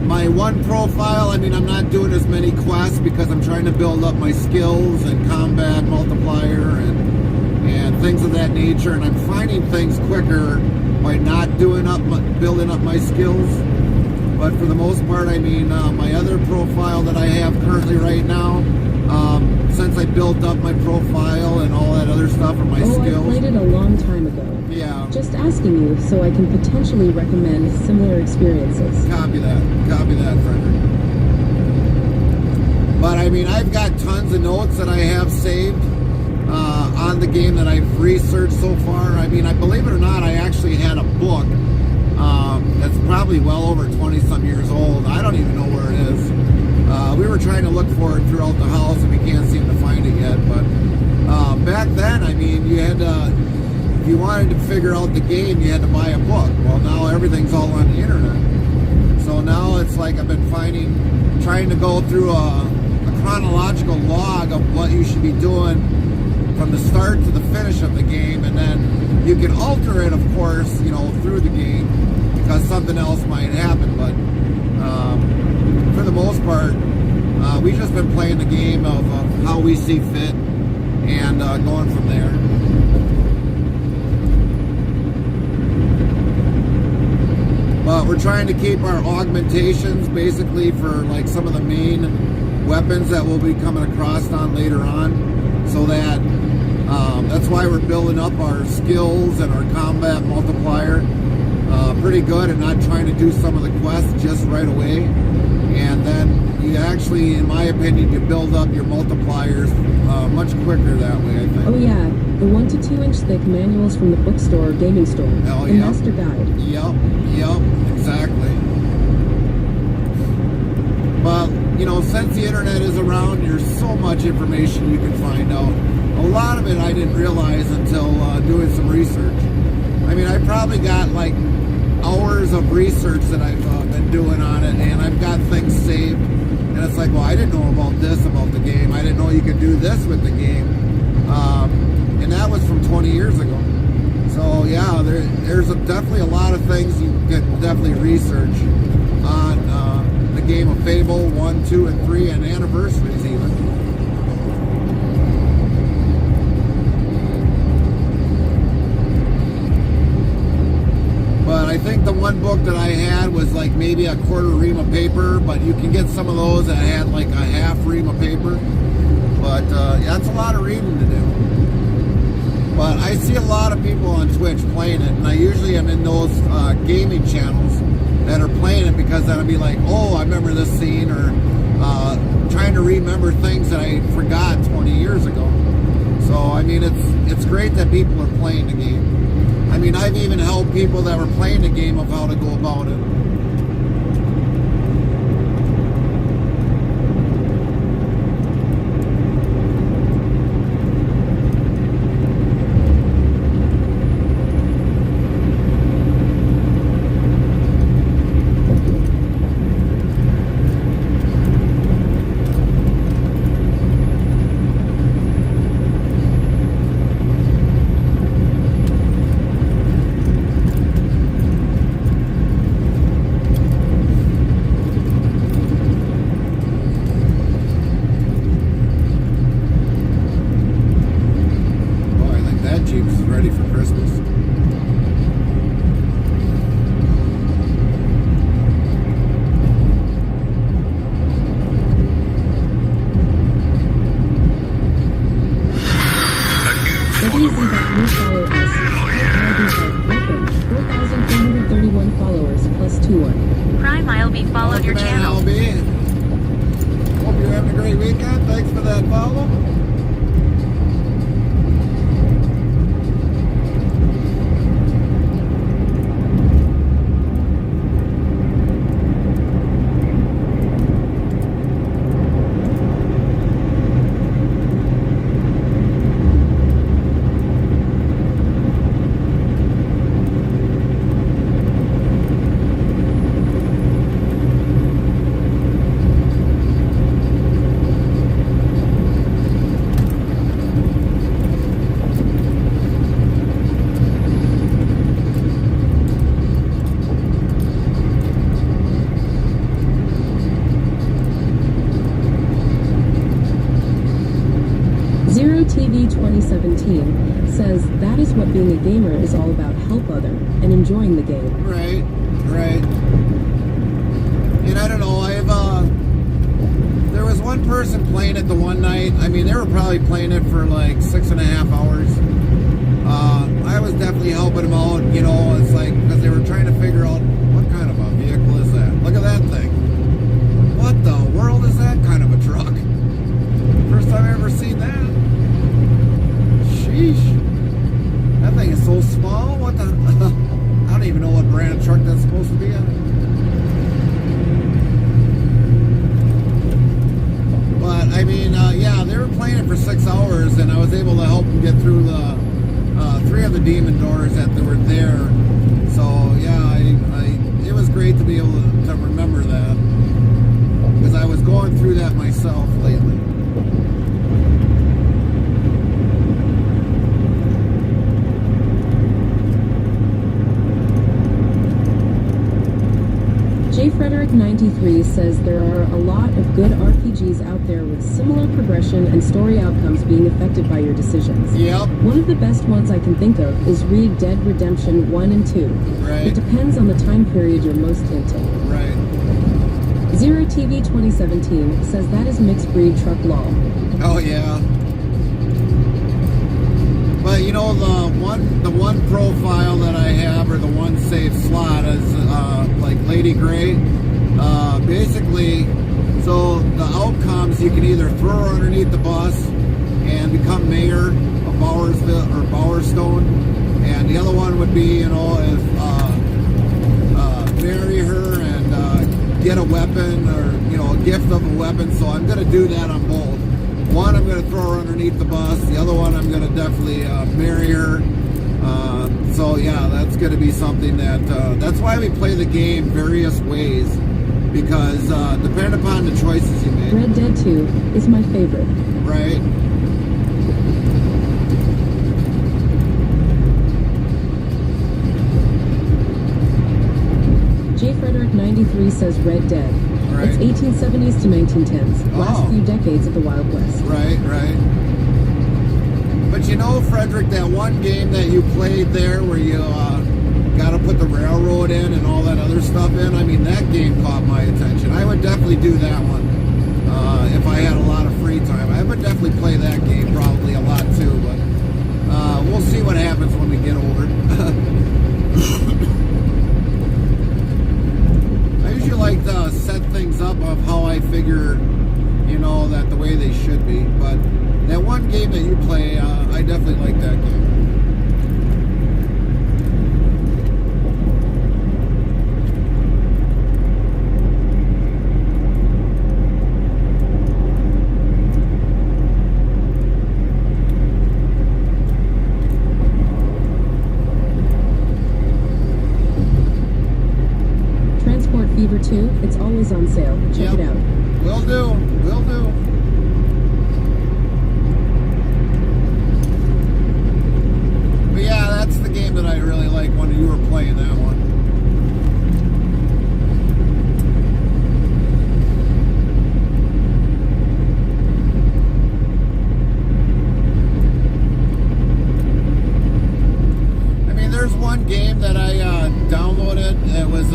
My one profile, I mean, I'm not doing as many quests because I'm trying to build up my skills and combat multiplier and things of that nature, and I'm finding things quicker by not building up my skills. But for the most part, I mean, my other profile that I have currently right now, since I built up my profile and all that other stuff and my skills. I played it a long time ago. Yeah. Just asking you so I can potentially recommend similar experiences. Copy that, Frederick. But I mean, I've got tons of notes that I have saved on the game that I've researched so far. I mean, I believe it or not, I actually had a book that's probably well over 20 some years old. I don't even know where it is. We were trying to look for it throughout the house and we can't seem to find it yet. But back then, I mean, you had to, if you wanted to figure out the game, you had to buy a book. Well, now everything's all on the internet. So now it's like I've been trying to go through a chronological log of what you should be doing from the start to the finish of the game, and then you can alter it, of course, you know, through the game because something else might happen. But for the most part, we've just been playing the game of how we see fit and going from there. But we're trying to keep our augmentations basically for like some of the main weapons that we'll be coming across on later on, so that that's why we're building up our skills and our combat multiplier pretty good and not trying to do some of the quests just right away. And then you actually, in my opinion, you build up your multipliers much quicker that way, I think. Oh yeah, the 1 to 2 inch thick manuals from the bookstore or gaming store. Oh, the yeah. master guide. Yep, exactly. But, you know, since the internet is around, there's so much information you can find out. A lot of it I didn't realize until doing some research. I mean, I probably got like hours of research that I've been doing on it, and I've got things saved. And it's like, well, I didn't know about this about the game. I didn't know you could do this with the game. And that was from 20 years ago. So yeah, there's definitely a lot of things you can definitely research on the game of Fable 1, 2, and 3, and anniversaries even. But I think the one book that I had was like maybe a quarter ream of paper, but you can get some of those that had like a half ream of paper. But yeah, it's a lot of reading to do. But I see a lot of people on Twitch playing it, and I usually am in those gaming channels that are playing it because that'll be like, oh, I remember this scene, or trying to remember things that I forgot 20 years ago. So I mean, it's great that people are playing the game. I mean, I've even helped people that were playing the game of how to go about it. TV 2017 says that is what being a gamer is all about, help other and enjoying the game. Right, right. And I don't know, there was one person playing it the one night. I mean, they were probably playing it for like 6.5 hours. I was definitely helping them out, you know, it's like, because they were trying to figure out what kind of a vehicle is that. Look at that thing. What the world is that kind of a truck? First time I ever seen that. Sheesh. That thing is so small. What the? I don't even know what brand of truck that's supposed to be in. But, I mean, yeah, they were playing it for 6 hours, and I was able to help them get through the 3 of the demon doors that were there. So, yeah, it was great to be able to remember that. Because I was going through that myself lately. JFrederick93 says there are a lot of good RPGs out there with similar progression and story outcomes being affected by your decisions. Yep. One of the best ones I can think of is Red Dead Redemption 1 and 2. Right. It depends on the time period you're most into. Right. Zero TV 2017 says that is mixed breed truck law. Oh yeah. But you know, the one profile that I have, or the one save slot, is like Lady Gray. Basically, so the outcomes, you can either throw her underneath the bus and become mayor of Bowersville or Bowerstone, and the other one would be, you know, if marry her and get a weapon, or, you know, a gift of a weapon. So I'm going to do that on both. One, I'm going to throw her underneath the bus. The other one, I'm going to definitely marry her. So yeah, that's going to be something that, that's why we play the game various ways, because depending upon the choices you make. Red Dead 2 is my favorite. Right. JFrederick93 says Red Dead. Right. It's 1870s to 1910s. Last Oh. few decades of the Wild West. Right, right. But you know, Frederick, that one game that you played there where you got to put the railroad in and all that other stuff in, I mean, that game caught my attention. I would definitely do that one if I had a lot of free time. I would definitely play that game probably a lot too, but we'll see what happens when we get older. I usually like to set things up of how I figure, you know, that the way they should be, but that one game that you play, I definitely like that game. Transport Fever 2, it's always on sale. Check Yep. it out. Will do. Will do. But yeah, that's the game that I really like when you were playing that one. I mean, there's one game that I downloaded. It was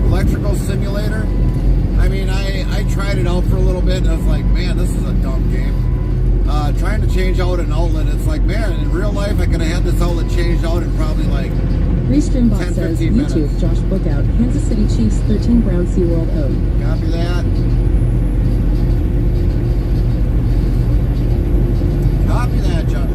Electrical Simulator. I mean, I tried it out for a little bit, and I was like, man, this is a dumb game. Trying to change out an outlet, it's like, man, in real life, I could have had this outlet changed out in probably like Restreambot 10, says 15 minutes. YouTube, Josh Bookout, Kansas City Chiefs 13 Brown SeaWorld O. Copy that. Copy that, Josh.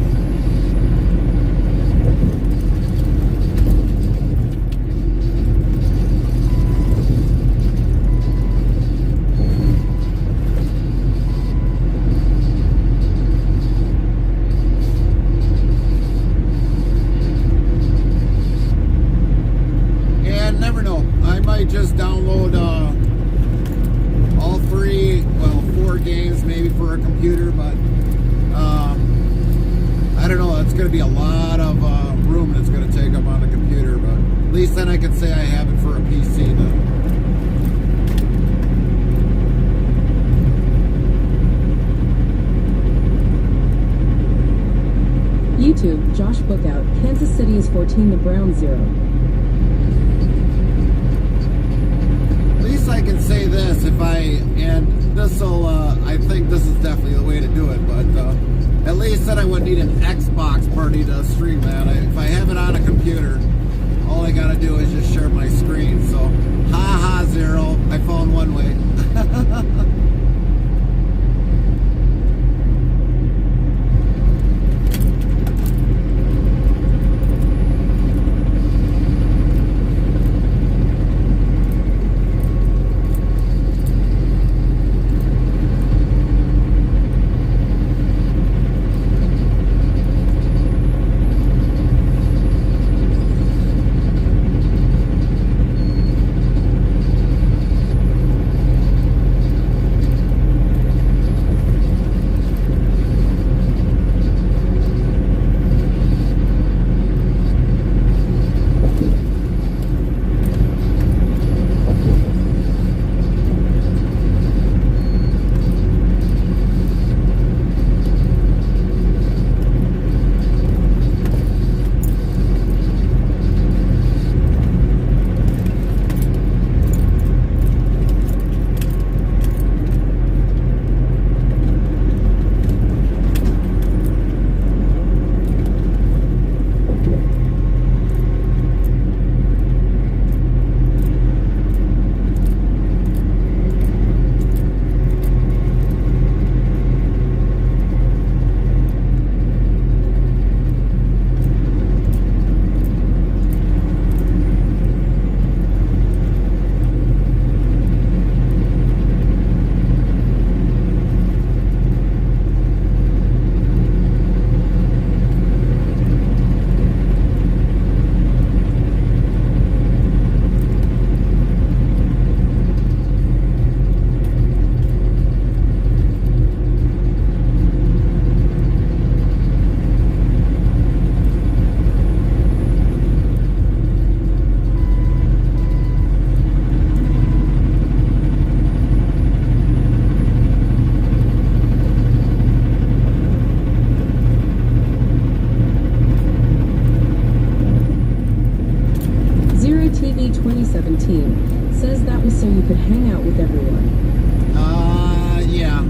Never know. I might just download all 4 games maybe for a computer, but I don't know. It's going to be a lot of room that's going to take up on the computer, but at least then I can say I have it for a PC then. YouTube, Josh Bookout, Kansas City is 14, the Browns 0. At least I can say this, and this'll, I think this is definitely the way to do it, but at least then I wouldn't need an Xbox party to stream that. If I have it on a computer, all I gotta do is just share my screen, so ha Zero, I found one way. 2017 says that was so you could hang out with everyone. Yeah.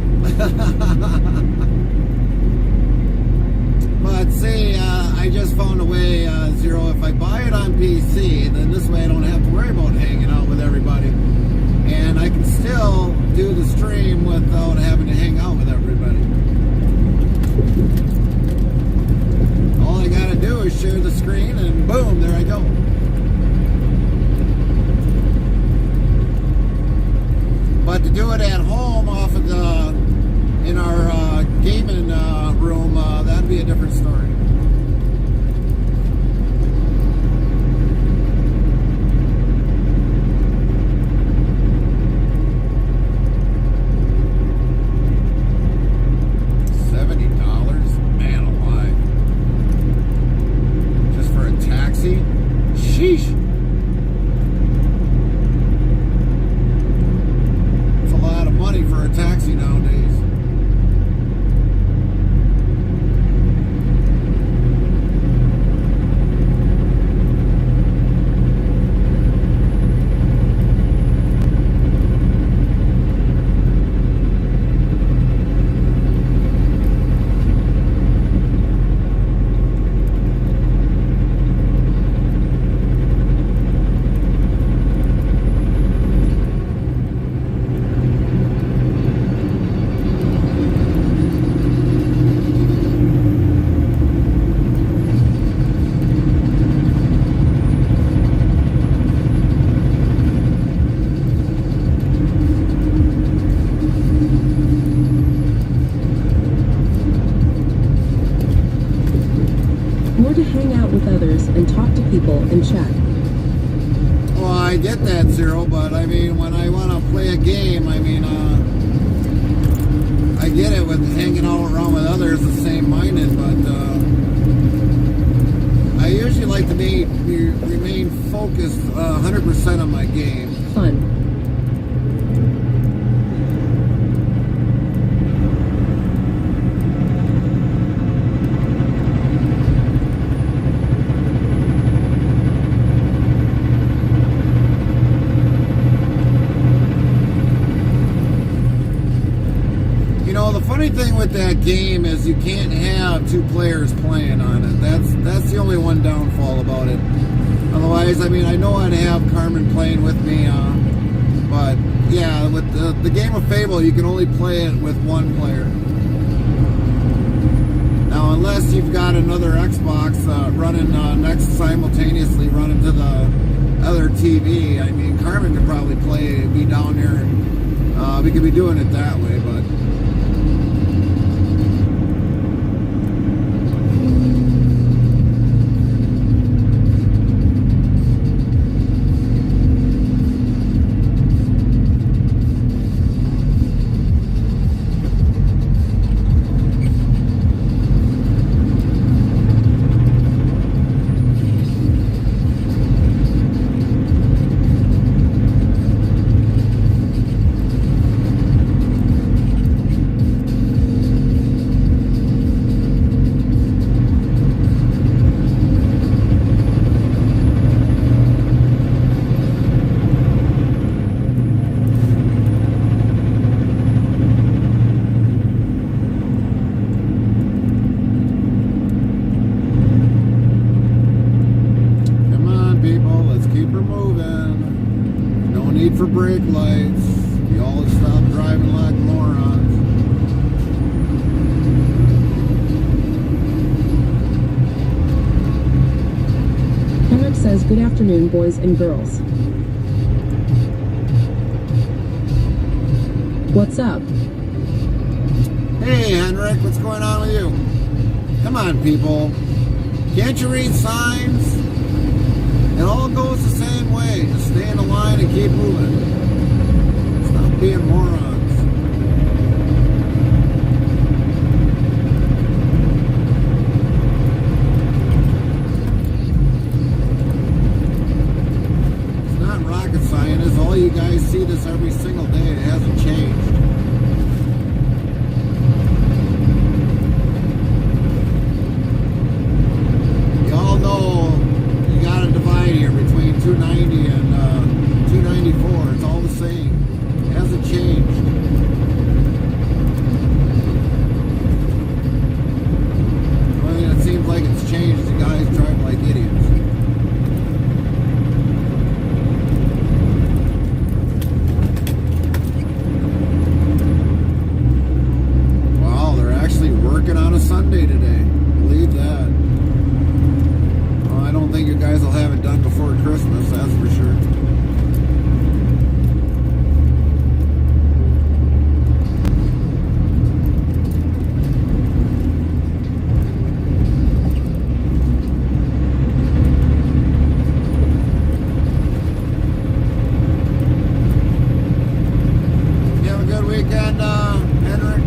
But see, I just found a way, Zero, if I buy it on PC, then this way I don't have to worry about hanging out with everybody. And I can still do the stream without having to hang out with everybody. All I gotta do is share the screen and boom, there I go. But to do it at home off of in our gaming room, that'd be a different story. $70? Man alive. Just for a taxi? Sheesh. For a taxi nowadays. And talk to people and chat. Well, I get that, Zero, but I mean, when I want to play a game, I mean, I get it with hanging out around with others the same minded, but I usually like to remain focused 100% on my game. Fun. Well, the funny thing with that game is you can't have two players playing on it. That's the only one downfall about it. Otherwise, I mean, I know I'd have Carmen playing with me, but yeah, with the game of Fable, you can only play it with one player. Now, unless you've got another Xbox running next simultaneously running to the other TV, I mean, Carmen could probably be down here, and we could be doing it that way, but. For brake lights, you all stop driving like morons. Henrik says, good afternoon, boys and girls. What's up? Hey, Henrik, what's going on with you? Come on, people. Can't you read signs? It all goes the same way. Just stay in the line and keep moving. Stop being morons. It's not rocket science. All you guys see this every single day. It hasn't changed. You all know you got a divide here between 290 and 294. It's all the same. It hasn't changed. The only thing that seems like it's changed is you guys drive like idiots. Wow, they're actually working on a Sunday today. Believe that. I don't think you guys will have it done before Christmas, that's for sure. You have a good weekend, Henrik?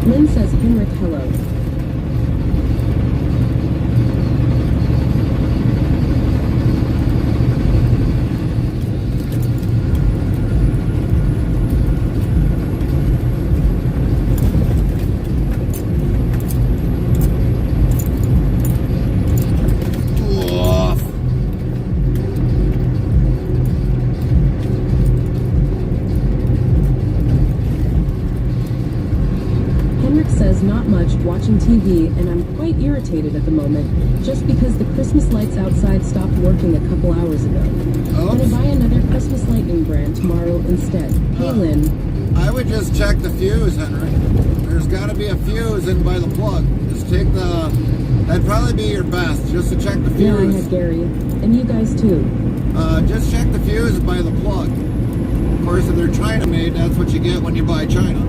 Lynn says, Henrik, hello. Not much, watching TV, and I'm quite irritated at the moment, just because the Christmas lights outside stopped working a couple hours ago. I'm gonna buy another Christmas lightning brand tomorrow instead. Hey, Lynn. I would just check the fuse, Henry. There's got to be a fuse in by the plug. Just take that'd probably be your best, just to check the fuse. Yeah, I had Gary. And you guys too. Just check the fuse by the plug. Of course, if they're China made, that's what you get when you buy China.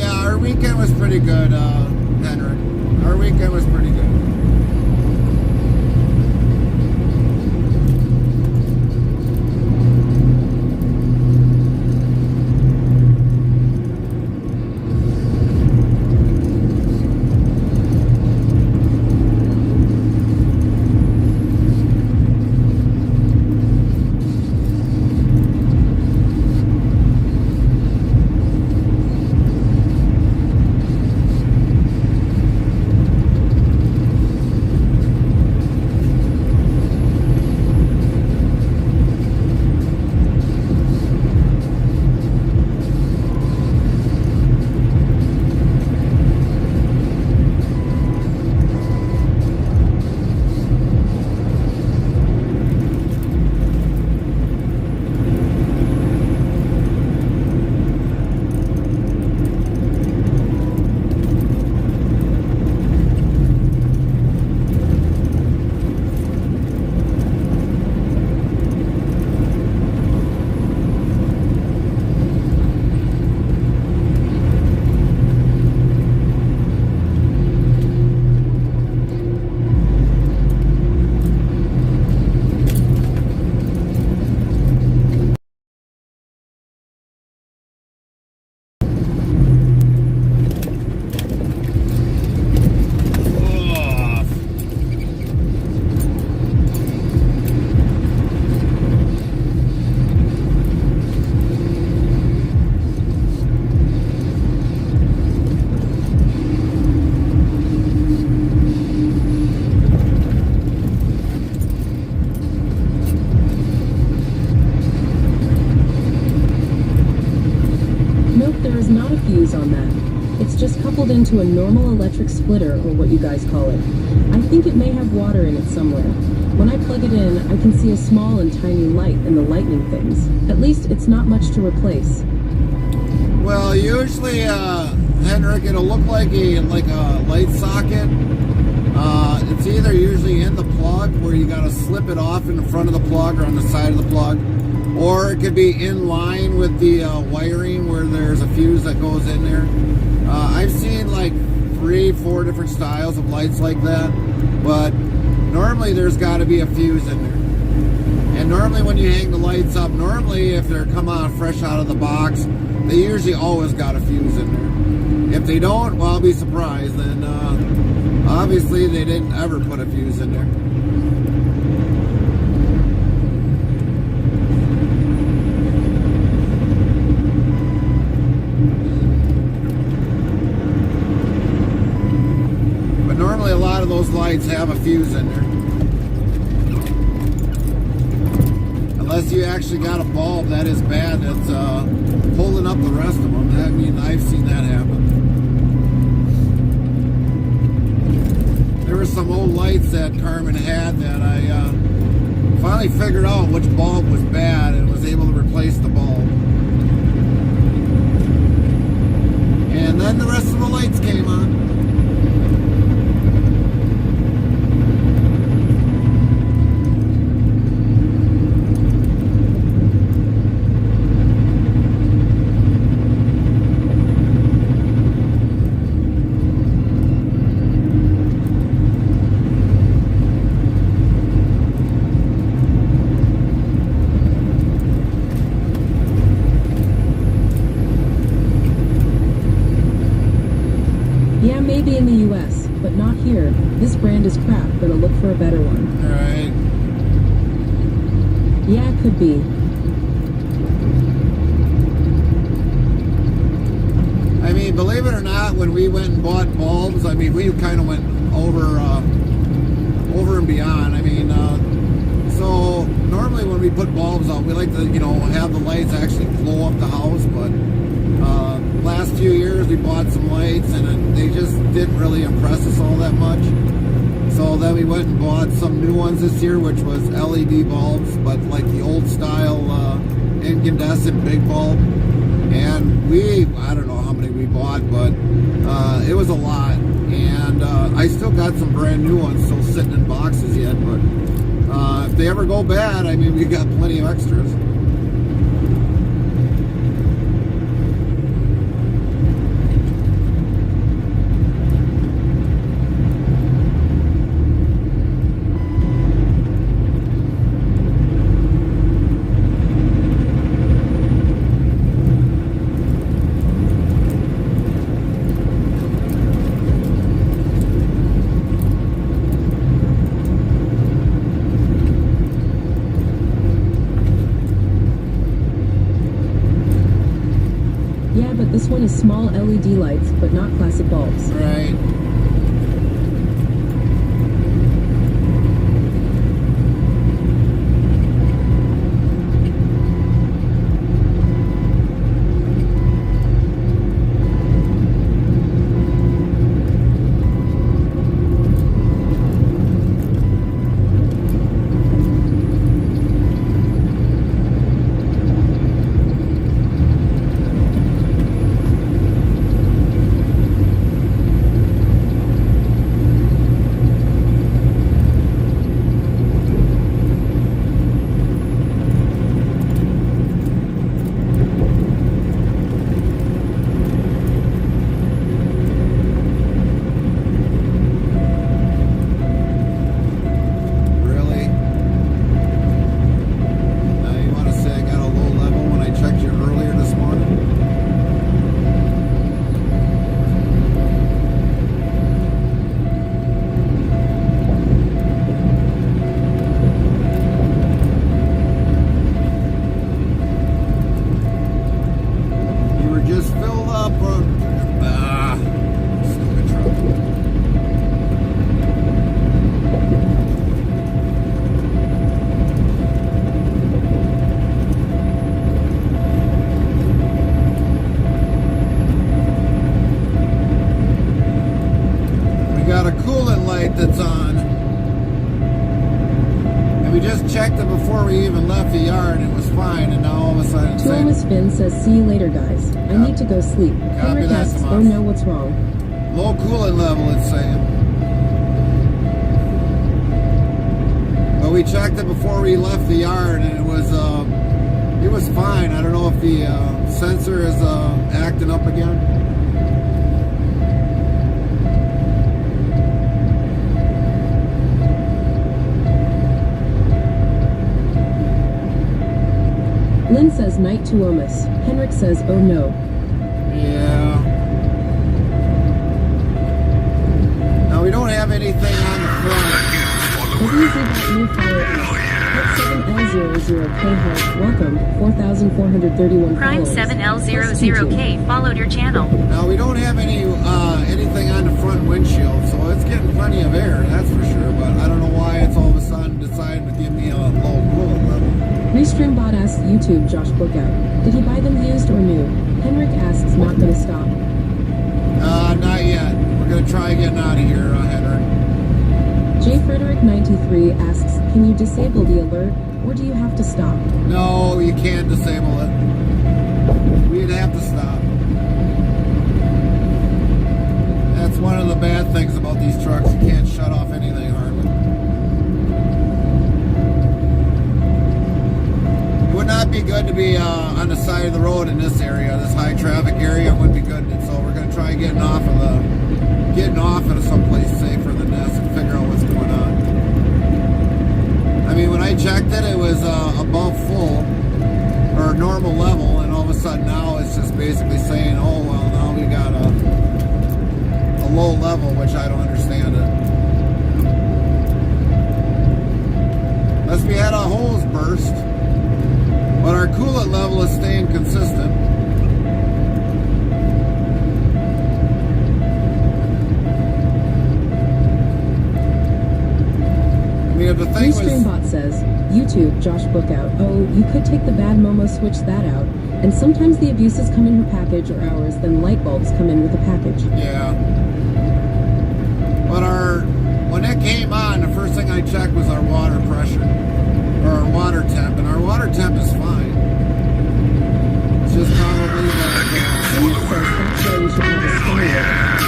Our weekend was pretty good, Henrik. Our weekend was pretty good. a fuse on that. It's just coupled into a normal electric splitter, or what you guys call it. I think it may have water in it somewhere. When I plug it in, I can see a small and tiny light in the lightning things. At least it's not much to replace. Well, usually, Henrik, it'll look like a light socket. It's either usually in the plug where you gotta slip it off in the front of the plug or on the side of the plug, or it could be in line with the wiring where there's a fuse that goes in there. I've seen like 3-4 different styles of lights like that, but normally there's got to be a fuse in there. And normally when you hang the lights up, normally if they're come out fresh out of the box, they usually always got a fuse in there. If they don't, well, I'll be surprised. And obviously they didn't ever put a fuse in there. But normally a lot of those lights have a fuse in there. Unless you actually got a bulb that is bad that's pulling up the rest of them. I mean, I've seen that happen. There were some old lights that Carmen had that I finally figured out which bulb was bad and was able to replace the bulb. And then the rest of the lights came on. Yeah, maybe in the US, but not here. This brand is crap, gonna look for a better one. Alright. Yeah, it could be. I mean, believe it or not, when we went and bought bulbs, I mean, we kind of went over and beyond. I mean, so normally when we put bulbs out, we like to, you know, have the lights actually glow up the house, but last few years we bought some lights and they just didn't really impress us all that much. So then we went and bought some new ones this year, which was LED bulbs, but like the old style incandescent big bulb. And I don't know how many we bought, but it was a lot. And I still got some brand new ones still sitting in boxes yet, but if they ever go bad, I mean, we got plenty of extras. Yeah, but this one is small LED lights, but not classic bulbs. Right. Finn says, see you later, guys. I need to go sleep. Henrik that, asks, Tomas. oh no, what's wrong? Low coolant level, it's saying. But we checked it before we left the yard, and it was fine. I don't know if the sensor is acting up again. Lynn says, night to Omus. Henrik says, oh no. Yeah. Now we don't have anything on the front. WZ.new follow us. 7L00K Heart. Welcome. 4,431 Prime followers. 7L00K followed your channel. Now we don't have anything on the front windshield, so it's getting plenty of air, that's for sure. But I don't know why it's all of a sudden decided to give me a low coolant level. Restreambot asks YouTube Josh Bookout. Did he buy them used or new? Henrik asks, not gonna stop. Not yet. We're gonna try getting out of here, Henrik. J Frederick 93 asks, can you disable the alert or do you have to stop? No, you can't disable it. We'd have to stop. That's one of the bad things about these trucks. You can't shut off anything hardly. It would not be good to be on the side of the road in this area, this high traffic area. It wouldn't be good. So we're going to try getting off at someplace safer than this and figure out what's going on. I mean, when I checked it, it was above full or normal level, and all of a sudden now it's just basically saying, oh well, now we got a low level, which I don't understand it. Unless we had our hose burst. But our coolant level is staying consistent. I mean, if the thing was... Restreambot says, YouTube Josh Bookout. Oh, you could take the bad Momo, switch that out. And sometimes the abuses come in her package or ours, then light bulbs come in with the package. Yeah. But when it came on, the first thing I checked was our water pressure. Or our water temp, and our water temp is fine. It's just probably that Henrik says that's why you should have a stereo.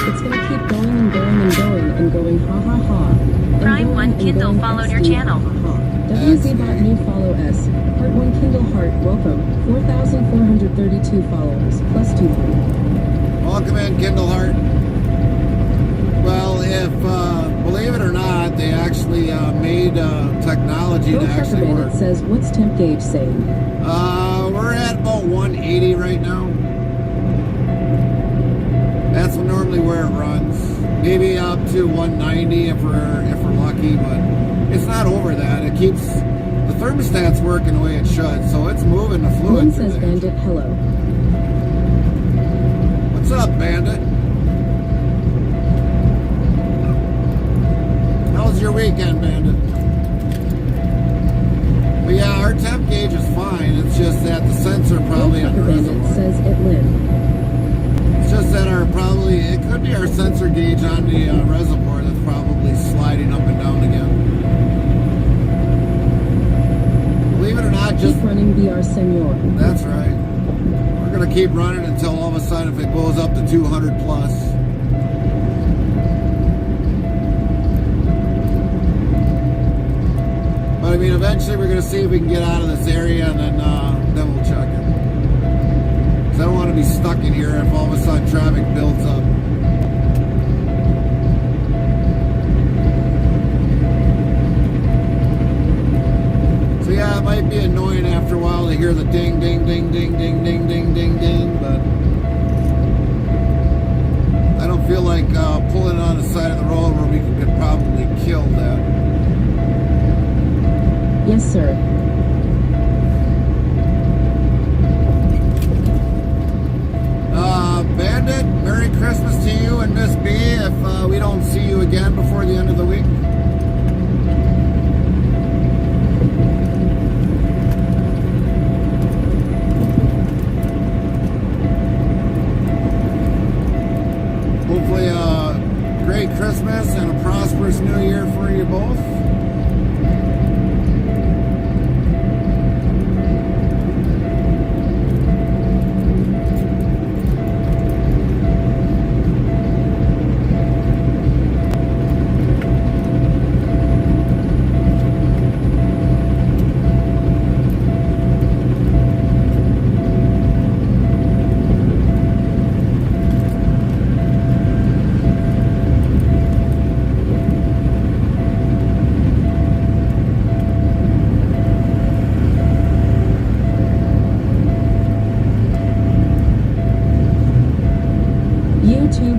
It's gonna keep going and going and going and going ha ha ha. And Prime going 1 and Kindle going followed your XD, channel. Ha, ha, ha. WZ.New new follow S. Heart 1 Kindle Heart. Welcome. 4,432 followers. Plus 2. Welcome in, Kindle Heart. Well, if, believe it or not, they actually made technology to actually work. It says, what's temp gauge saying? We're at about 180 right now. That's normally where it runs. Maybe up to 190 if we're lucky, but it's not over that. It keeps the thermostat's working the way it should, so it's moving the fluid. Lynn says, Bandit, hello. What's up, Bandit? How was your weekend, Bandit? But yeah, our temp gauge is fine. It's just that the sensor probably on the reservoir. Says it, Lynn. It's just that it could be our sensor gauge on the reservoir that's probably sliding up and down again. Believe it or not, just keep running, BR Senor. That's right. We're gonna keep running until all of a sudden if it goes up to 200 plus. But I mean, eventually we're gonna see if we can get out of this area, and then we'll check it. Because I don't want to be stuck in here if all of a sudden traffic builds up. So yeah, it might be annoying after a while to hear the ding, ding, ding, ding, ding, ding, ding, ding, ding, but I don't feel like pulling on the side of the road where we could probably kill that. Yes, sir. Bandit, Merry Christmas to you and Miss B if we don't see you again before the end of the week. Hopefully a great Christmas and a prosperous New Year for you both.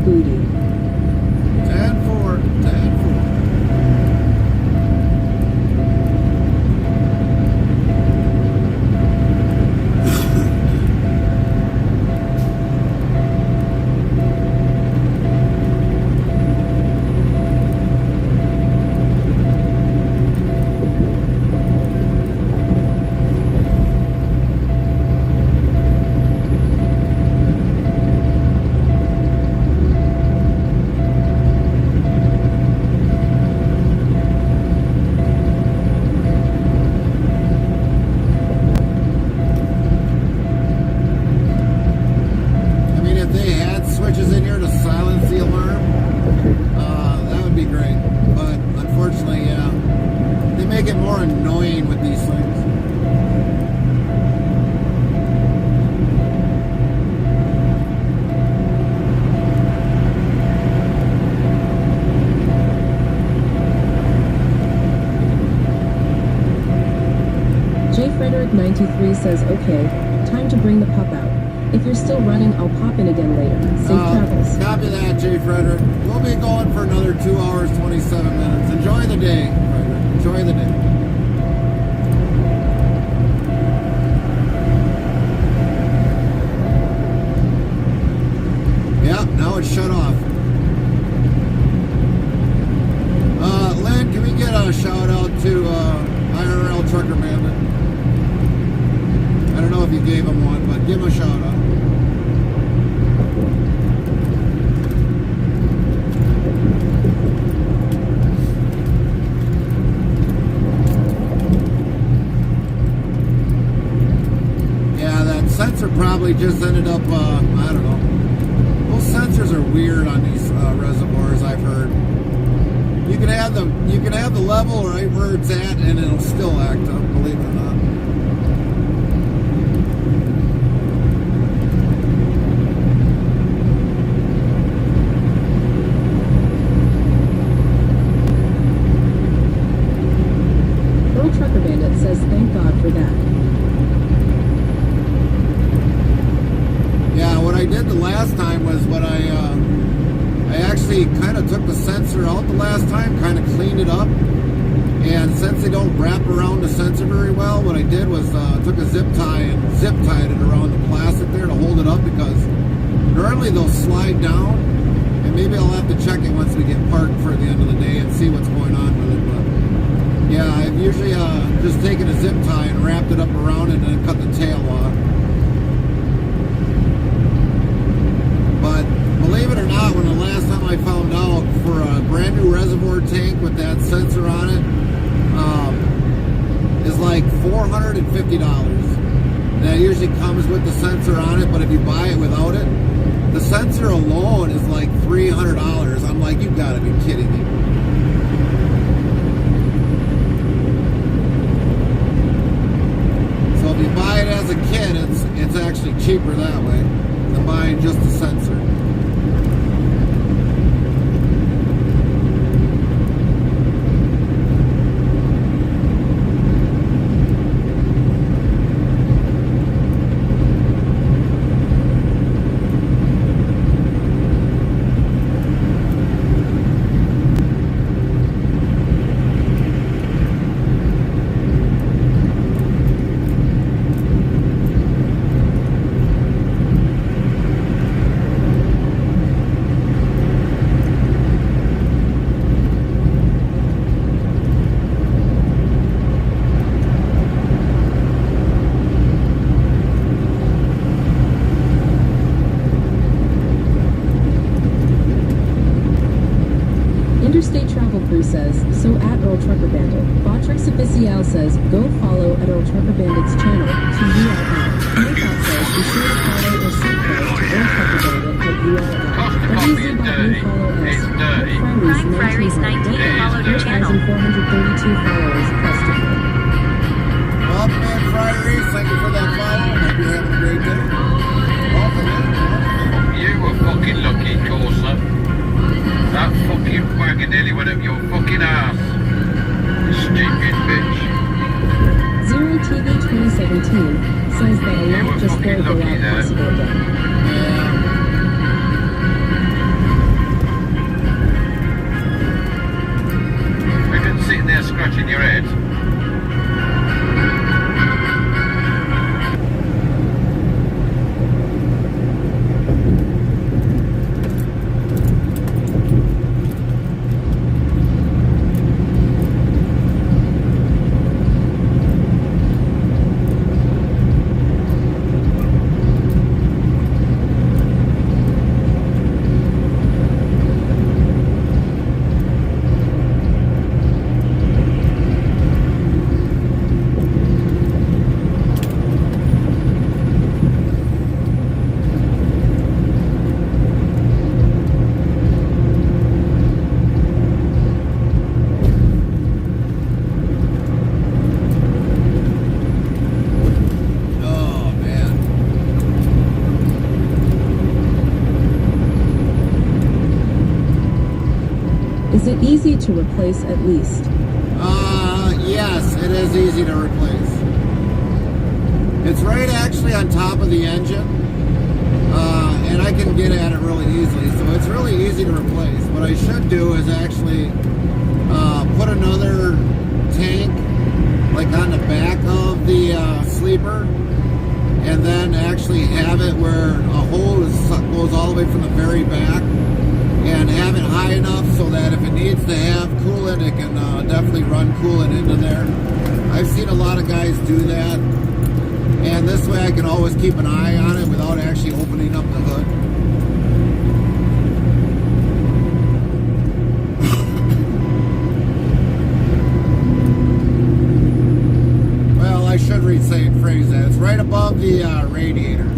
booty. 10-4, 10-4. Frederick93 says, okay, time to bring the pup out. If you're still running, I'll pop in again later. Safe travels. Copy that, J. Frederick. We'll be going for another 2 hours, 27 minutes. Enjoy the day, Frederick. Enjoy the day. Yep, now it's shut off. Lynn, can we get a shout out to IRL Trucker Bandit? I don't know if you gave him one, but give him a shout out. Yeah, that sensor probably just ended up, I don't know. Those sensors are weird on these reservoirs, I've heard. You can have the level right where it's at and it'll still act up, believe it or not. Trucker Bandit says thank God for that. Yeah, what I did the last time was what I actually kind of took the sensor out the last time, kind of cleaned it up, and since they don't wrap around the sensor very well, what I did was took a zip tie and zip tied it around the plastic there to hold it up, because normally they'll slide down, and maybe I'll have to check it once we get parked for the end of the day and see what's going on with it. But yeah, I've usually just taken a zip tie and wrapped it up around it and then cut the tail off. But believe it or not, when the last time I found out, for a brand new reservoir tank with that sensor on it, is like $450. That usually comes with the sensor on it, but if you buy it without it, the sensor alone is like $300. I'm like, you gotta be kidding me. So if you buy it as a kit, it's actually cheaper that way than buying just the sensor. Interstate Travel Crew says, so at Earl Trucker Bandit. Botrix Official says, go follow at Earl Trucker Bandit's channel to URL. Makeup says, be sure to follow or subscribe to Earl Trucker Bandit at URL. WZ.me follow us. Frank Friaries 19 followed your channel. 432 followers plus different. Well, man, Friaries, thank you for that follow. Hope you're having a great day. Welcome in. You were fucking lucky, Corsa. That fucking wagon nearly went up your fucking ass. Stupid bitch. Zero TV 2017 says that a lot just failed the route possible again. scratching your head. Is it easy to replace at least? Yes, it is easy to replace. It's right actually on top of the engine, and I can get at it really easily, so it's really easy to replace. What I should do is actually put another tank like on the back of the sleeper, and then actually have it where a hose goes all the way from the very back, and have it high enough so that if it needs to have coolant, it can definitely run coolant into there. I've seen a lot of guys do that, and this way I can always keep an eye on it without actually opening up the hood. Well, I should rephrase that. It's right above the radiator.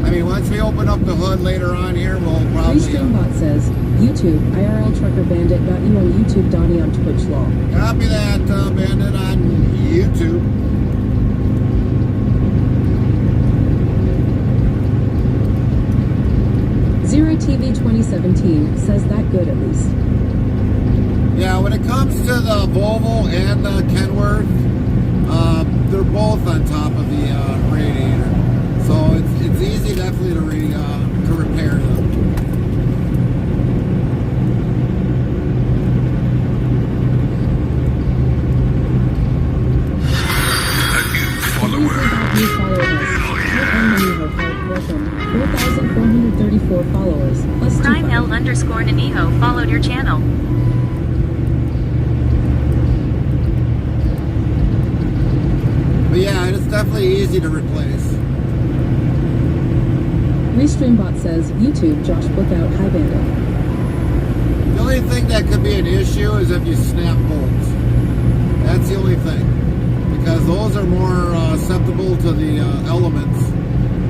I mean, once we open up the hood later on here, we'll probably... RestreamBot says, YouTube, IRL Trucker Bandit got you on YouTube, Donnie on Twitch, lol. Copy that, Bandit, on YouTube. Zero TV 2017 says that good at least. Yeah, when it comes to the Volvo and the Kenworth, they're both on top of the radiator. So it's easy definitely to repair them. New follower us. Welcome. 4,434 followers. Plus 2. Prime L_Naniho followed your channel. But yeah, it's definitely easy to replace. RestreamBot says, YouTube, Josh Bookout, hi Bandit. The only thing that could be an issue is if you snap bolts. That's the only thing. Because those are more susceptible to the elements.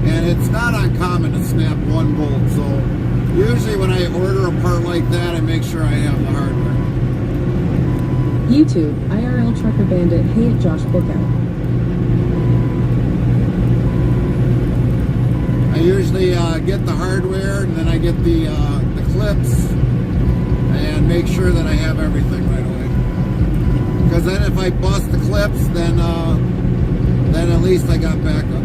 And it's not uncommon to snap one bolt. So usually when I order a part like that, I make sure I have the hardware. YouTube, IRL Trucker Bandit, hey at Josh Bookout. I usually get the hardware, and then I get the clips, and make sure that I have everything right away. Because then if I bust the clips, then at least I got backups.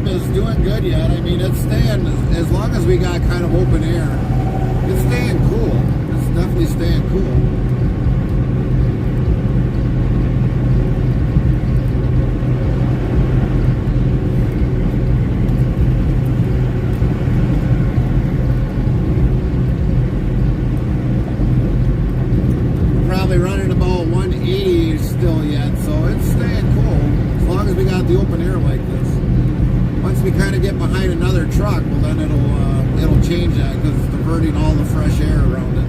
Is doing good yet. I mean, it's staying, as long as we got kind of open air, it's staying cool. It's definitely staying cool. We're probably running about 180 still yet, so it's staying cool. As long as we got the open air like this. Once we kind of get behind another truck, well then it'll change that because it's diverting all the fresh air around it.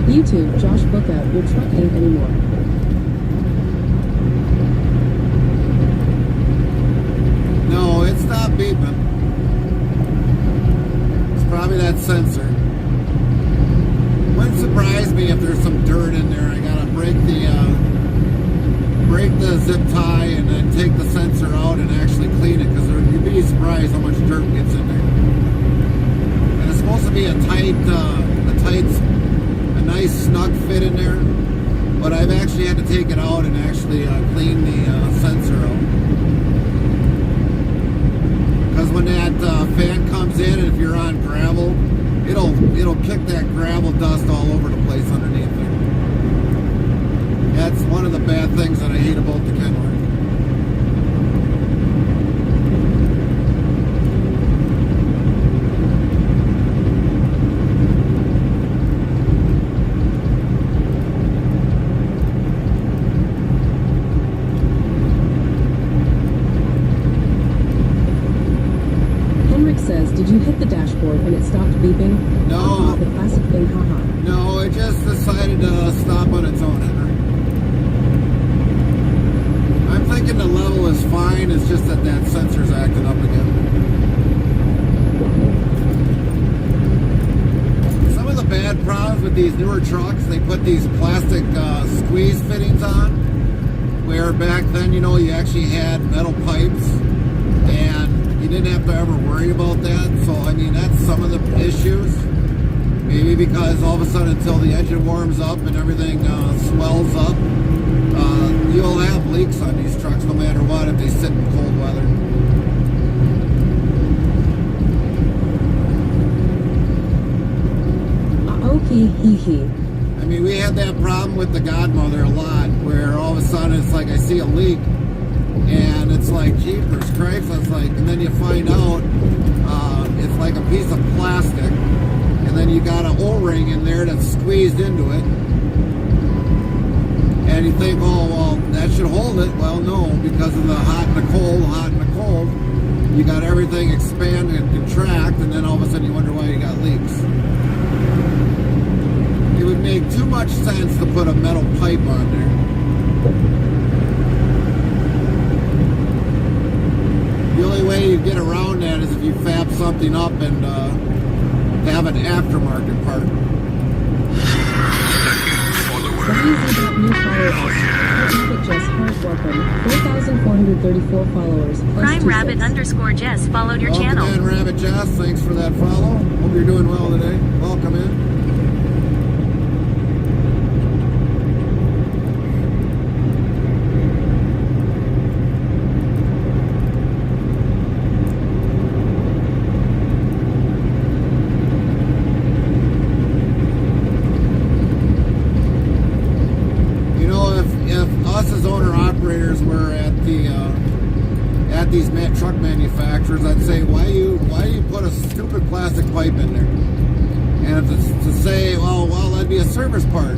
YouTube, Josh Bookout, your truck ain't anymore. No, it stopped beeping. It's probably that sensor. surprised how much dirt gets in there. And it's supposed to be a nice snug fit in there, but I've actually had to take it out and actually clean the sensor out. Because when that fan comes in, and if you're on gravel, it'll kick that gravel dust all over the place underneath there. That's one of the bad things that I hate about the Kenworth. Says, did you hit the dashboard and it stopped beeping? No. Haha, the classic thing, haha. No, it just decided to stop on its own, Henry. I'm thinking the level is fine, it's just that sensor's acting up again. Some of the bad problems with these newer trucks, they put these plastic squeeze fittings on, where back then, you know, you actually had metal pipes, and you didn't have to ever worry about that. So, I mean, that's some of the issues. Maybe because all of a sudden, until the engine warms up and everything swells up, you'll have leaks on these trucks no matter what if they sit in cold weather. Okay, hee hee. I mean, we had that problem with the Godmother a lot, where all of a sudden it's like I see a leak, and it's like, jeepers Christ, it's like, and then you find out it's like a piece of plastic, and then you got an O-ring in there that's squeezed into it, and you think, oh, well, that should hold it. Well, no, because of the hot and the cold, you got everything expand and contract, and then all of a sudden you wonder why you got leaks. It would make too much sense to put a metal pipe on there. The only way you get around that is if you fab something up and have an aftermarket part. New followers. Rabbit Jess Hart, welcome. 4,434 followers. Plus Prime 2 Rabbit cents. _ Jess followed your Welcome channel. in, Rabbit Jess. Thanks for that follow. Hope you're doing well today. Welcome in. These truck manufacturers, I'd say, why you put a stupid plastic pipe in there? And if it's to say, well, that'd be a service part.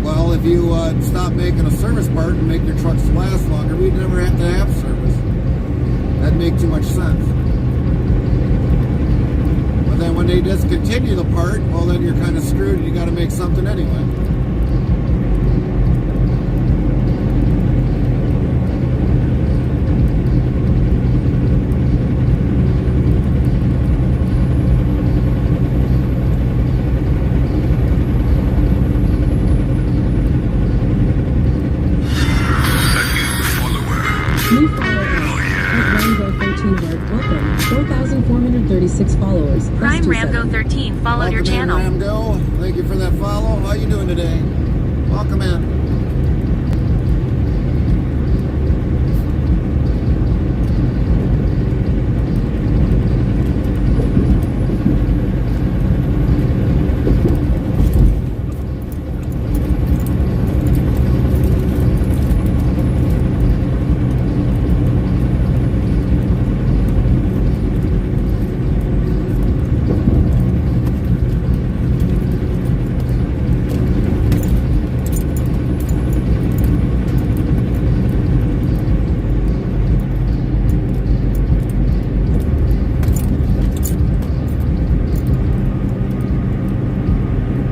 Well, if you stop making a service part and make your trucks last longer, we'd never have to have service. That'd make too much sense. But then when they discontinue the part, well, then you're kind of screwed. You got to make something anyway. New follower at Rambo 13 Heart, welcome. 4,436 followers. Plus Prime 2 Ramgo cents. 13 followed your Welcome in, channel. Ramgo. Thank you for that follow. How you doing today? Welcome in.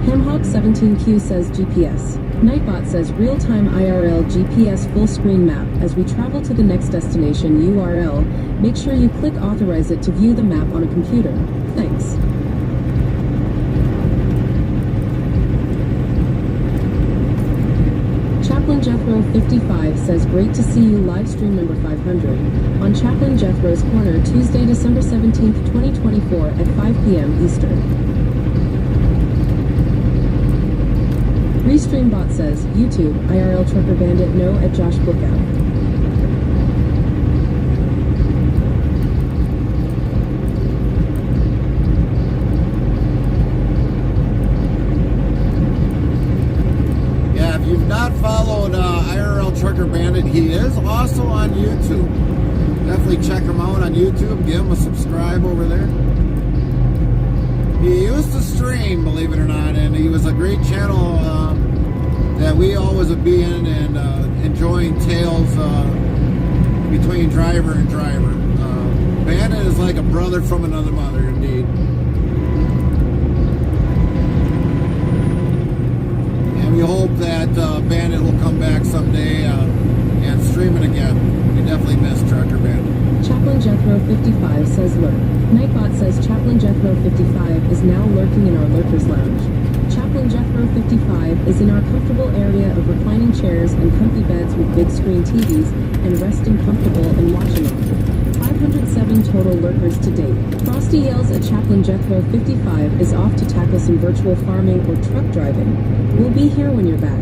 Hemhawk17Q says GPS. Nightbot says real-time IRL GPS full screen map. As we travel to the next destination URL, make sure you click authorize it to view the map on a computer. Thanks. Chaplain Jeff Jethro 55 says, great to see you live stream number 500 on Chaplain Jethro's Corner Tuesday, December 17th, 2024 at 5 p.m. Eastern. Restreambot says, YouTube, IRL Trucker Bandit no at Josh Bookout. Followed IRL Trucker Bandit. He is also on YouTube. Definitely check him out on YouTube. Give him a subscribe over there. He used to stream, believe it or not, and he was a great channel that we always would be in and enjoying tales between driver and driver. Bandit is like a brother from another mother, indeed. We hope that Bandit will come back someday and stream it again. We definitely miss Trucker Bandit. Chaplain Jethro 55 says lurk. Nightbot says Chaplain Jethro 55 is now lurking in our Lurkers Lounge. Chaplain Jethro 55 is in our comfortable area of reclining chairs and comfy beds with big screen TVs and resting comfortable and watching them. 507 total lurkers to date. Frosty yells at Chaplain Jethro 55 is off to tackle some virtual farming or truck driving. We'll be here when you're back.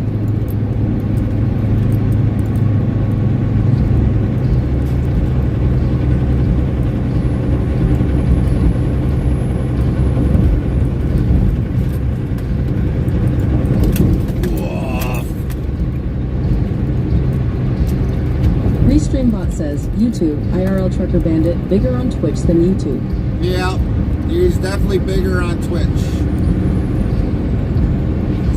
Restreambot says, YouTube, IRL Trucker Bandit, bigger on Twitch than YouTube. Yeah, he's definitely bigger on Twitch.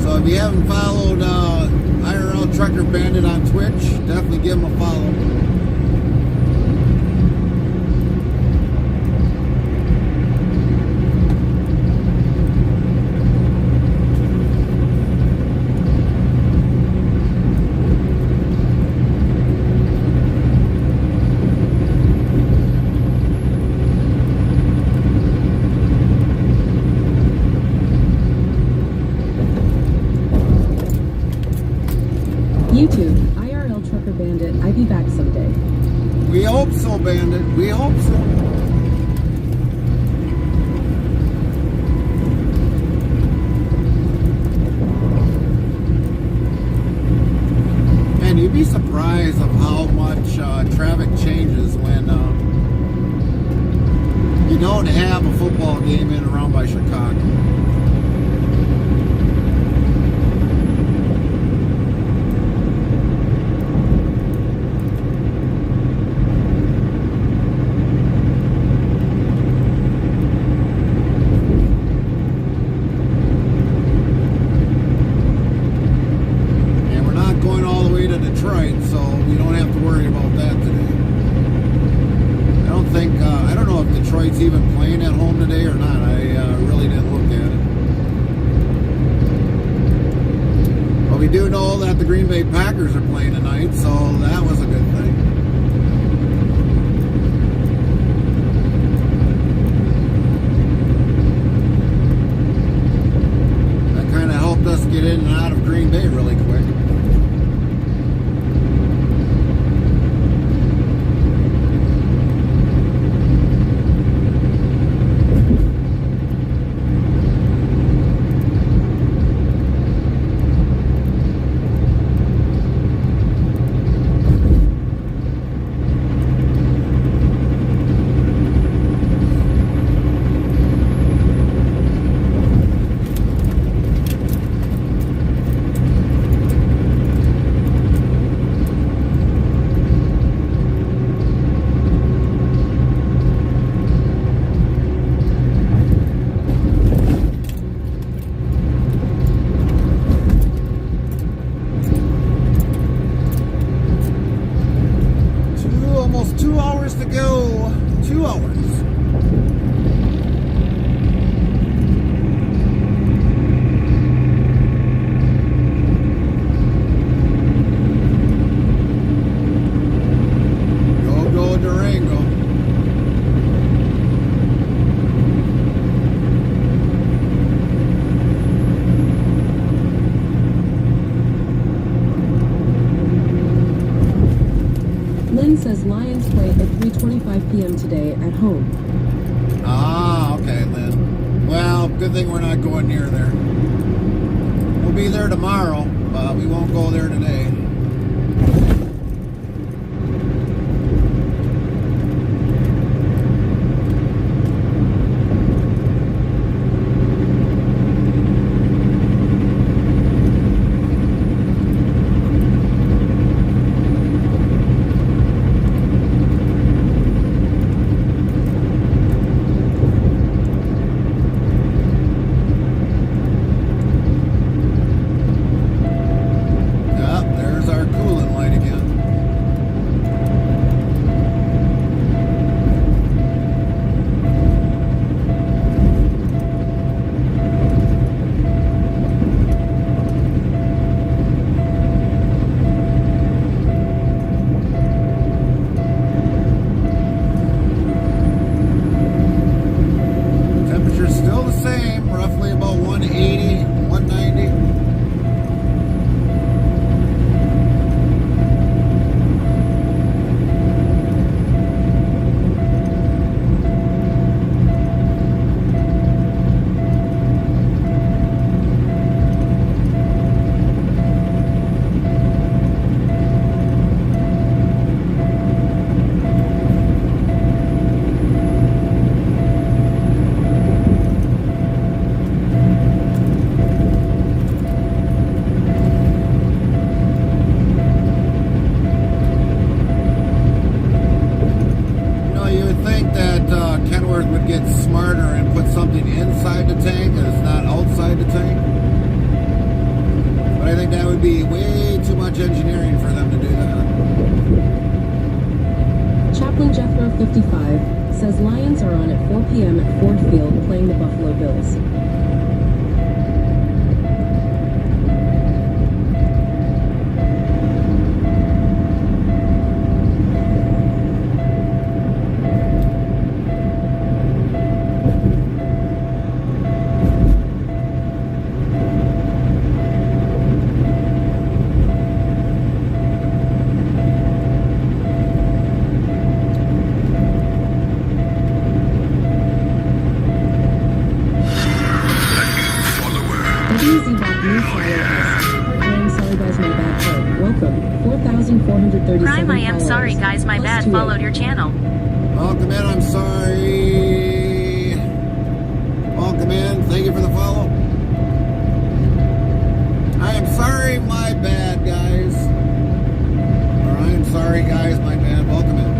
So if you haven't followed IRL Trucker Bandit on Twitch, definitely give him a follow. YouTube, IRL Trucker Bandit, I be back someday. We hope so, Bandit. We hope so. Man, you'd be surprised of how much traffic changes when you don't have a football game in around by Chicago. Detroit, so we don't have to worry about that today. I don't know if Detroit's even playing at home today or not. I really didn't look at it. But we do know that the Green Bay Packers are playing tonight, so that was a good thing. That kind of helped us get in and out of Green Bay really quick. Almost 2 hours to go. 2 hours. Go Durango. Lions play at 3:25 p.m. today at home. Ah, okay, Lynn. Well, good thing we're not going near there. We'll be there tomorrow, but we won't go there today. Says Lions are on at 4 p.m. at Ford Field playing the Buffalo Bills. Prime, I am sorry guys, my bad, followed your channel. Welcome in, I'm sorry. Welcome in, thank you for the follow. I am sorry, my bad, guys. Or I am sorry, guys, my bad, welcome in.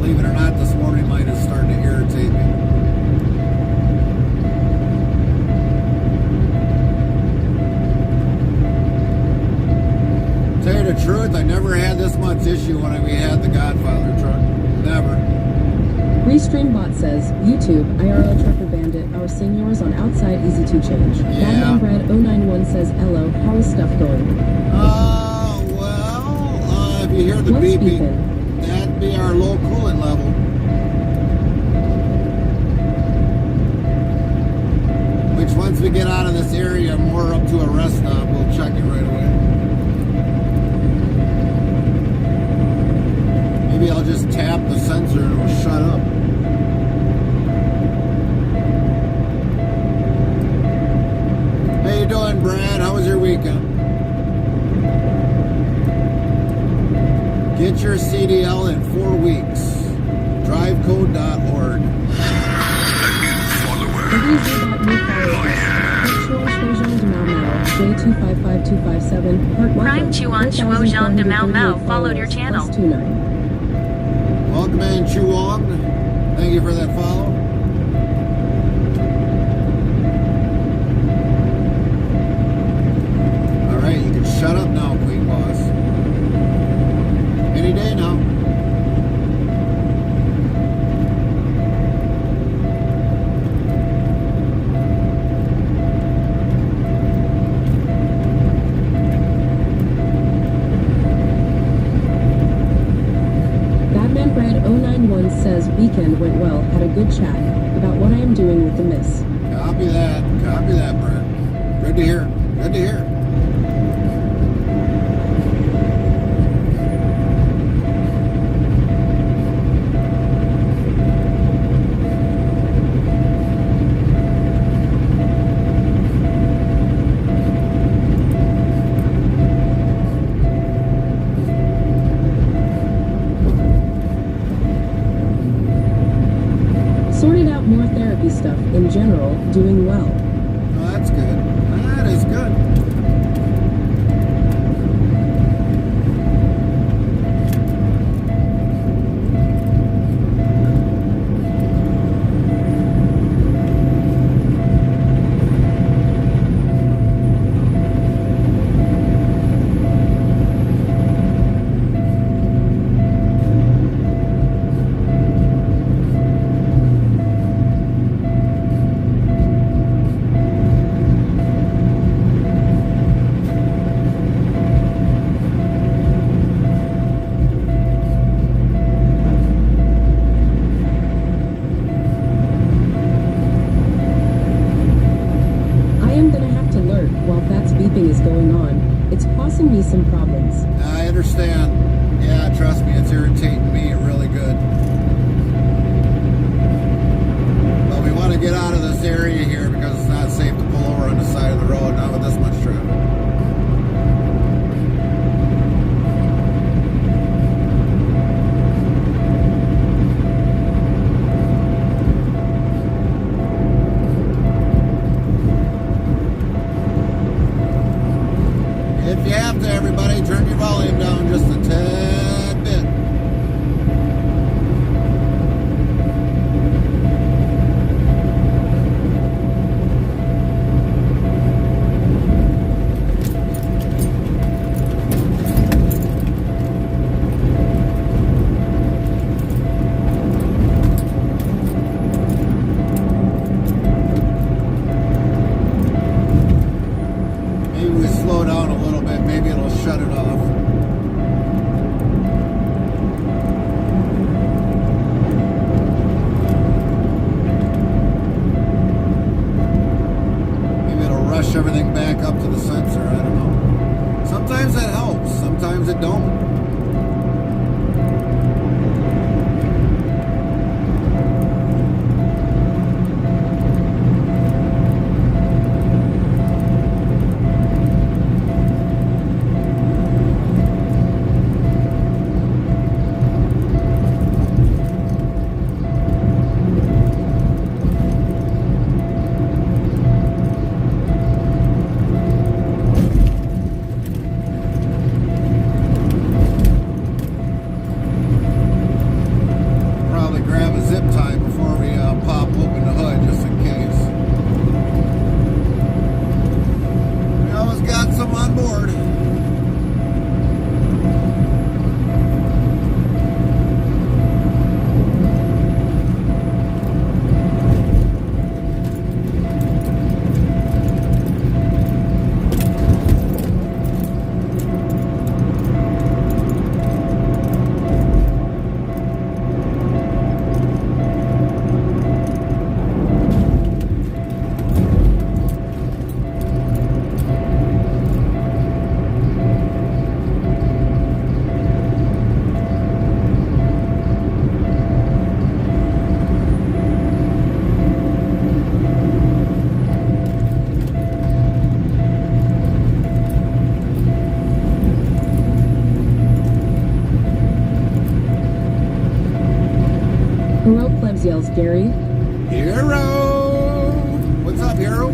Believe it or not, this morning light is starting to irritate me. Tell you the truth, I never had this much issue when we had the Godfather truck. Never. Restreambot says, YouTube, IRL Trucker Bandit, our seniors on outside easy to change. Yeah. Brad091 says, hello, how is stuff going? If you hear the What's beeping, beeping? that'd be our low coolant level. Which once we get out of this area, more up to a rest stop, we'll check it right away. Maybe I'll just tap the sensor and it'll shut up. How you doing, Brad? How was your weekend? Get your CDL in 4 weeks. Drivecode.org. Prime Chuan Chuozhong de Mao Mao followed your channel. Welcome in, Chuong. Thank you for that follow. Alright, you can shut up now, Queen Boss. Any day now. Batman091 says weekend went well, had a good chat about what I am doing with the miss. Copy that, Brad. Good to hear. Good to hear. general, doing well. Well, that's good. That is good. Is going on. It's causing me some problems. I understand. Yeah, trust me, it's irritating me really good. But we want to get out of this area here because it's not safe to pull over on the side of the road, not with this much traffic. If you have to, everybody, turn your volume down just a tad bit. Maybe we slow down a little bit. Maybe it'll shut it off. Maybe it'll rush everything back up to the sensor. I don't know. Sometimes that helps. Sometimes it don't. Yells Gary. Hero! What's up, Hero?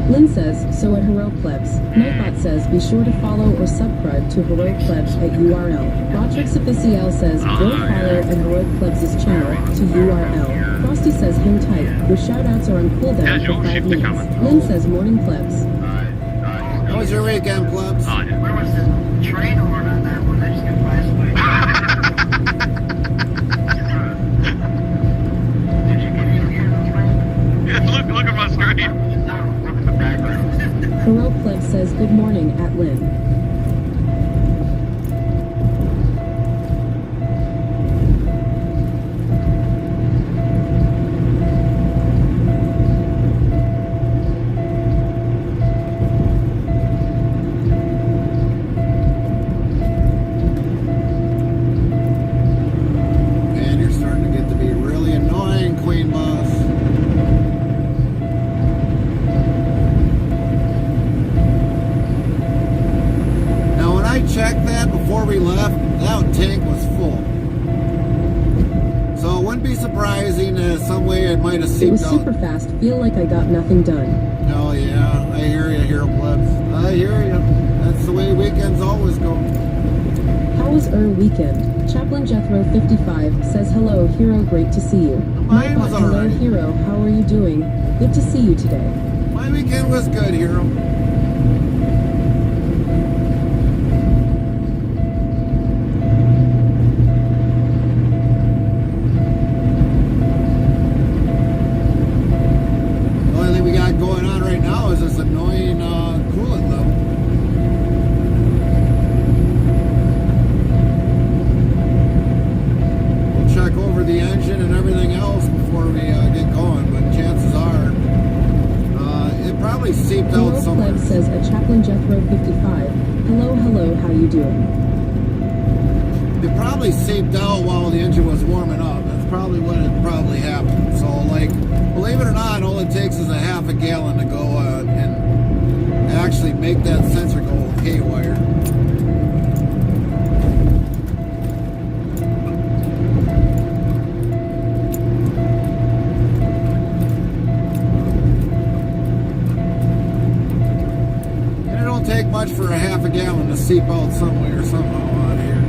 Lynn says, so at Heroic Plebs. Nightbot says, be sure to follow or subscribe to Heroic Plebs at URL. Rodrix Official says, go follow at Heroic Plebs' channel to URL. Frosty says, hang tight. Your shoutouts are on cooldown for 5 minutes. Lynn says, morning Plebs. How was your weekend, Plebs? Where was the train horn on that one? I just got flashlight. Did you hear the train? Look at my screen. Look at the background. Heroic Pleb says good morning at Lynn. some way it might have It seeped was out. super fast, feel like I got nothing done. Oh yeah, I hear you, Hero Plebs. I hear you. That's the way weekends always go. How was weekend? Chaplain Jethro 55 says hello, Hero, great to see you. Mine was Nightbot, hello, alright. Hero, how are you doing? Good to see you today. My weekend was good, Hero. The only thing we got going on right now is this annoying coolant level. We'll check over the engine and everything else before we get going, but chances are it probably seeped out Hero somewhere. Pleb says a Chaplain Jethro 55. Hello, hello, how you doing? It probably seeped out while the engine was warming up. That's probably what it probably happened. So, like, believe it or not, all it takes is a half a gallon to go and actually make that sensor go haywire. And it don't take much for a half a gallon to seep out somewhere somehow on here.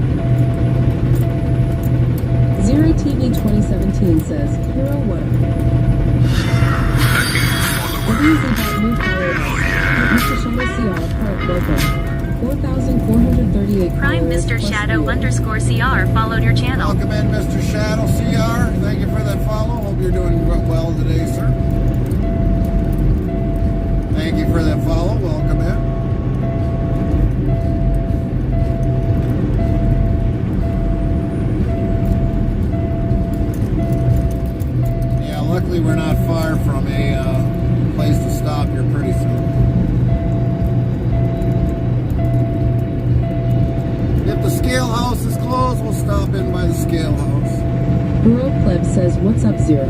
Zero TV 2017 says, Hero, what? Reviews about new power Mr. Shadow CR part welcome. 4,438 Prime followers Mr. plus Shadow viewer. underscore CR followed your channel. Welcome in, Mr. Shadow CR. Thank you for that follow. Hope you're doing well today, sir. Thank you for that follow. Welcome in. Yeah, luckily we're not far from a place to stop here pretty soon. If the scale house is closed, we'll stop in by the scale house. Hero Pleb says, what's up, Zero?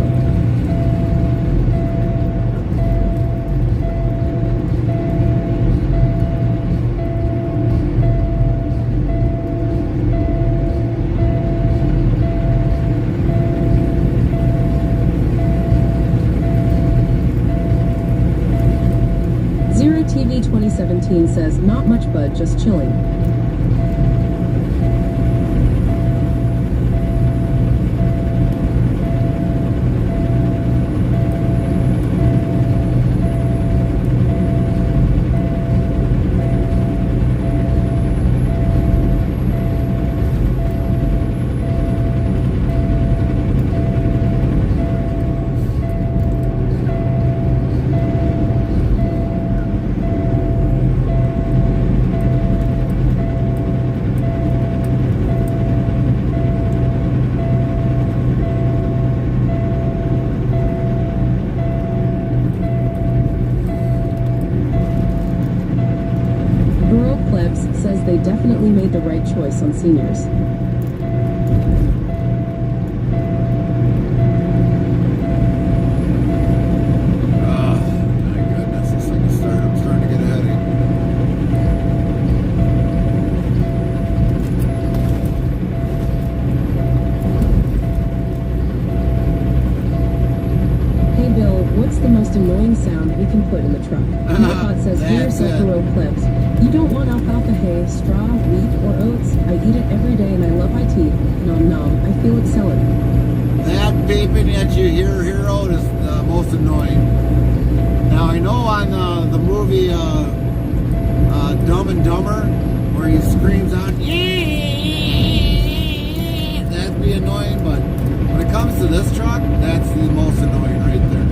Zero TV 2017 says, not much bud, just chilling. Borough Plebs says they definitely made the right choice on seniors. My goodness, this thing is I'm starting to get a headache. Hey Bill, what's the most annoying sound we can put in the truck? Nightbot says, hey That's yourself, it. Hero Plebs. You don't want alfalfa hay, straw, wheat, or oats. I eat it every day and I love my teeth. Nom nom, I feel excelling. That beeping that you hear, Hero, is the most annoying. Now, I know on the movie Dumb and Dumber, where he screams out, that'd be annoying, but when it comes to this truck, that's the most annoying right there.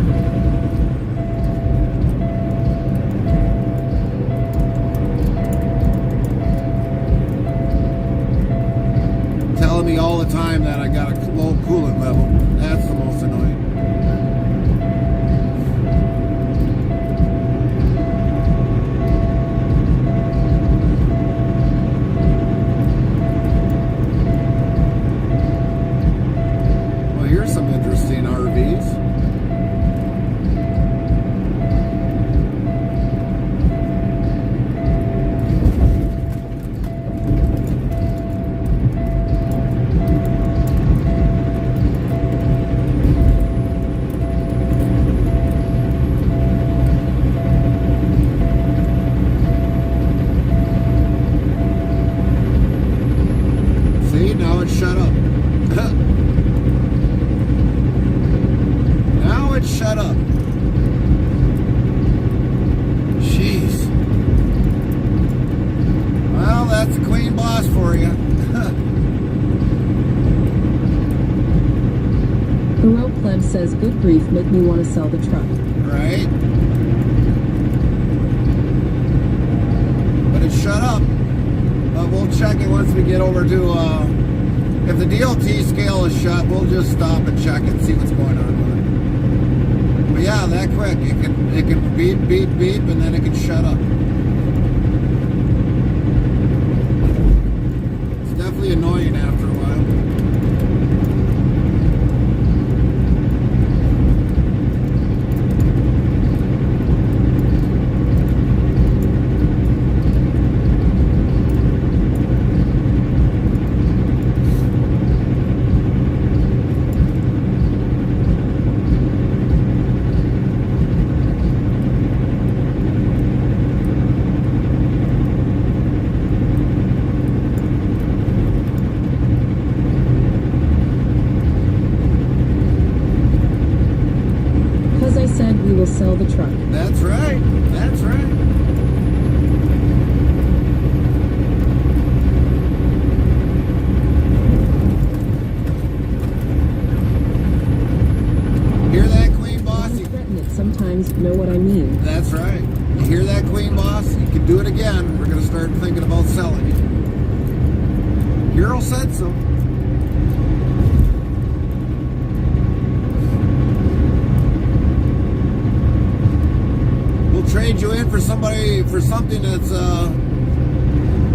Telling me all the time that I got a low coolant level. That's the most annoying. Well, here's some interesting RVs. says, good grief, make me want to sell the truck. Right? But it's shut up. But we'll check it once we get over to, if the DOT scale is shut, we'll just stop and check and see what's going on with it. But yeah, that quick. It can beep, beep, beep, and then it can shut up. It's definitely annoying after a while. We will sell the truck. That's right. That's right. Hear that, Queen Boss? Don't threaten it sometimes, know what I mean. That's right. You hear that, Queen Boss? You can do it again. We're going to start thinking about selling it. Hero said so. Trade you in for something that's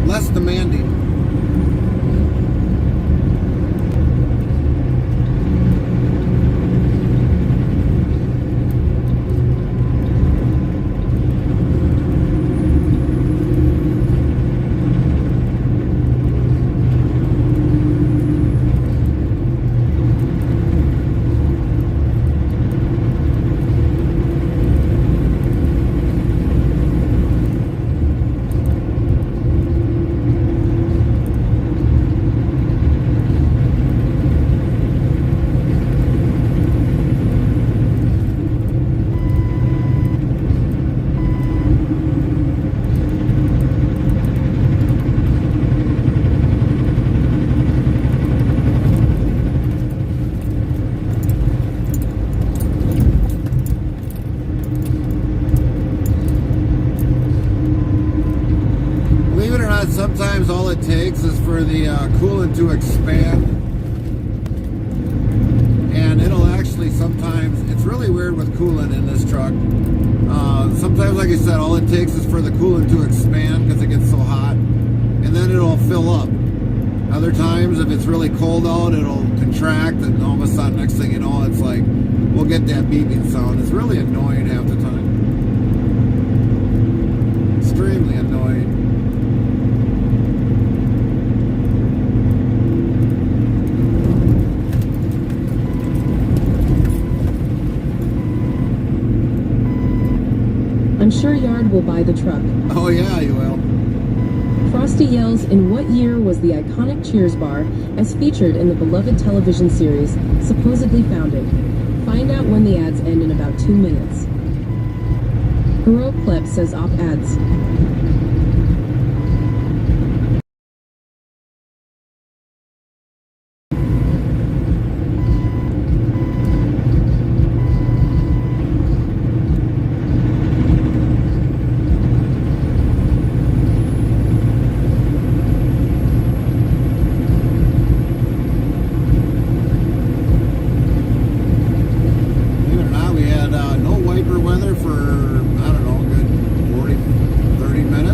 less demanding. Sometimes all it takes is for the coolant to expand, and it'll actually sometimes, it's really weird with coolant in this truck. Sometimes, like I said, all it takes is for the coolant to expand because it gets so hot, and then it'll fill up. Other times, if it's really cold out, it'll contract, and all of a sudden, next thing you know, it's like, we'll get that beeping sound. It's really annoying half the time. Extremely annoying. I'm sure Yard will buy the truck. Oh yeah, you will. Frosty yells, in what year was the iconic Cheers bar, as featured in the beloved television series, supposedly founded? Find out when the ads end in about 2 minutes. Heroic Pleb says op ads. Weather for, I don't know, a good 40, 30 minutes.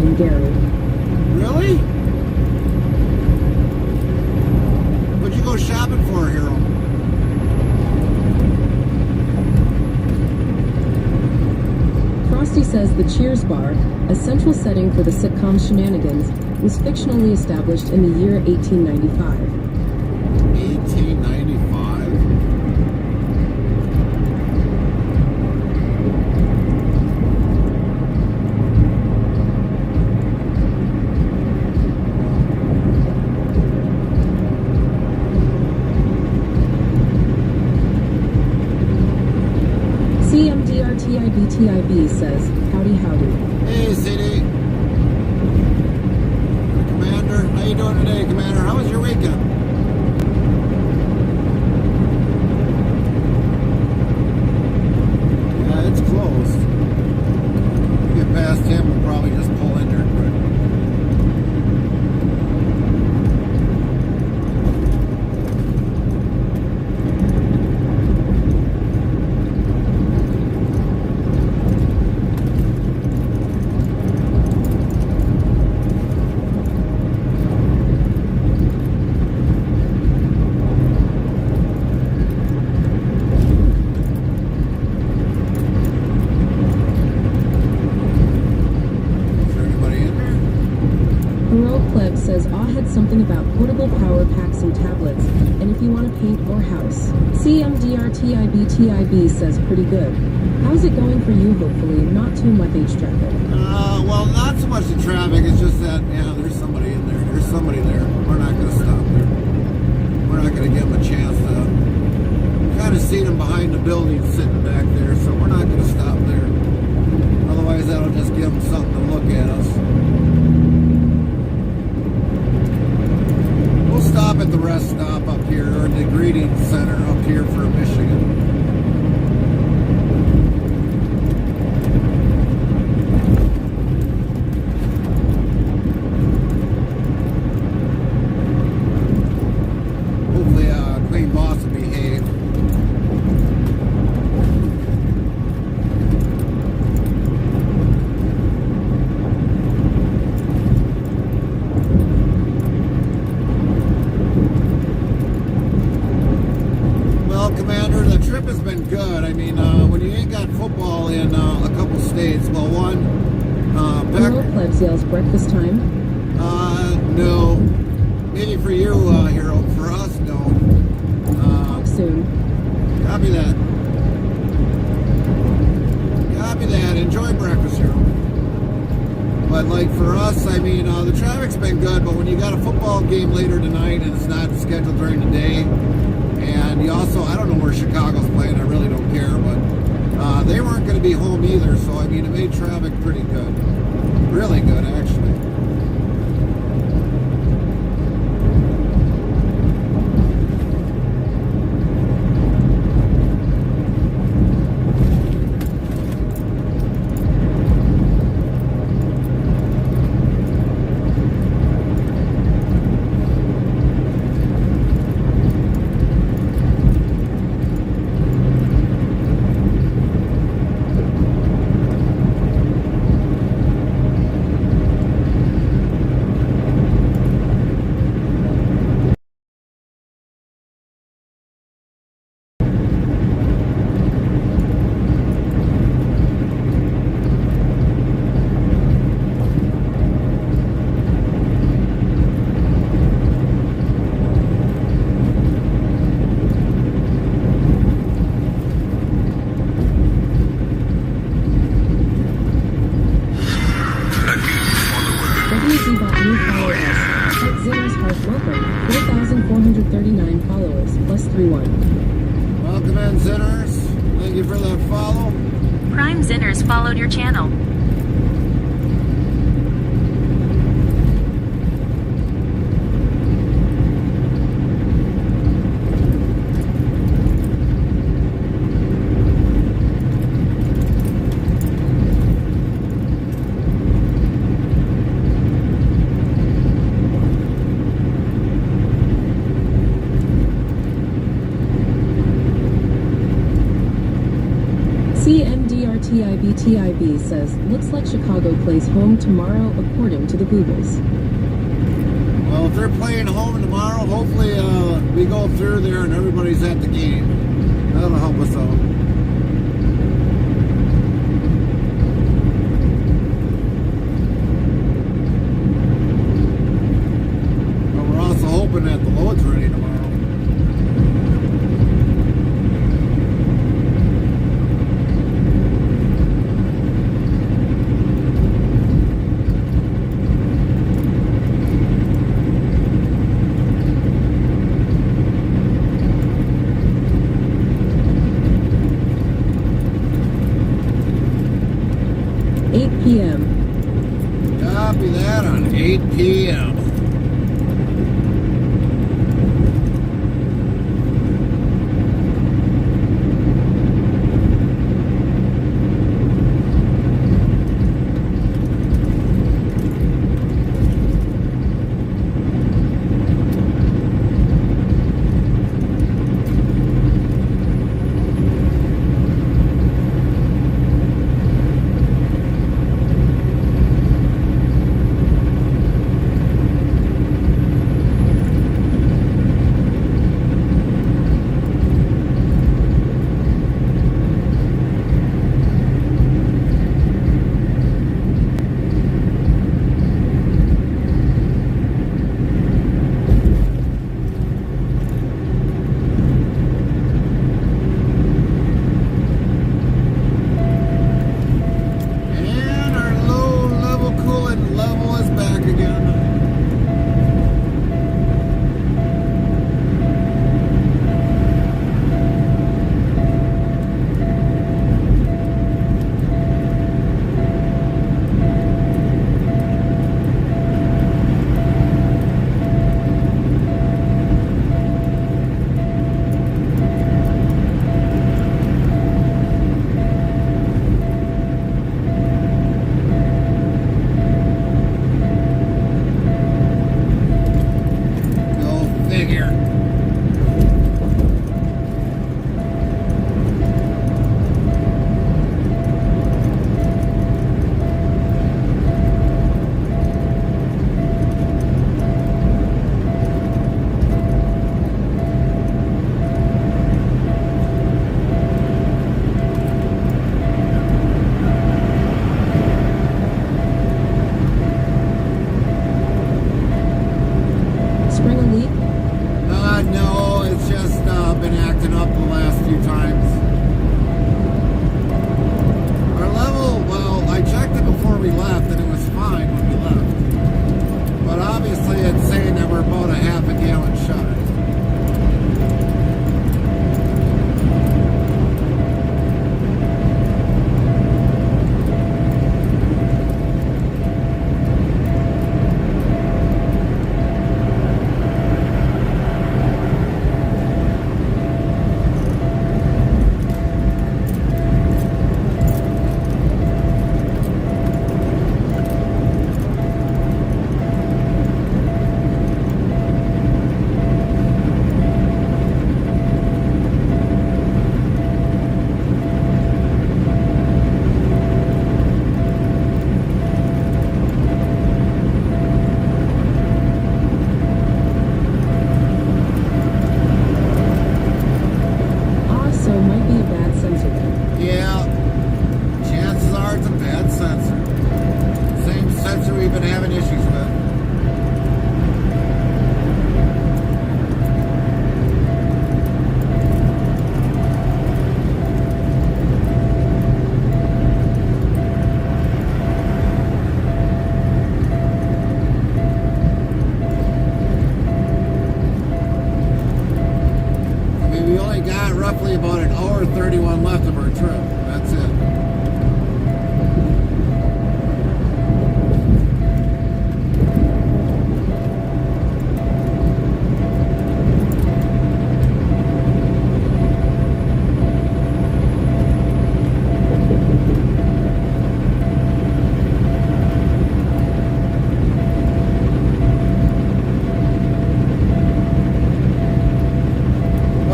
train, Gary. Really? What'd you go shopping for, Hero? Frosty says the Cheers bar, a central setting for the sitcom Shenanigans, was fictionally established in the year 1895. 1895. CMDRTIBTIB says, howdy howdy. Hey, CD. Commander, how you doing today, Commander? How was your weekend? Yeah, it's closed. We get past him, we'll probably just pull in there quick. Says Aw had something about portable power packs and tablets, and if you want to paint or house. CMDRTIBTIB says pretty good. How's it going for you? Hopefully not too much traffic. Well, not so much the traffic, it's just that, yeah, there's somebody in there. There's somebody there. We're not going to stop there. We're not going to give them a chance to kind of see them behind the building sitting back there, so we're not going to stop there. Otherwise, that'll just give them something to look at us. Stop at the rest stop up here, or the greeting center up here for Michigan. Hopefully, Clean Boss will behave. Commander, the trip has been good. I mean, when you ain't got football in a couple states, well, one, Hello, Plebs yells breakfast time. No. Maybe for you, Hero. For us, no. Talk soon. Copy that. Copy that. Enjoy breakfast, Hero. But, like, for us, I mean, the traffic's been good, but when you got a football game later tonight and it's not scheduled during the day, and you also, I don't know where Chicago's playing, I really don't care, but they weren't going to be home either, so I mean, it made traffic pretty good. Really good, actually. Welcome in, Zinners. Thank you for that follow. Prime Zinners followed your channel. CMDRTIBTIB says, looks like Chicago plays home tomorrow according to the Googles. Well, if they're playing home tomorrow, hopefully we go through there and everybody's at the game. That'll help us out. But we're also hoping that the load's ready tomorrow. Copy that on 8 p.m. roughly about an hour 31 left of our trip. That's it.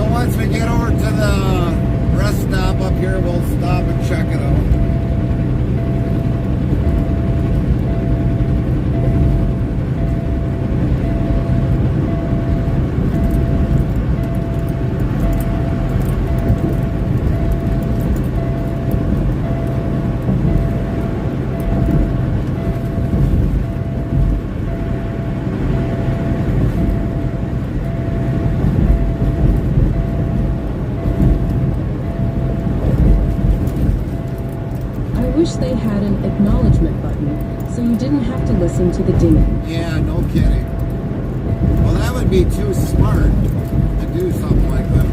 Once we get over to the rest stop up here, we'll stop and check it out. I wish they had an acknowledgement button, so you didn't have to listen to the dinging. Yeah, no kidding. Well, that would be too smart to do something like that.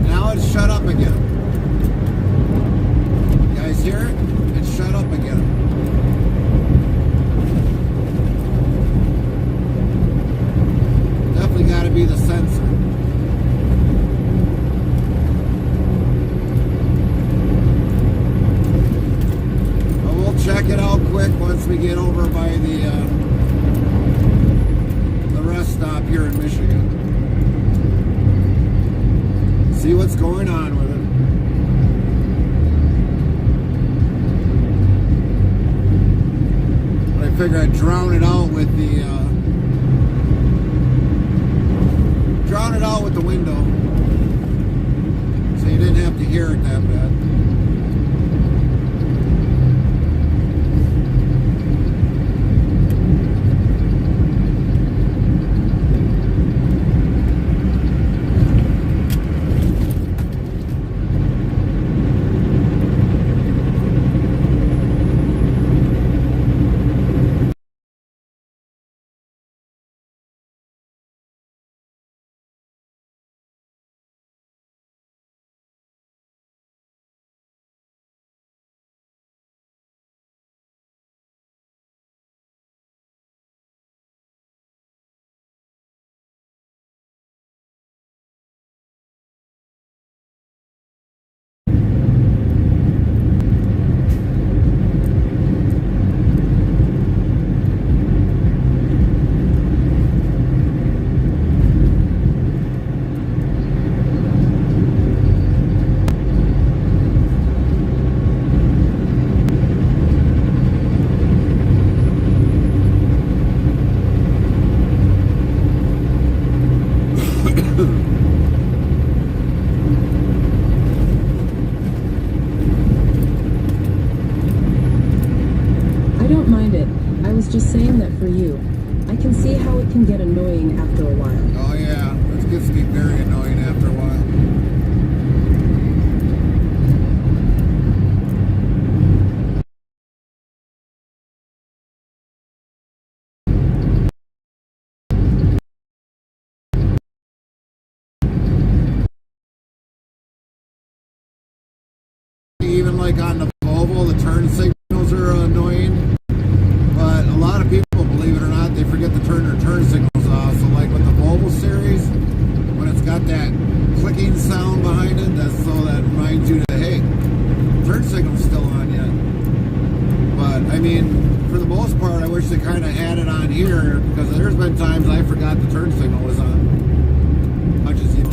Now it's shut up again. You guys hear it? It's shut up again. Definitely got to be the sensor. But we'll check it out quick once we get over by the rest stop here in Michigan. See what's going on with it. But I figure I'd drown it out with the window, so you didn't have to hear it that bad. I don't mind it. I was just saying that for you. I can see how it can get annoying after a while. Oh yeah, it gets to be very annoying after a while. Even like on the Volvo, the turn signals are annoying. But a lot of people, believe it or not, they forget to turn their turn signals off. So like with the Volvo series, when it's got that clicking sound behind it, that's so that reminds you that, hey, turn signal's still on yet. But I mean, for the most part, I wish they kind of had it on here, because there's been times I forgot the turn signal was on. Much as you.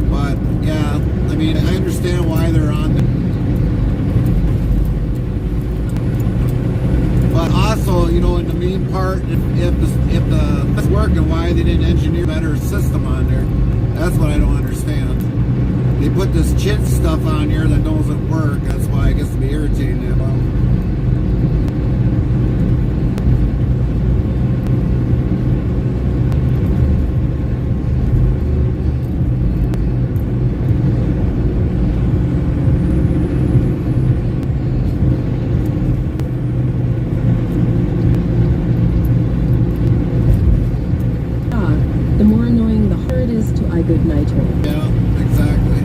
But yeah, I mean, I understand why they're on there. But also, you know, in the mean part, if it's working, why they didn't engineer a better system on there? That's what I don't understand. They put this chit stuff on here that doesn't work. That's why it gets to be irritating about. The more annoying, the harder it is to I good night her. Yeah, exactly.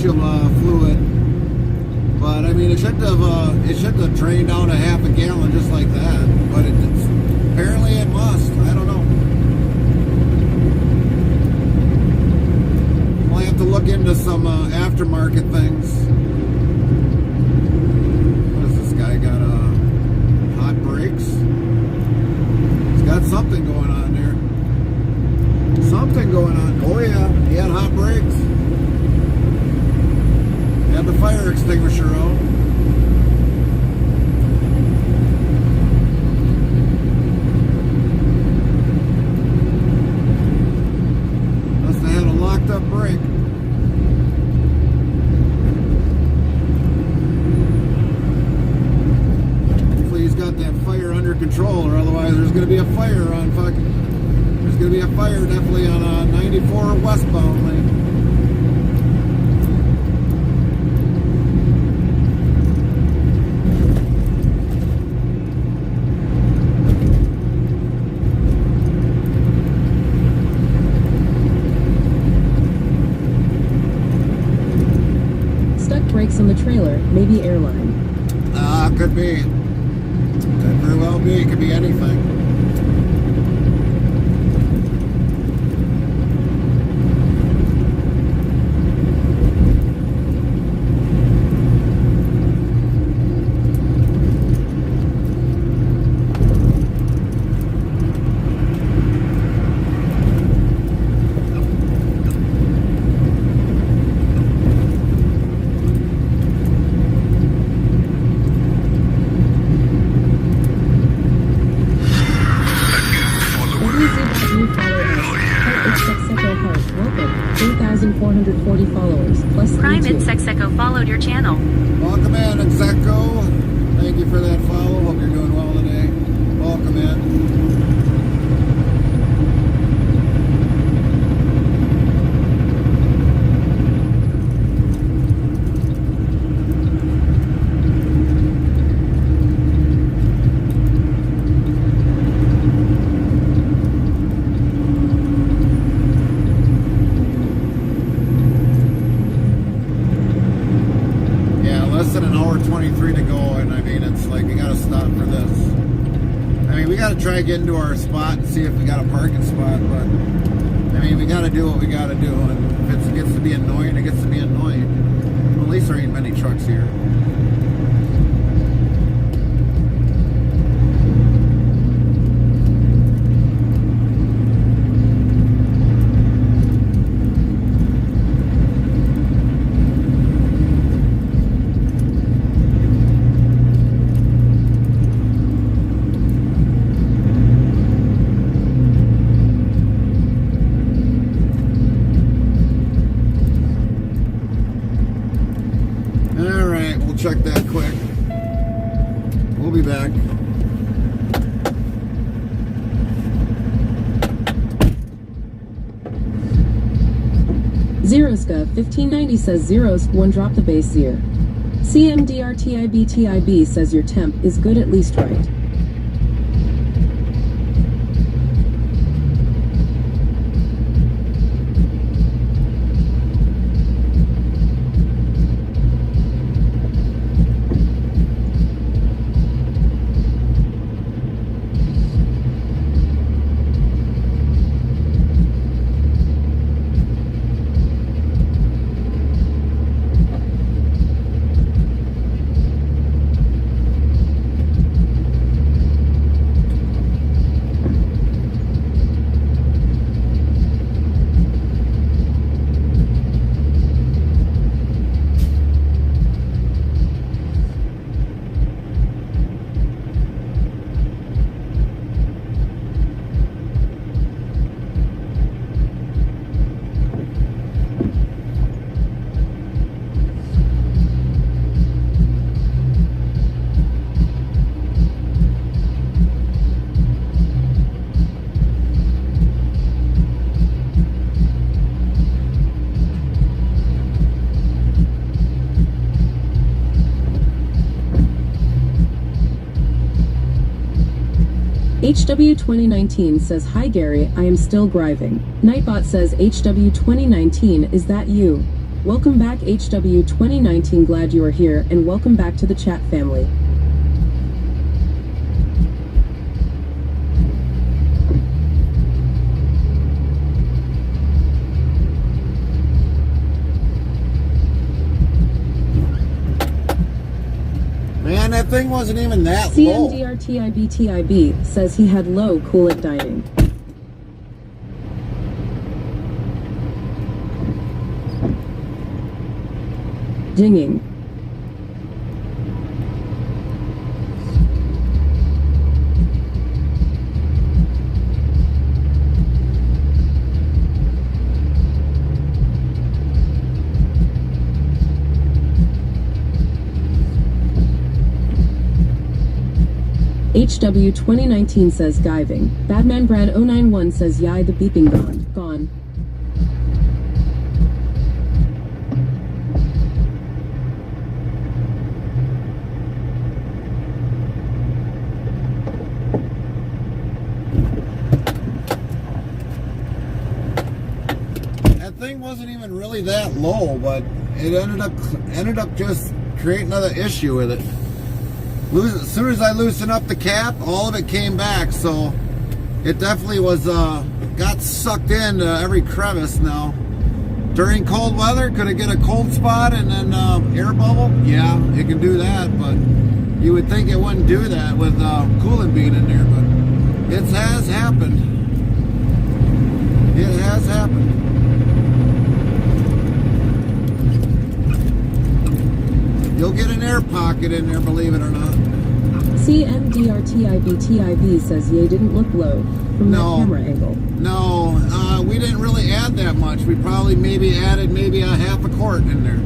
initial fluid. But I mean, it shouldn't have drained out a half a gallon just like that. But apparently it must. I don't know. We'll have to look into some aftermarket things. What is this guy got? Hot brakes. He's got something going on there. Something going on. Oh yeah, he had hot brakes. He had the fire extinguisher out. Must have had a locked up brake. Hopefully he's got that fire under control, or otherwise there's going to be a fire on fucking... There's going to be a fire definitely on 94 westbound lane. Stuck brakes on the trailer, maybe airline. Could be. Could very well be. It could be anything. Prime and Sexeco followed your channel. Welcome in, Execo. Thank you for that follow. Hope you're doing well today. Welcome in. Try to get into our spot and see if we got a parking spot, but I mean, we got to do what we got to do, and if it gets to be annoying, it gets to be annoying. Well, at least there ain't many trucks here. Check that quick. We'll be back. Zeroska 1590 says Zeros one drop the base here. CMDRTIBTIB says your temp is good at least right. HW 2019 says, hi Gary, I am still driving. Nightbot says, HW 2019, is that you? Welcome back HW 2019, glad you are here, and welcome back to the chat family. Man, that thing wasn't even that low. CMDRTIBTIB says he had low coolant dining. Dinging. HW 2019 says diving. Badman Brad 091 says yai the beeping gone. That thing wasn't even really that low, but it ended up just creating another issue with it. As soon as I loosened up the cap, all of it came back, so it definitely was got sucked into every crevice now. During cold weather, could it get a cold spot and then air bubble? Yeah, it can do that, but you would think it wouldn't do that with coolant being in there, but it has happened. It has happened. You'll get an air pocket in there, believe it or not. CMDRTIBTIB says yay didn't look low from that camera angle. No, we didn't really add that much. We probably added a half a quart in there.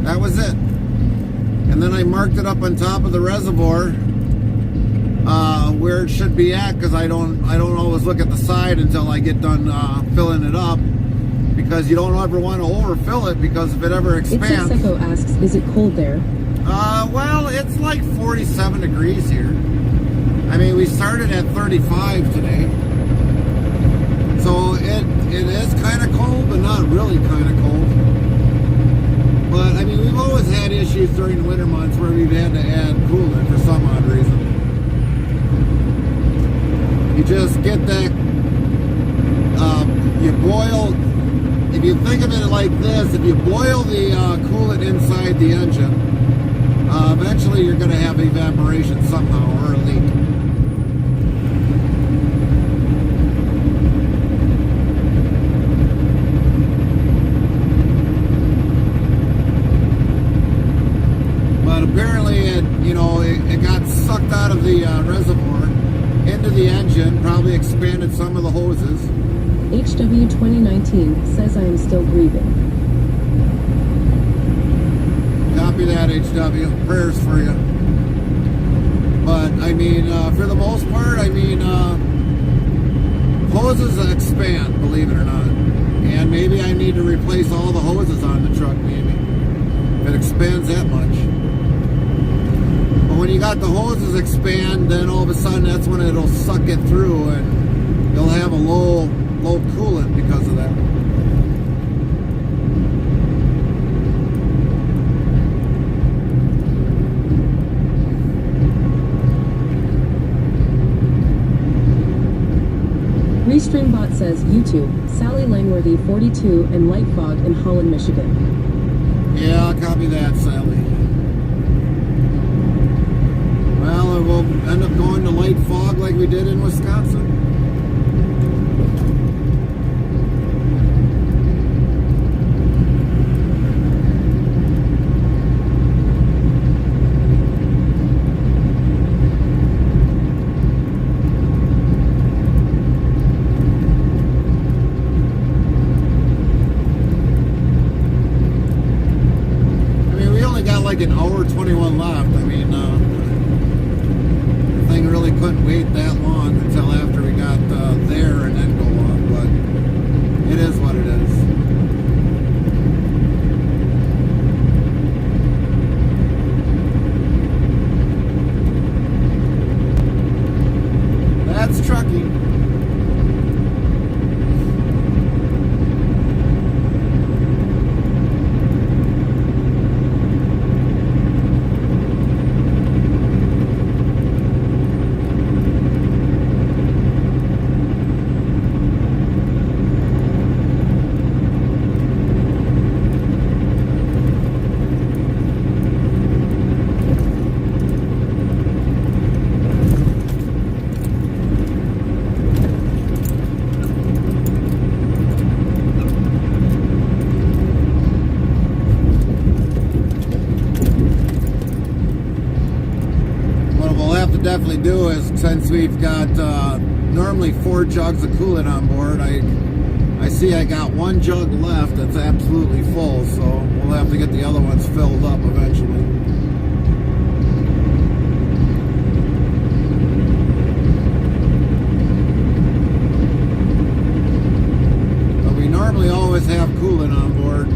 That was it. And then I marked it up on top of the reservoir where it should be at, because I don't always look at the side until I get done filling it up, because you don't ever want to overfill it, because if it ever expands. It's Seko asks, is it cold there? Well, it's like 47 degrees here. I mean, we started at 35 today. So it is kind of cold, but not really kind of cold. But, I mean, we've always had issues during the winter months where we've had to add coolant for some odd reason. You just get that, you boil, if you think of it like this, if you boil the coolant inside the engine, eventually you're going to have evaporation somehow, or a leak. But apparently it got sucked out of the reservoir into the engine, probably expanded some of the hoses. HW 2019 says I am still breathing. Copy that, HW. Prayers for you. But, I mean, for the most part, I mean, hoses expand, believe it or not. And maybe I need to replace all the hoses on the truck, maybe. If it expands that much. But when you got the hoses expand, then all of a sudden that's when it'll suck it through, and you'll have a low coolant because of that. Restreambot says YouTube, Sally Langworthy 42 and light fog in Holland, Michigan. Yeah, I'll copy that, Sally. Well, it will end up going to light fog like we did in Wisconsin. Like an hour 21 left. I mean, the thing really couldn't wait that long until after we got there and then go on, but it is what it is. That's trucking. normally do is, since we've got normally 4 jugs of coolant on board, I see I got 1 jug left that's absolutely full, so we'll have to get the other ones filled up eventually. But we normally always have coolant on board.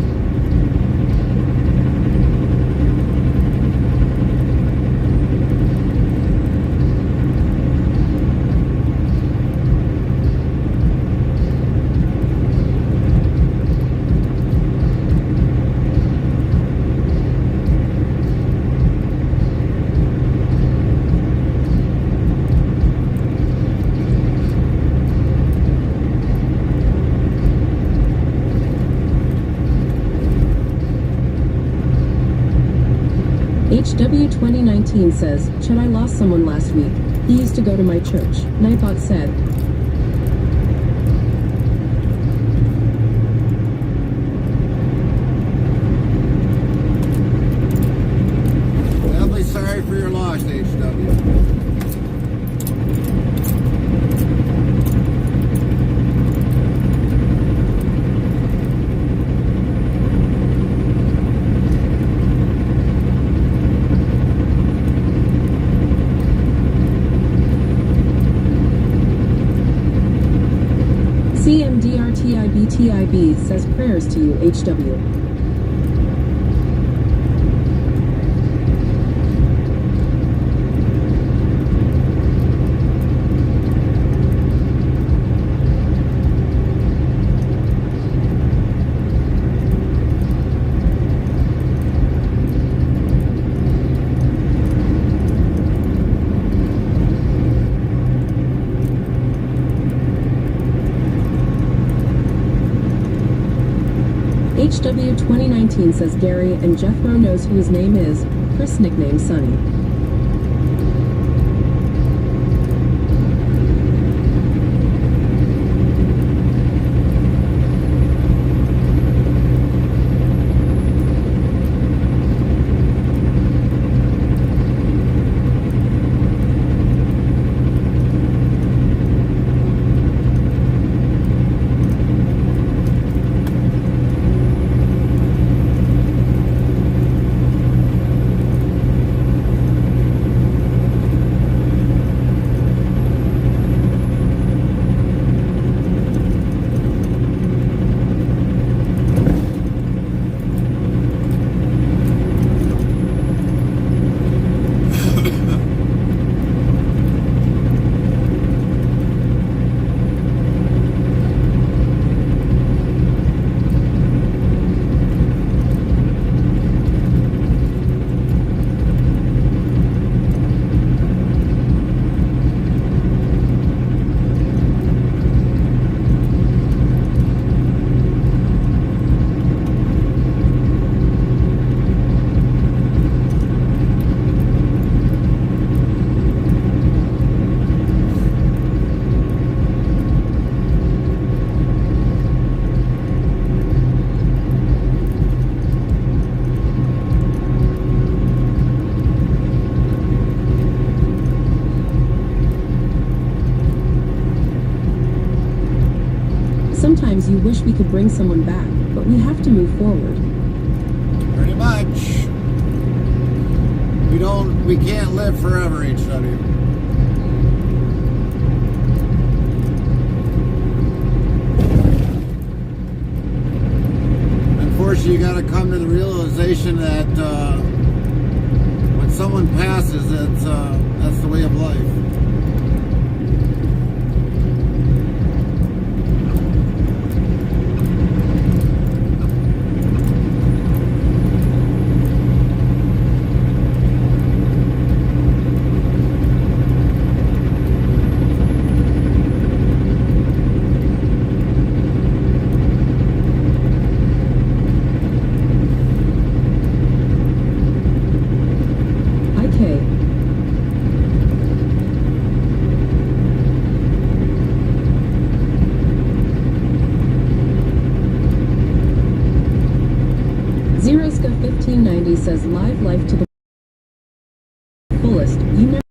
HW 2019 says, Chad, I lost someone last week. He used to go to my church. Nightbot said, Definitely sorry for your loss, HW. CMDRTIBTIB says prayers to you, HW. HW 2019 says Gary and Jethro knows who his name is. Chris nickname Sonny. Sometimes you wish we could bring someone back, but we have to move forward. Pretty much. We can't live forever, HW. Unfortunately, you gotta come to the realization that when someone passes, that's the way of life. Zeroska 1590 says live life to the fullest. You never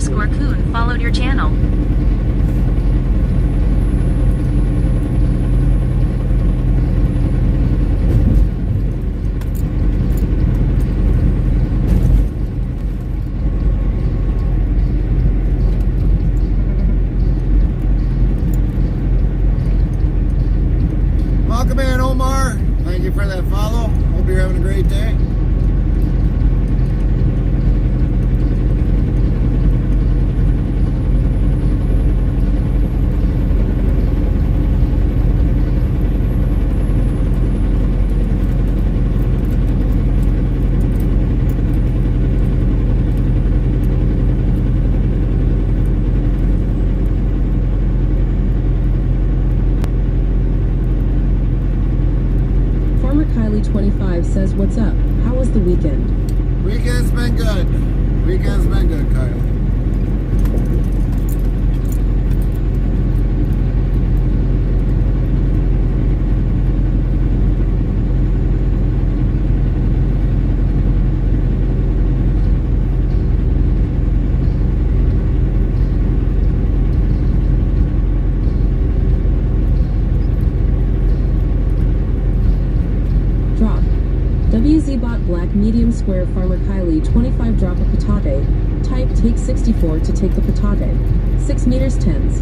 Farmer_Coon followed your channel. Welcome in, Omar. Thank you for that follow. Hope you're having a great day. Farmer Kylie 25 says, "What's up? How was the weekend?" Weekend's been good. Weekend's been good, Kyle. Drop. WZBot Black Medium Square Farmer Kylie 25 drop a patate. Type take 64 to take the patate. 6 meters 10s.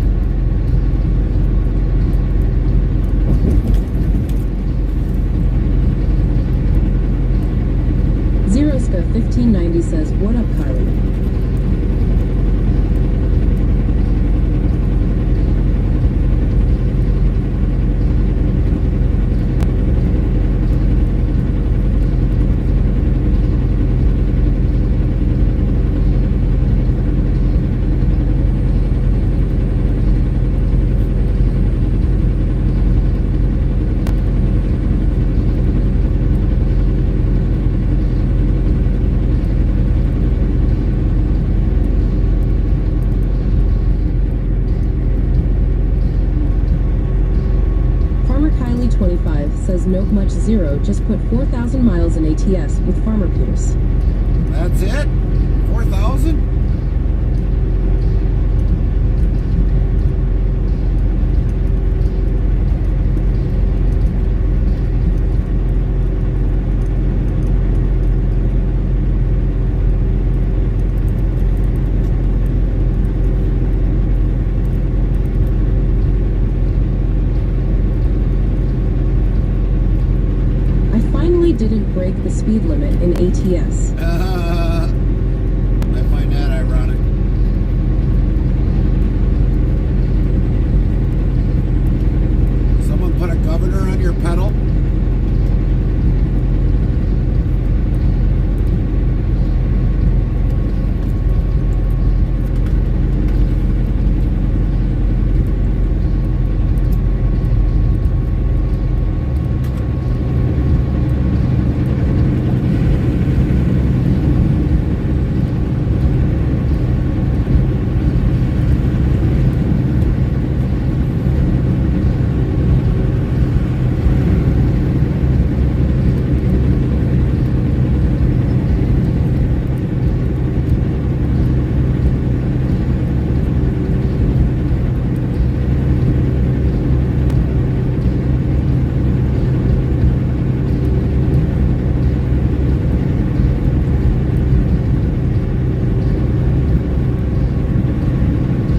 Zeroska 1590 says, "What up, Kylie?" Farmer Kylie 25 says, "Nope much zero, just put 4,000 miles in ATS with Farmer Pierce." That's it? 4,000? I finally didn't break the speed limit in ATS. I find that ironic. Someone put a governor on your pedal?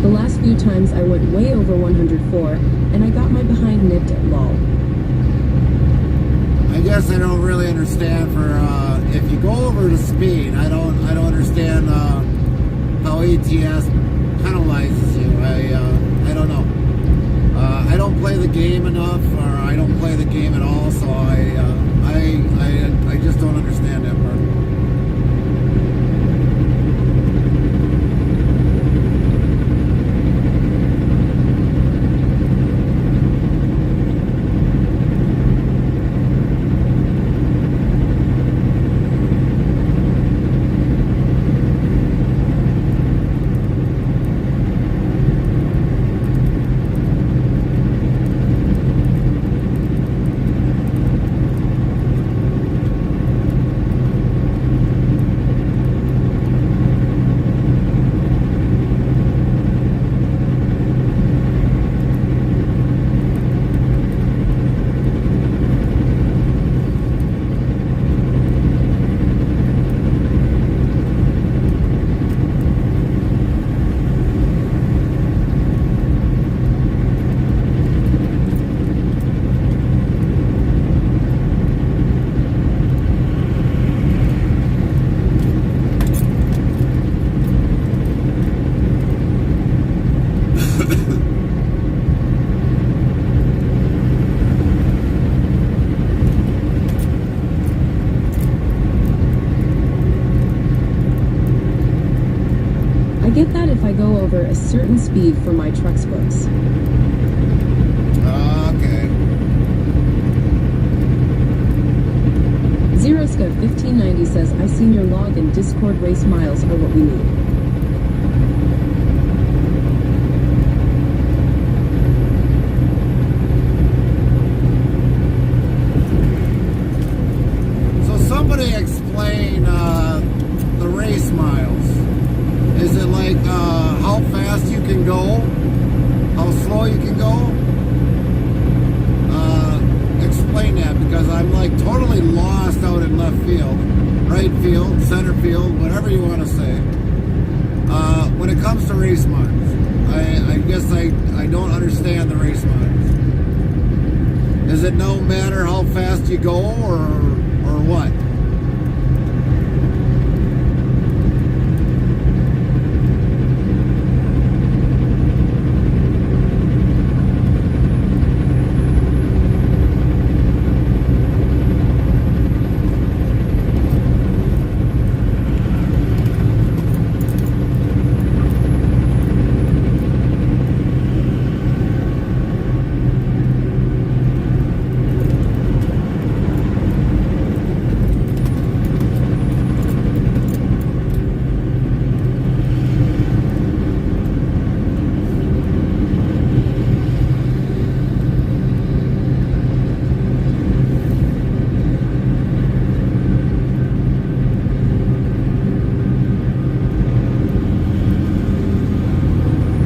The last few times I went way over 104, and I got my behind nipped at lol. I guess I don't really understand for if you go over the speed. I don't understand how ATS penalizes you. I don't know. I don't play the game enough, or I don't play the game at all. So I just don't understand that part. over a certain speed for my truck's books. Okay. ZeroScope1590 says, I seen your log in Discord. Race miles are what we need. So somebody explain the race miles. Is it like how fast you can go? How slow you can go? Explain that, because I'm like totally lost out in left field, right field, center field, whatever you want to say. When it comes to race miles, I guess I don't understand the race miles. Is it no matter how fast you go, or what?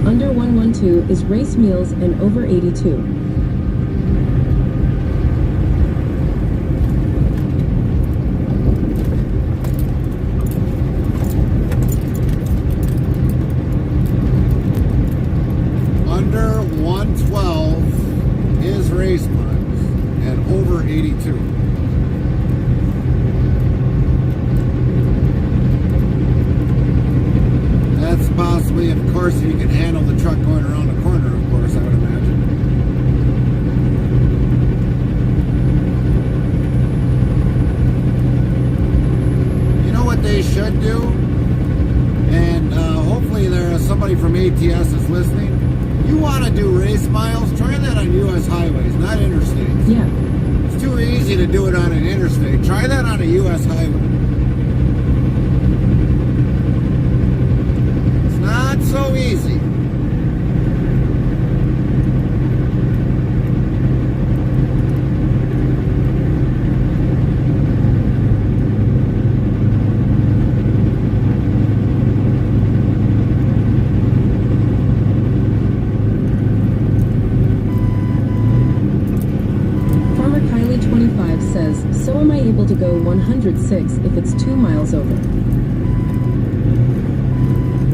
Under 112 is race meals and over 82. Under 112 is race miles and over 82. That's possibly, of course, if you can handle the truck going around the corner, of course, I would imagine. You know what they should do? And hopefully there's somebody from ATS is listening. You want to do race miles? Try that on U.S. highways, not interstates. Yeah. It's too easy to do it on an interstate. Try that on a U.S. highway. It's not so easy. Says, so am I able to go 106 if it's 2 miles over?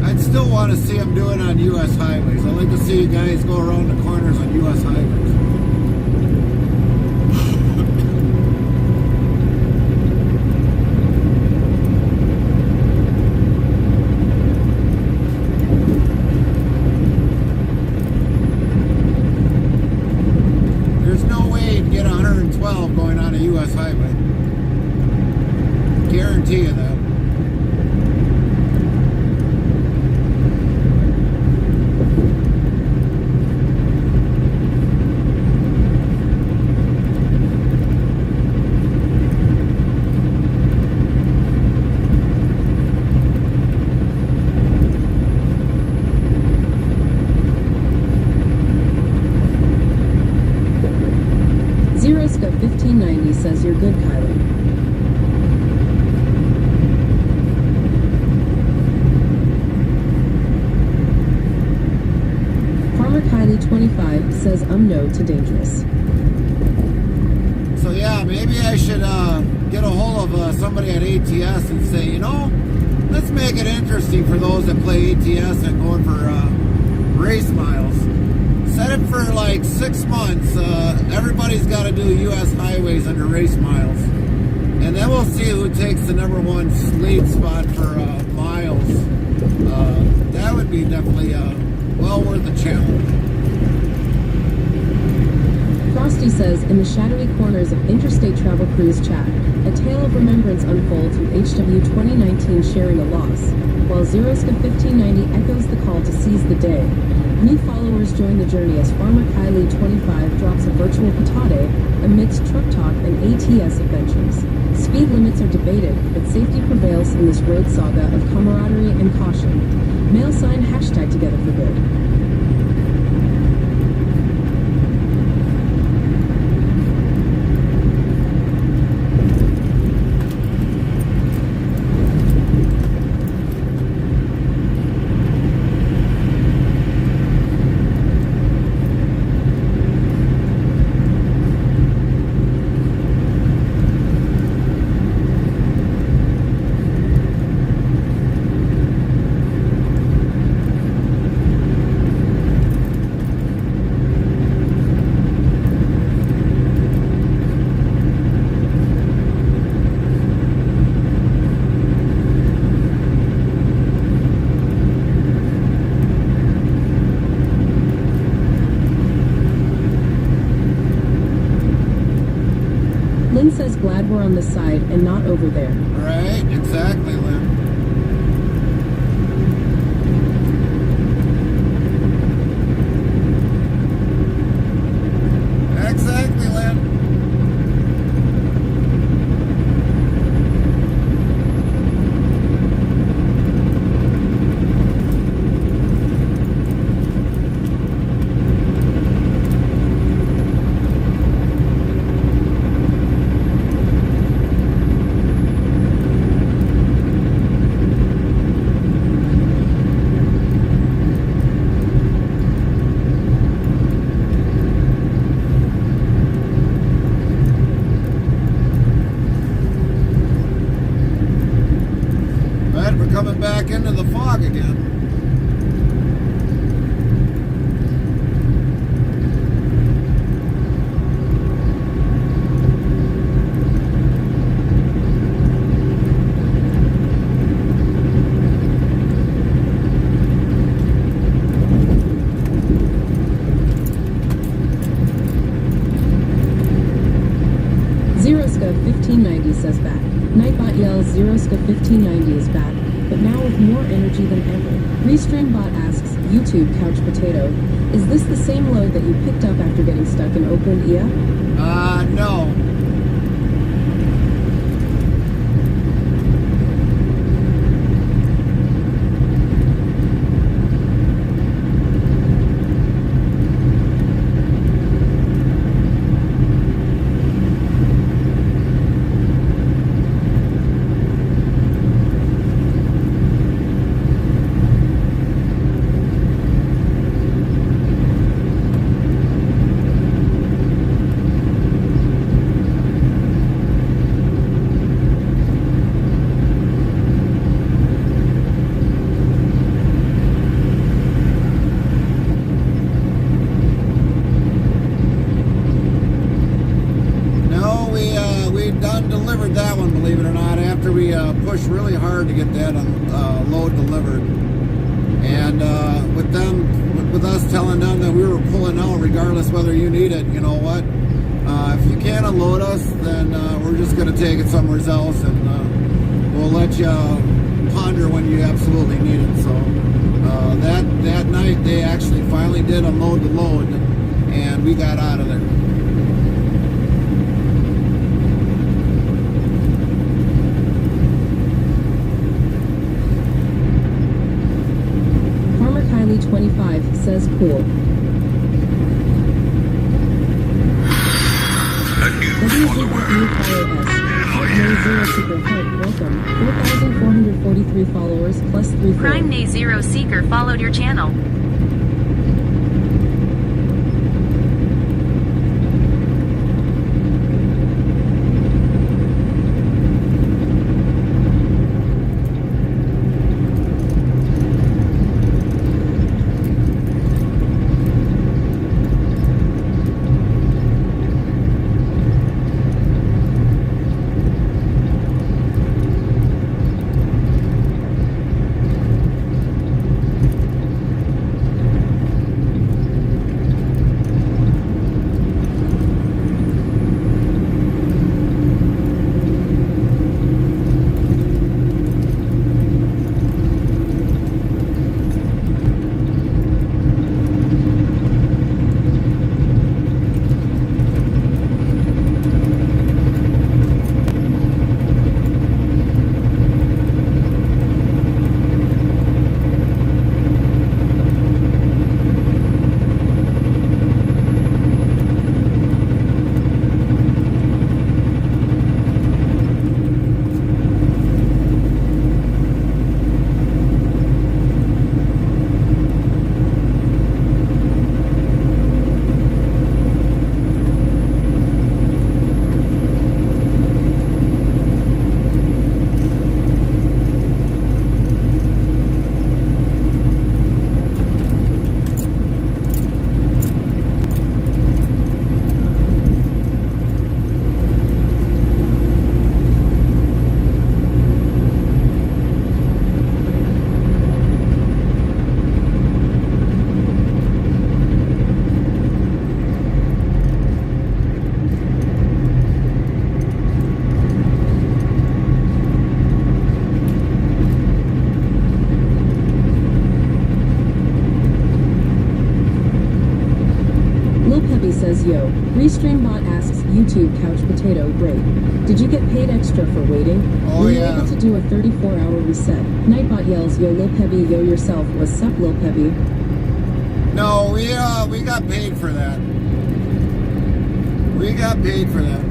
I'd still want to see them do it on U.S. highways. I'd like to see you guys go around the corners on U.S. highways. There's no way you can get 112 going on a U.S. highway. Guarantee you that. ZeroScope1590 says you're good, Kylie. Farmer Kylie25 says no to dangerous. So yeah, maybe I should get a hold of somebody at ATS and say, you know, let's make it interesting for those that play ATS and going for race miles. Set it for like 6 months. Everybody's got to do U.S. highways under race miles. And then we'll see who takes the #1 lead spot for miles. That would be definitely well worth a challenge. Frosty says, in the shadowy corners of Interstate Travel Cruise chat, a tale of remembrance unfolds with HW 2019 sharing a loss, while Zeroska 1590 echoes the call to seize the day. New followers join the journey as Farmer Kylie 25 drops a virtual patate amidst truck talk and ATS adventures. Speed limits are debated, but safety prevails in this road saga of camaraderie and caution. Mail sign hashtag together for good. Lynn says glad we're on this side and not over there. Right, exactly, Lynn. Exactly, Lynn. We're coming back into the fog again. Zeroska 1590 says back. Nightbot yells Zeroska 1590 is back, but now with more energy than ever. Restreambot asks, YouTube Couch Potato, is this the same load that you picked up after getting stuck in Oakland, Ia? No. Delivered that one, believe it or not, after we pushed really hard to get that load delivered. And with us telling them that we were pulling out regardless whether you need it, you know what? If you can't unload us, then we're just going to take it somewhere else, and we'll let you ponder when you absolutely need it. So that night, they actually finally did unload the load, and we got out of there. Farmer Kylie 25 says cool. Welcome. 4,443 followers plus 3 Prime Nay Zero Seeker followed your channel. yo. Restreambot asks, YouTube Couch Potato, great. Did you get paid extra for waiting? Oh, Were you yeah. able to do a 34-hour reset? Nightbot yells, yo Lil Pebby, yo yourself, what's up Lil Pebby? No, we got paid for that. We got paid for that.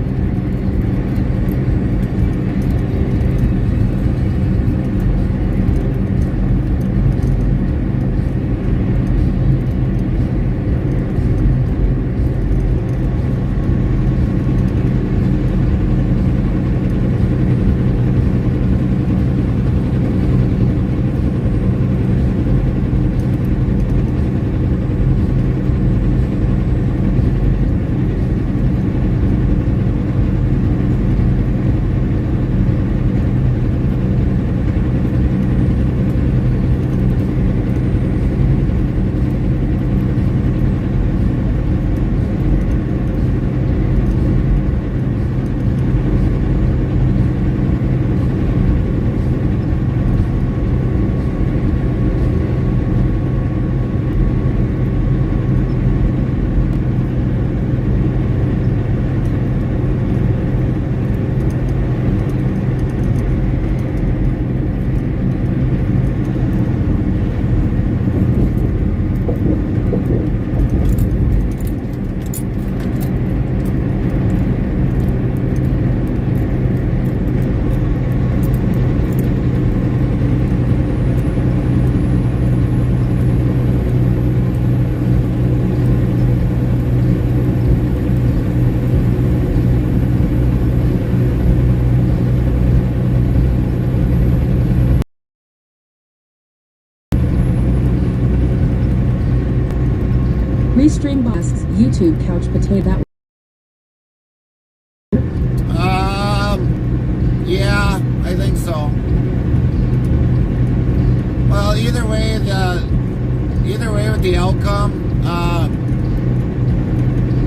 Restreambot asks, YouTube Couch Potato, that Yeah, I think so. Well, either way with the outcome,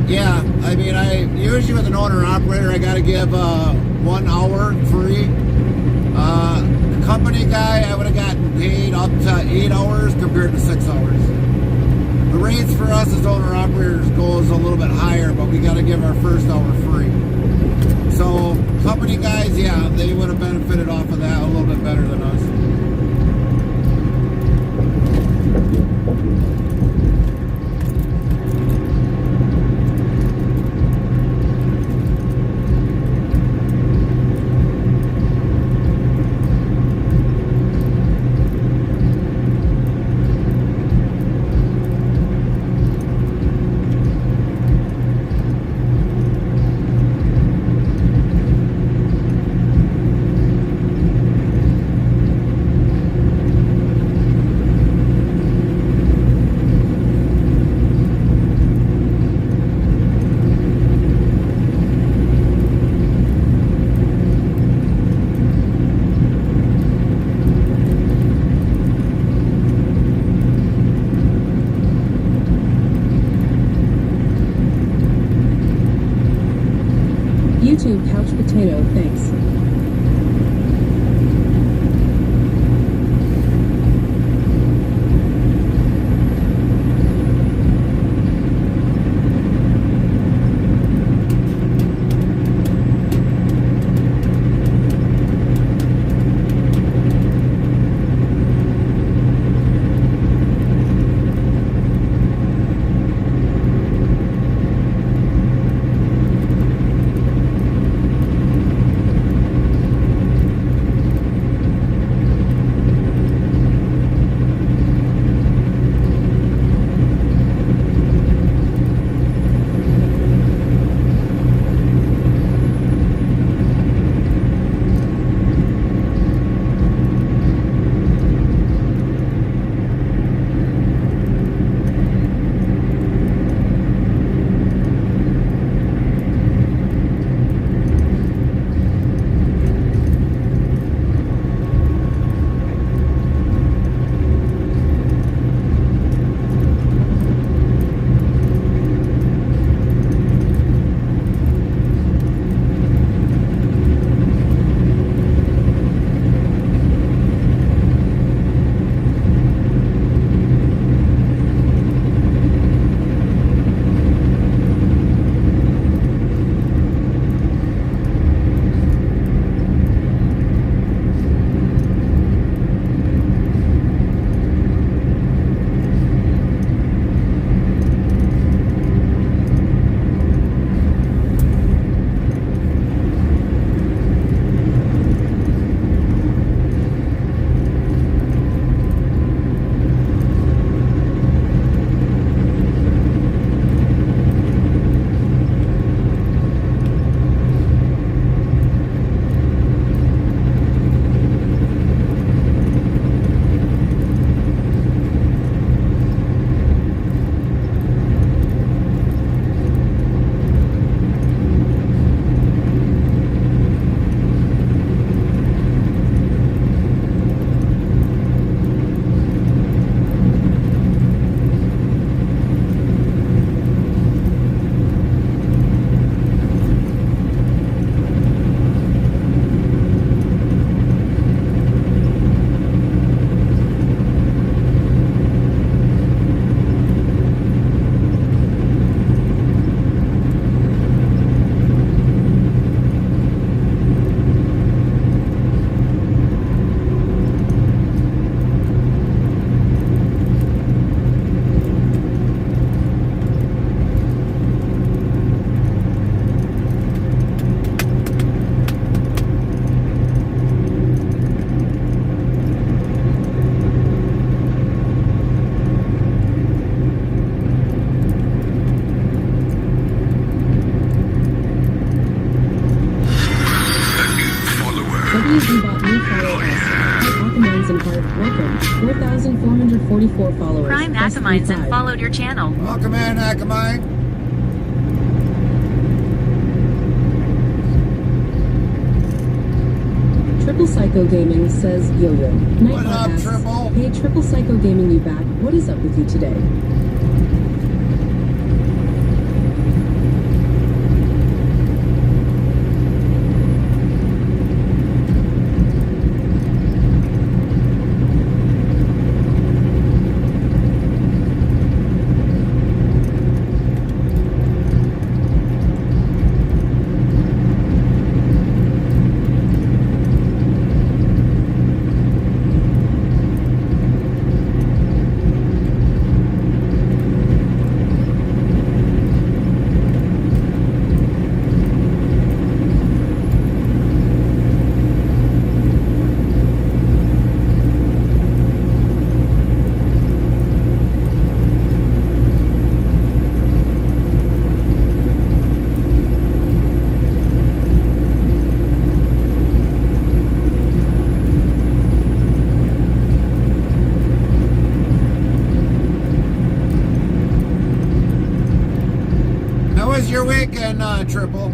yeah, I mean, I usually with an owner operator, I got to give 1 hour free. The company guy, I would have gotten paid up to 8 hours compared to 6 hours. The rates for us as owner operators goes a little bit higher, but we got to give our first hour free. So company guys, yeah, they would have benefited off of that a little bit better than us. YouTube Couch Potato, thanks. Please bought new follow us. Akamines and Heart, welcome. 4,444 followers. Prime Plus Akamines and 35. followed your channel. Welcome in, Akamine. Triple Psycho Gaming says, Yo-Yo. What Nightbot up, asks, Triple? Hey, Triple Psycho Gaming, you back? What is up with you today? How was your weekend, Triple?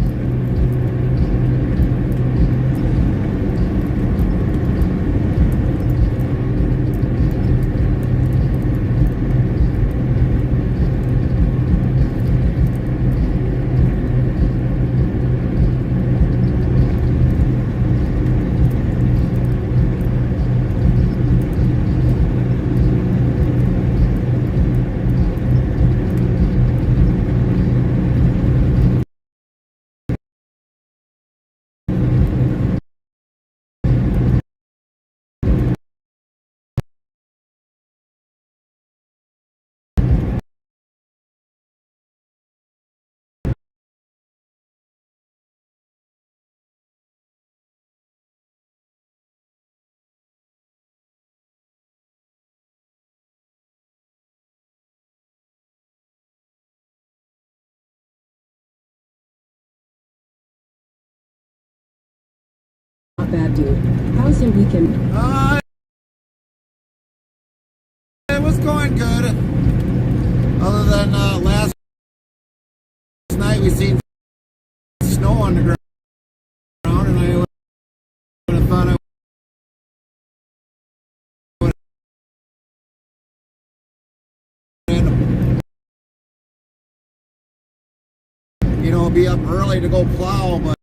Not bad, dude. How's your weekend? It was going good. Other than last night we seen snow on the ground, and I would have thought I would be up early to go plow, but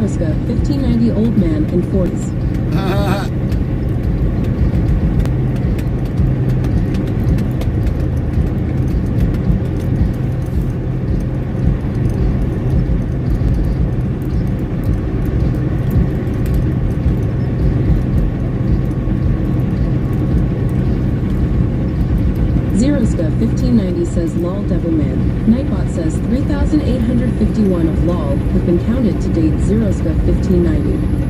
Zeroska 1590 old man in 40s. Zeroska 1590 says lol devilman. Nightbot says 3,851 of lol have been counted to date. Zeroska 1590.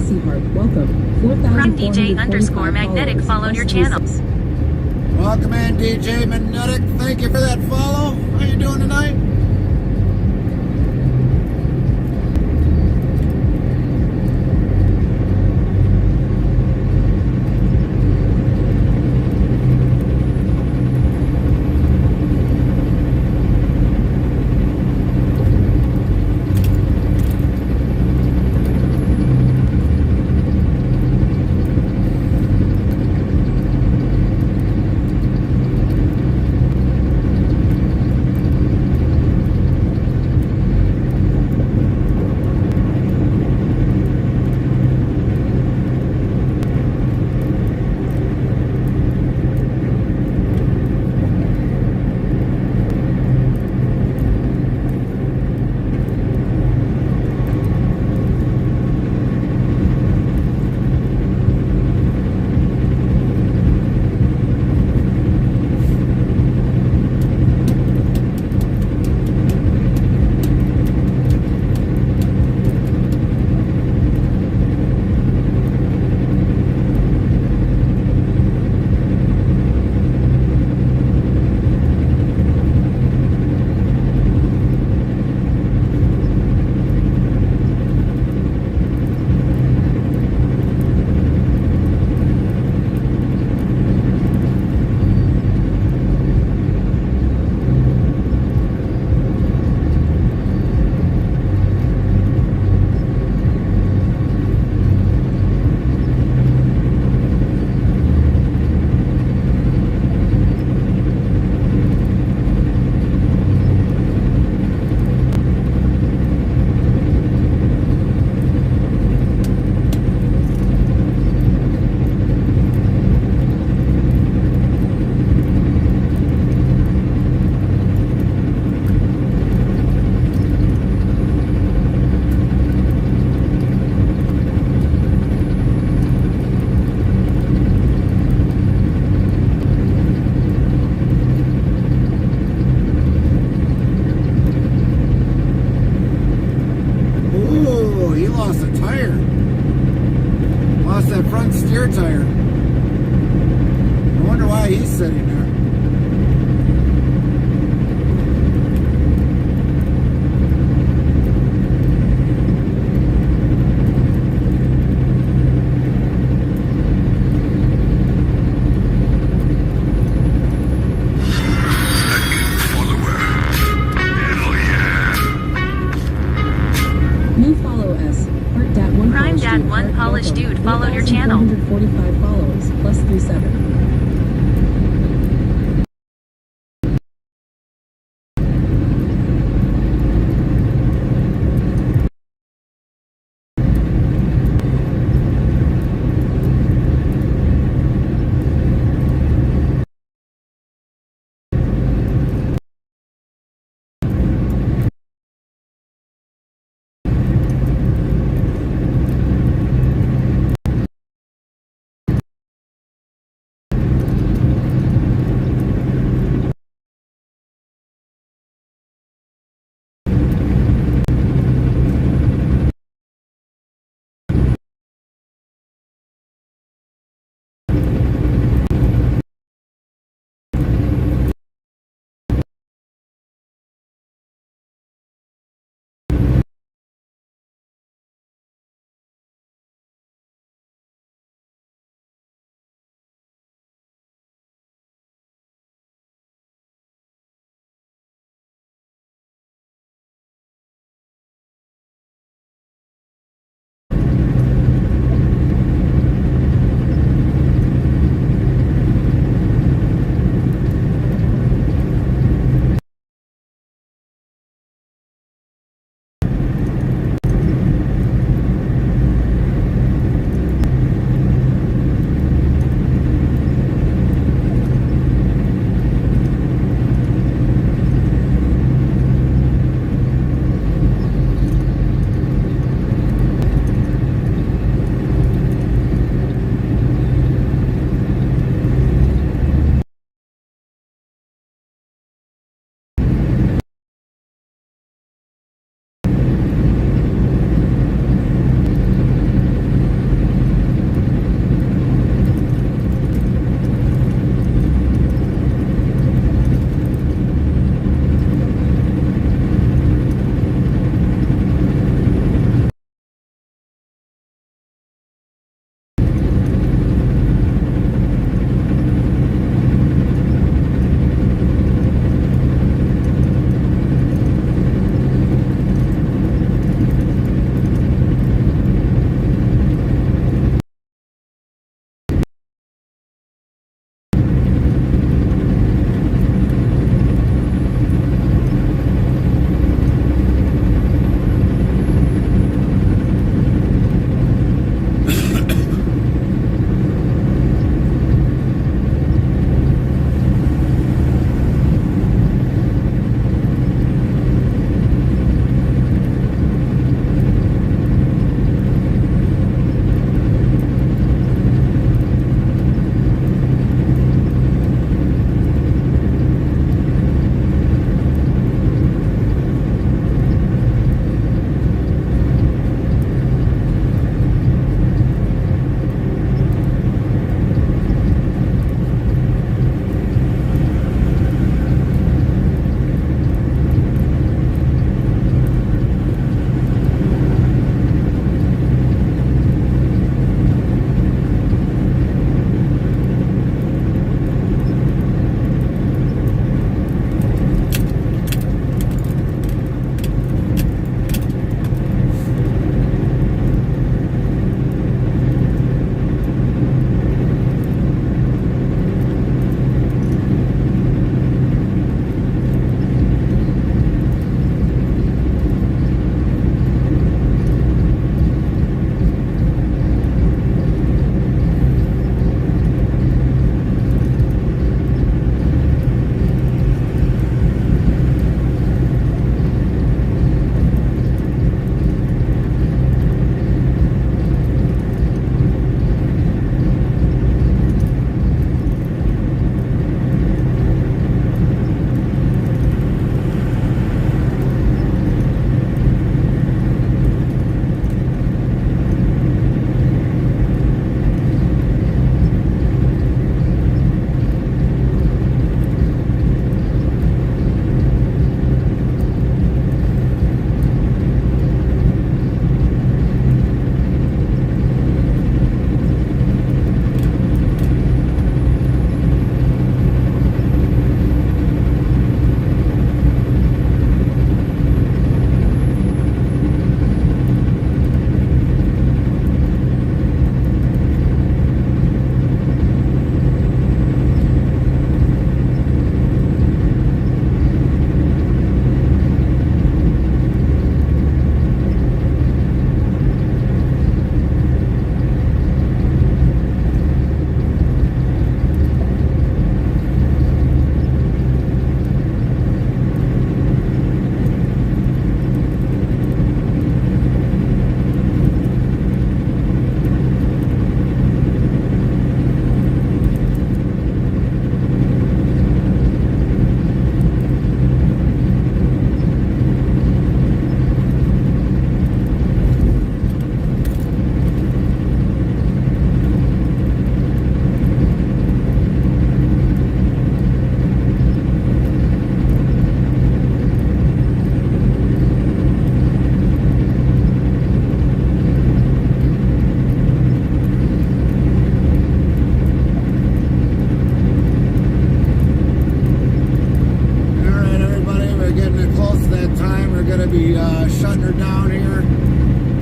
Icy Heart, welcome. Prime DJ 4,445 Magnetic followers, followed your plus channel. 36. Welcome in, DJ Magnetic. Thank you for that follow. How you doing tonight? Ooh, he lost a tire. Lost that front steer tire. I wonder why he's sitting there. New follow S. Heart Dat 1 Prime Polish Dat Dude, 1 Heart, Polish welcome. Dude followed your channel. 4,445 followers, plus 37.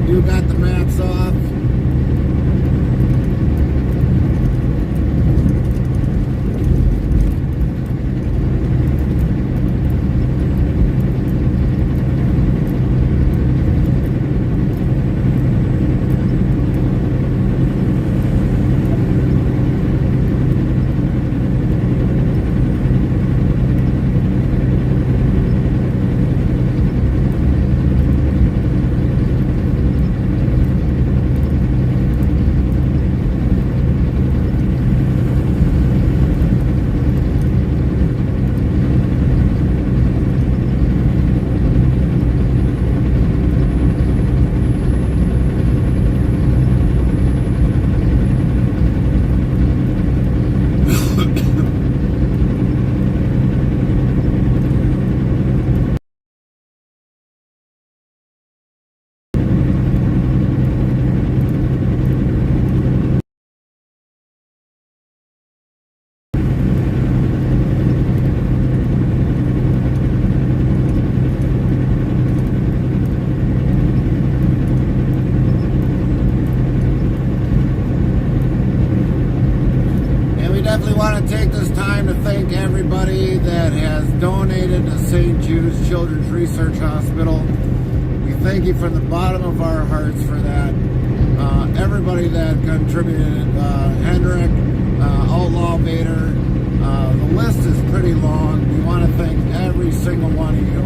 You got the maps off. Definitely want to take this time to thank everybody that has donated to St. Jude's Children's Research Hospital. We thank you from the bottom of our hearts for that. Everybody that contributed, Henrik, Outlaw Vader, the list is pretty long. We want to thank every single one of you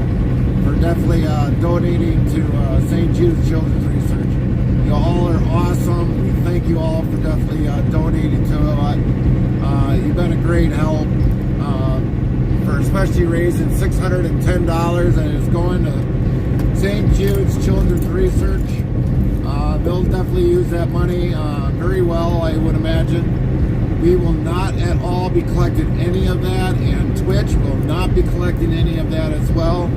for definitely donating to St. Jude's Children's Research. You all are awesome. We thank you all for definitely donating to it. You've been a great help for especially raising $610 that is going to St. Jude's Children's Research. They'll definitely use that money very well, I would imagine. We will not at all be collecting any of that, and Twitch will not be collecting any of that as well.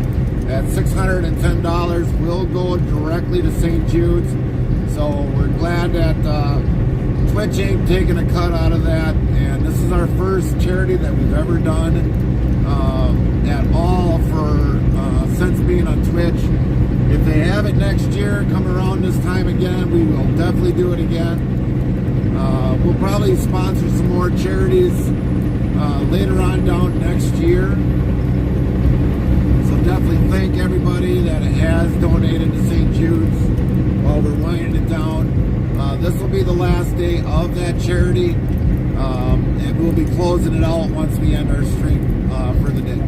That $610 will go directly to St. Jude's. So we're glad that Twitch ain't taking a cut out of that, and this is our first charity that we've ever done at all for since being on Twitch. If they have it next year, come around this time again, we will definitely do it again. We'll probably sponsor some more charities later on down next year. So definitely thank everybody that has donated to St. Jude's while we're winding it down. This will be the last day of that charity, and we'll be closing it out once we end our stream for the day.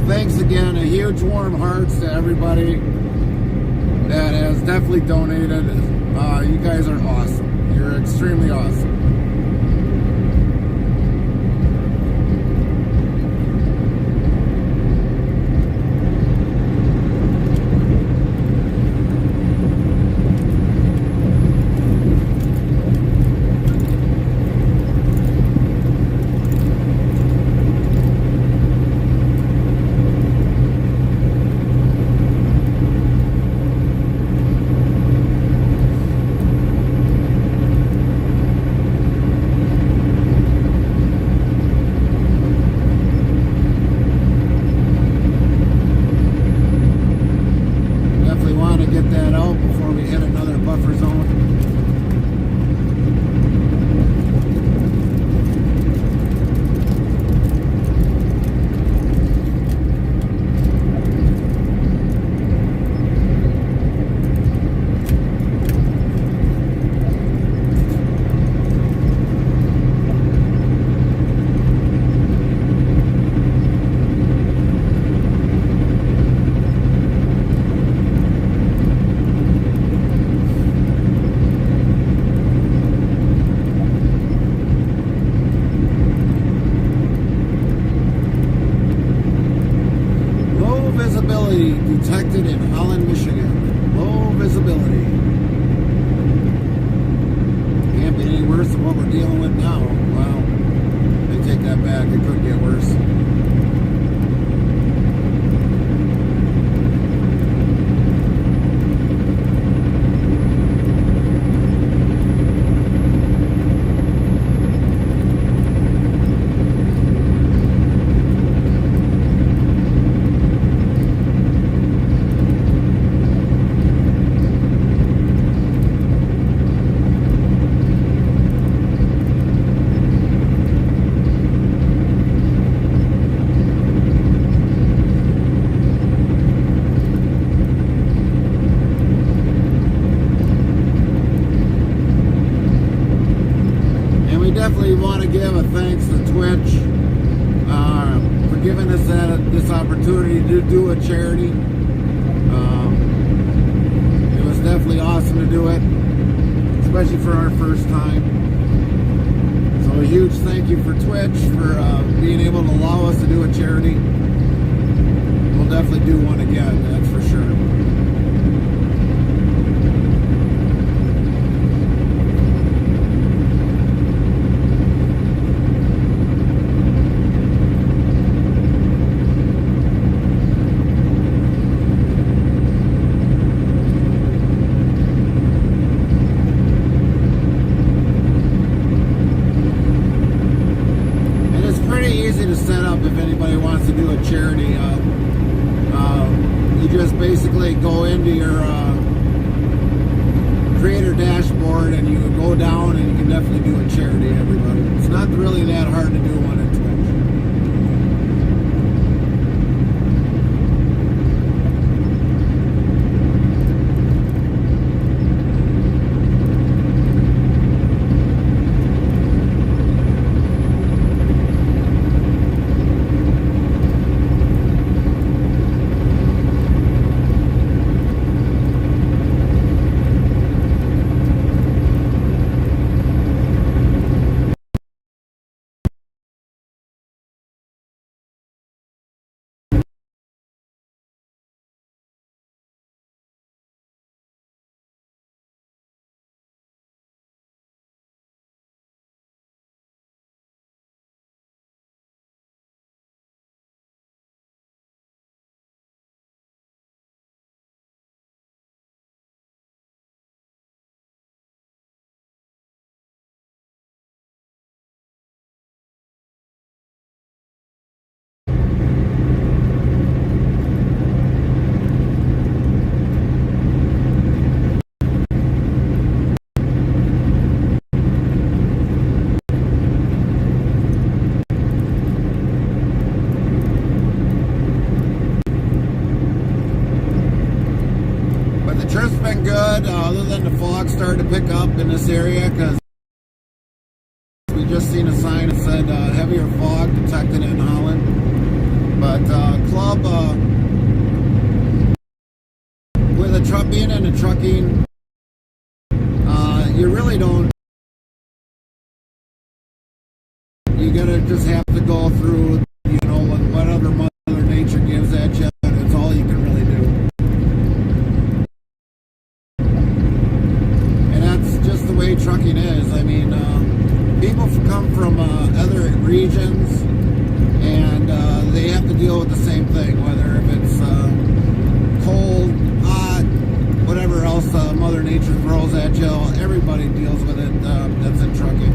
Thanks again, a huge warm hearts to everybody that has definitely donated. You guys are awesome. You're extremely awesome. heck, it couldn't get worse. Definitely want to give a thanks to Twitch for giving us this opportunity to do a charity. It was definitely awesome to do it, especially for our first time. So a huge thank you for Twitch for being able to allow us to do a charity. We'll definitely do one again, that's for sure. If anybody wants to do a charity, you just basically go into your creator dashboard and you go down and you can definitely do a charity, everybody. It's not really that hard to do one at Twitch. Trip's been good, other than the fog started to pick up in this area, because we just seen a sign that said heavier fog detected in Holland. But club, with a truck being in the trucking, you really don't. You gotta just have to go through, you know, whatever Mother Nature gives at you, and it's all you can really do. The way trucking is. I mean, people come from other regions and they have to deal with the same thing, whether if it's cold, hot, whatever else Mother Nature throws at you. Everybody deals with it that's in trucking.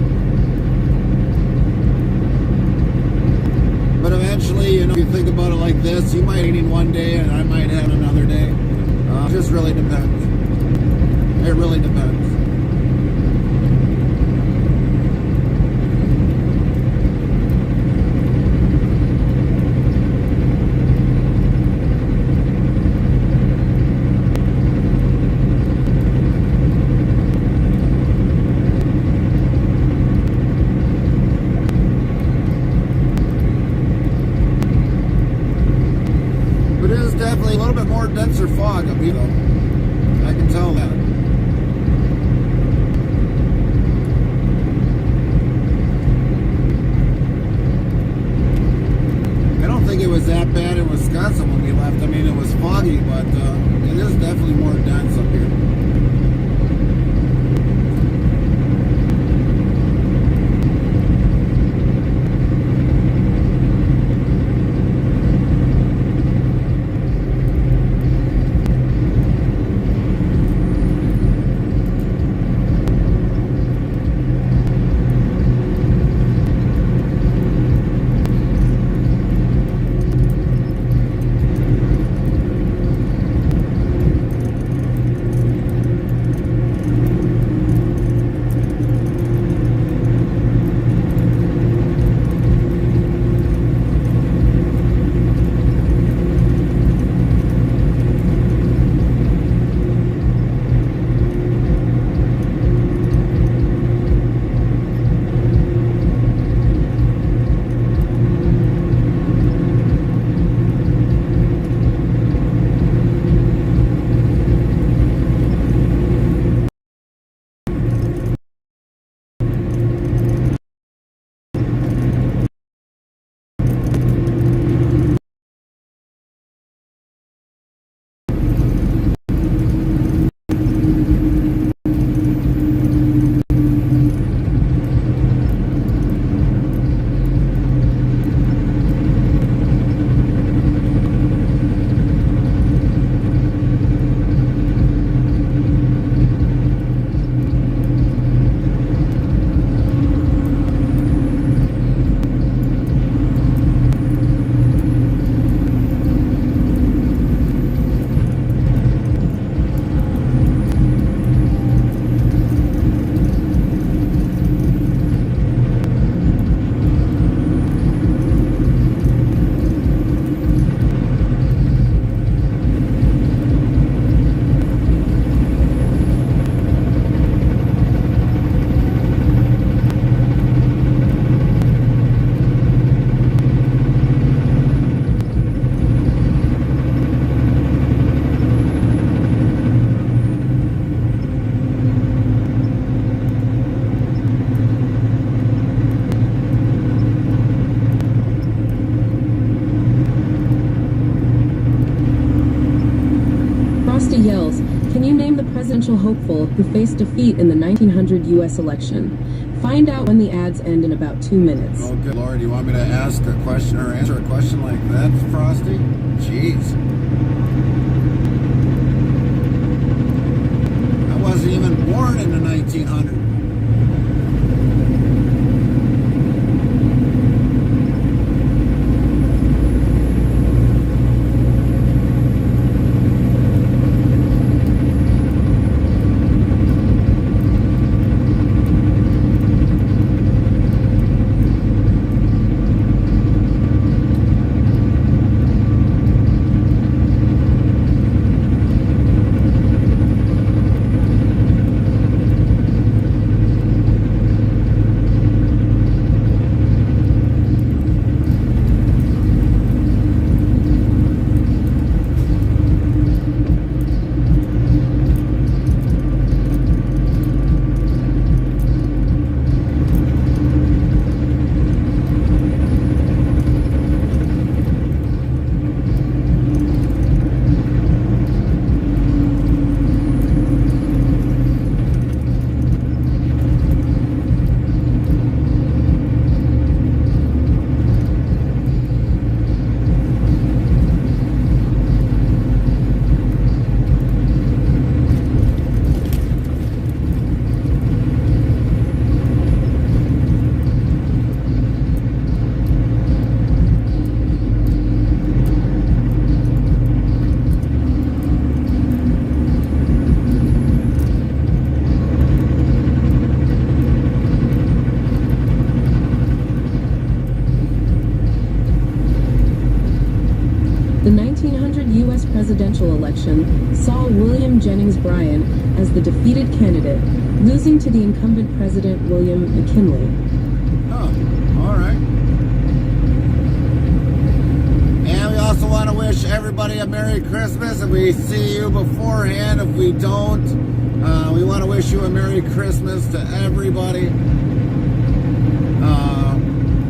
But eventually, you know, if you think about it like this, you might be eating one day and I might have another day. It just really depends. It really depends. Definitely a little bit more denser fog up here, though. I can tell that. I don't think it was that bad in Wisconsin when we left. I mean, it was foggy, but it is definitely more dense up here. presidential hopeful who faced defeat in the 1900 U.S. election. Find out when the ads end in about 2 minutes. Oh, good Lord, you want me to ask a question or answer a question like that, Frosty? Jeez. I wasn't even born in the 1900s. The 1900 U.S. presidential election saw William Jennings Bryan as the defeated candidate, losing to the incumbent President William McKinley. Oh, all right. And we also want to wish everybody a Merry Christmas. If we see you beforehand, if we don't, we want to wish you a Merry Christmas to everybody.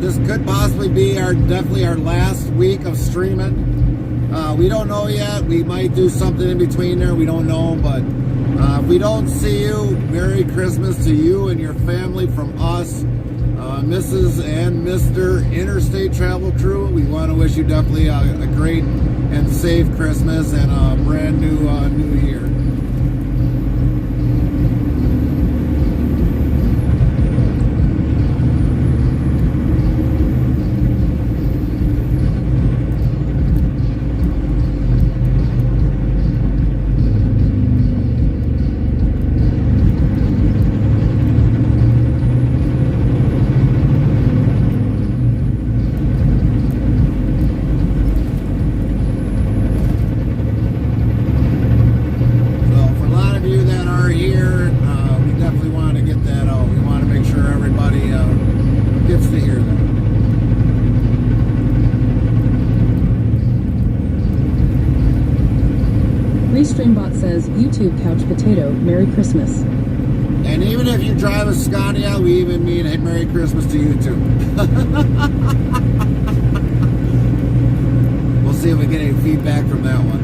This could possibly be definitely our last week of streaming. We don't know yet. We might do something in between there. We don't know. But if we don't see you, Merry Christmas to you and your family from us, Mrs. and Mr. Interstate Travel Crew. We want to wish you definitely a great and safe Christmas and a brand new New Year. Streambot says, YouTube Couch Potato, Merry Christmas. And even if you drive a Scania, we even mean a Merry Christmas to you too. We'll see if we get any feedback from that one.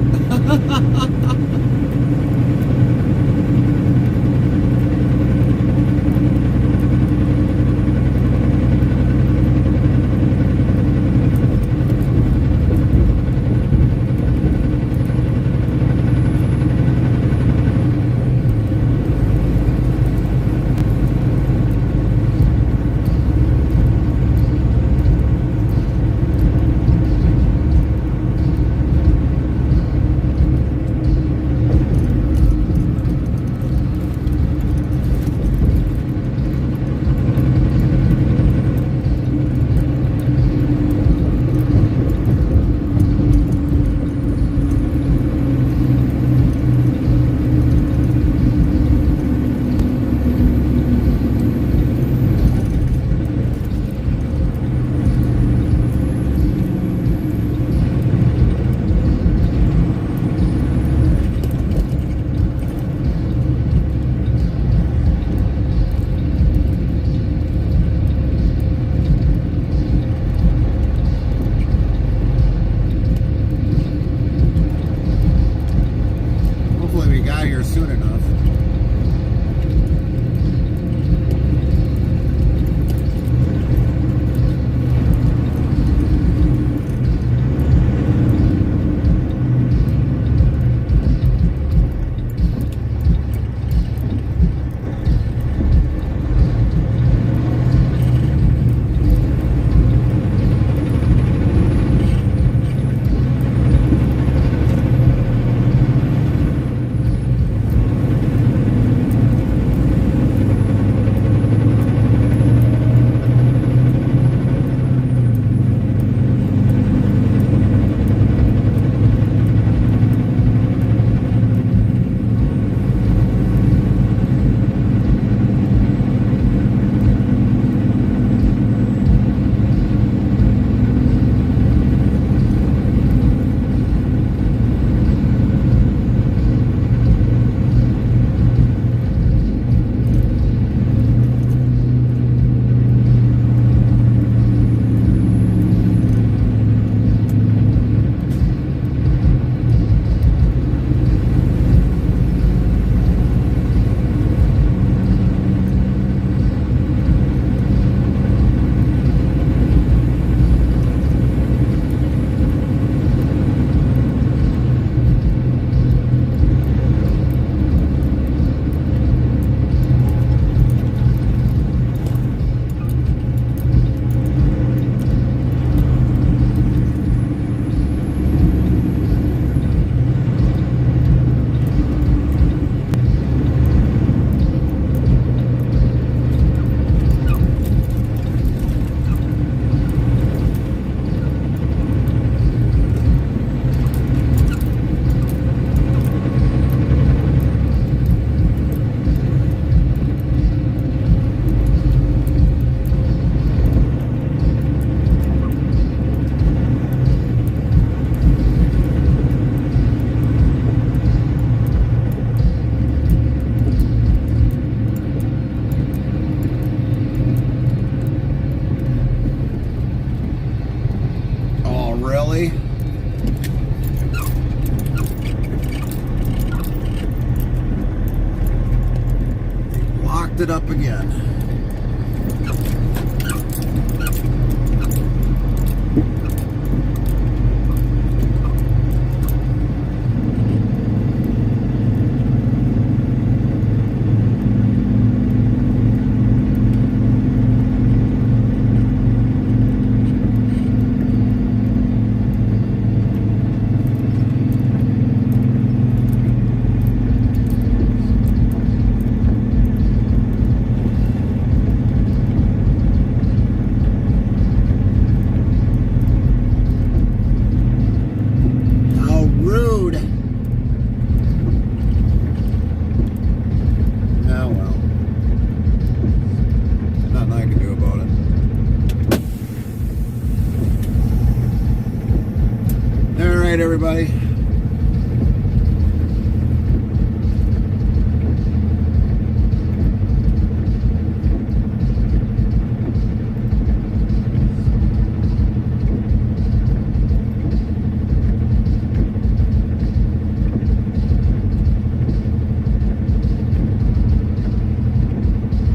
night, everybody.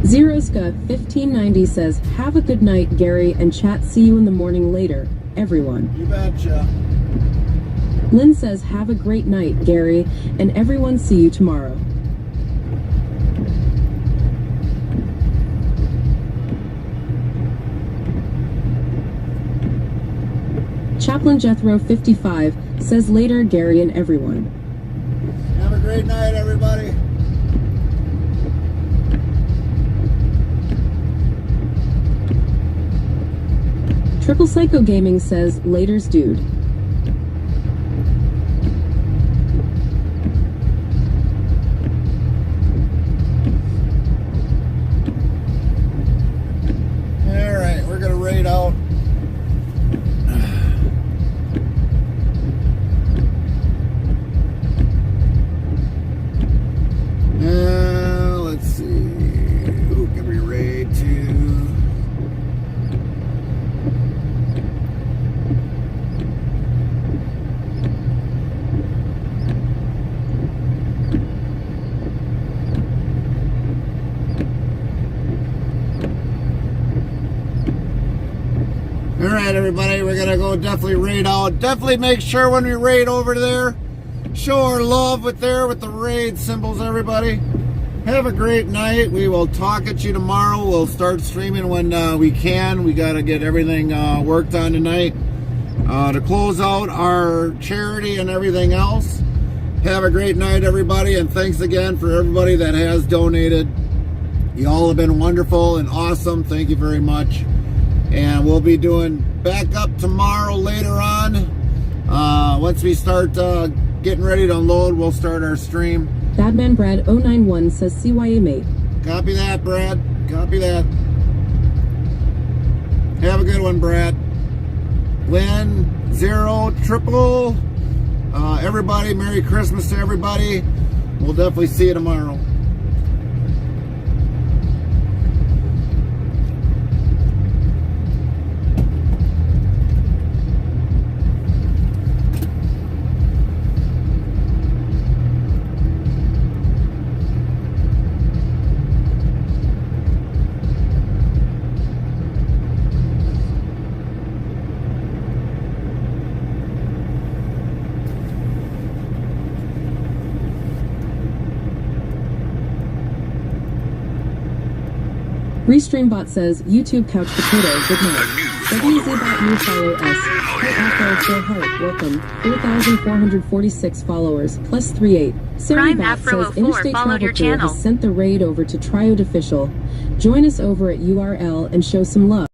Zeroska 1590 says, have a good night, Gary, and chat. See you in the morning later, everyone. You betcha. Lynn says, have a great night, Gary, and everyone. See you tomorrow. Chaplain Jethro 55 says, later, Gary and everyone. Have a great night, everybody. Triple Psycho Gaming says, laters, dude. Alright, we're gonna raid out. Let's see. Who can we raid to? Alright, everybody, we're gonna go definitely raid out. Definitely make sure when we raid over there, show our love with the raid symbols, everybody. Have a great night. We will talk at you tomorrow. We'll start streaming when we can. We got to get everything worked on tonight to close out our charity and everything else. Have a great night, everybody, and thanks again for everybody that has donated. You all have been wonderful and awesome. Thank you very much. And we'll be doing backup tomorrow later on. Once we start getting ready to unload, we'll start our stream. Badman Brad 091 says, CYA mate. Copy that, Brad. Copy that. Have a good one, Brad. Lynn, Zero, Triple, everybody, Merry Christmas to everybody. We'll definitely see you tomorrow. Restreambot says, YouTube couch potato, good night. WZBot new follow us. Afro for heart, welcome. 4,446 followers, plus 38. Prime Saribot Afro says, 04 Interstate followed Travel your Crew channel. has sent the raid over to Triode Official. Join us over at URL and show some love.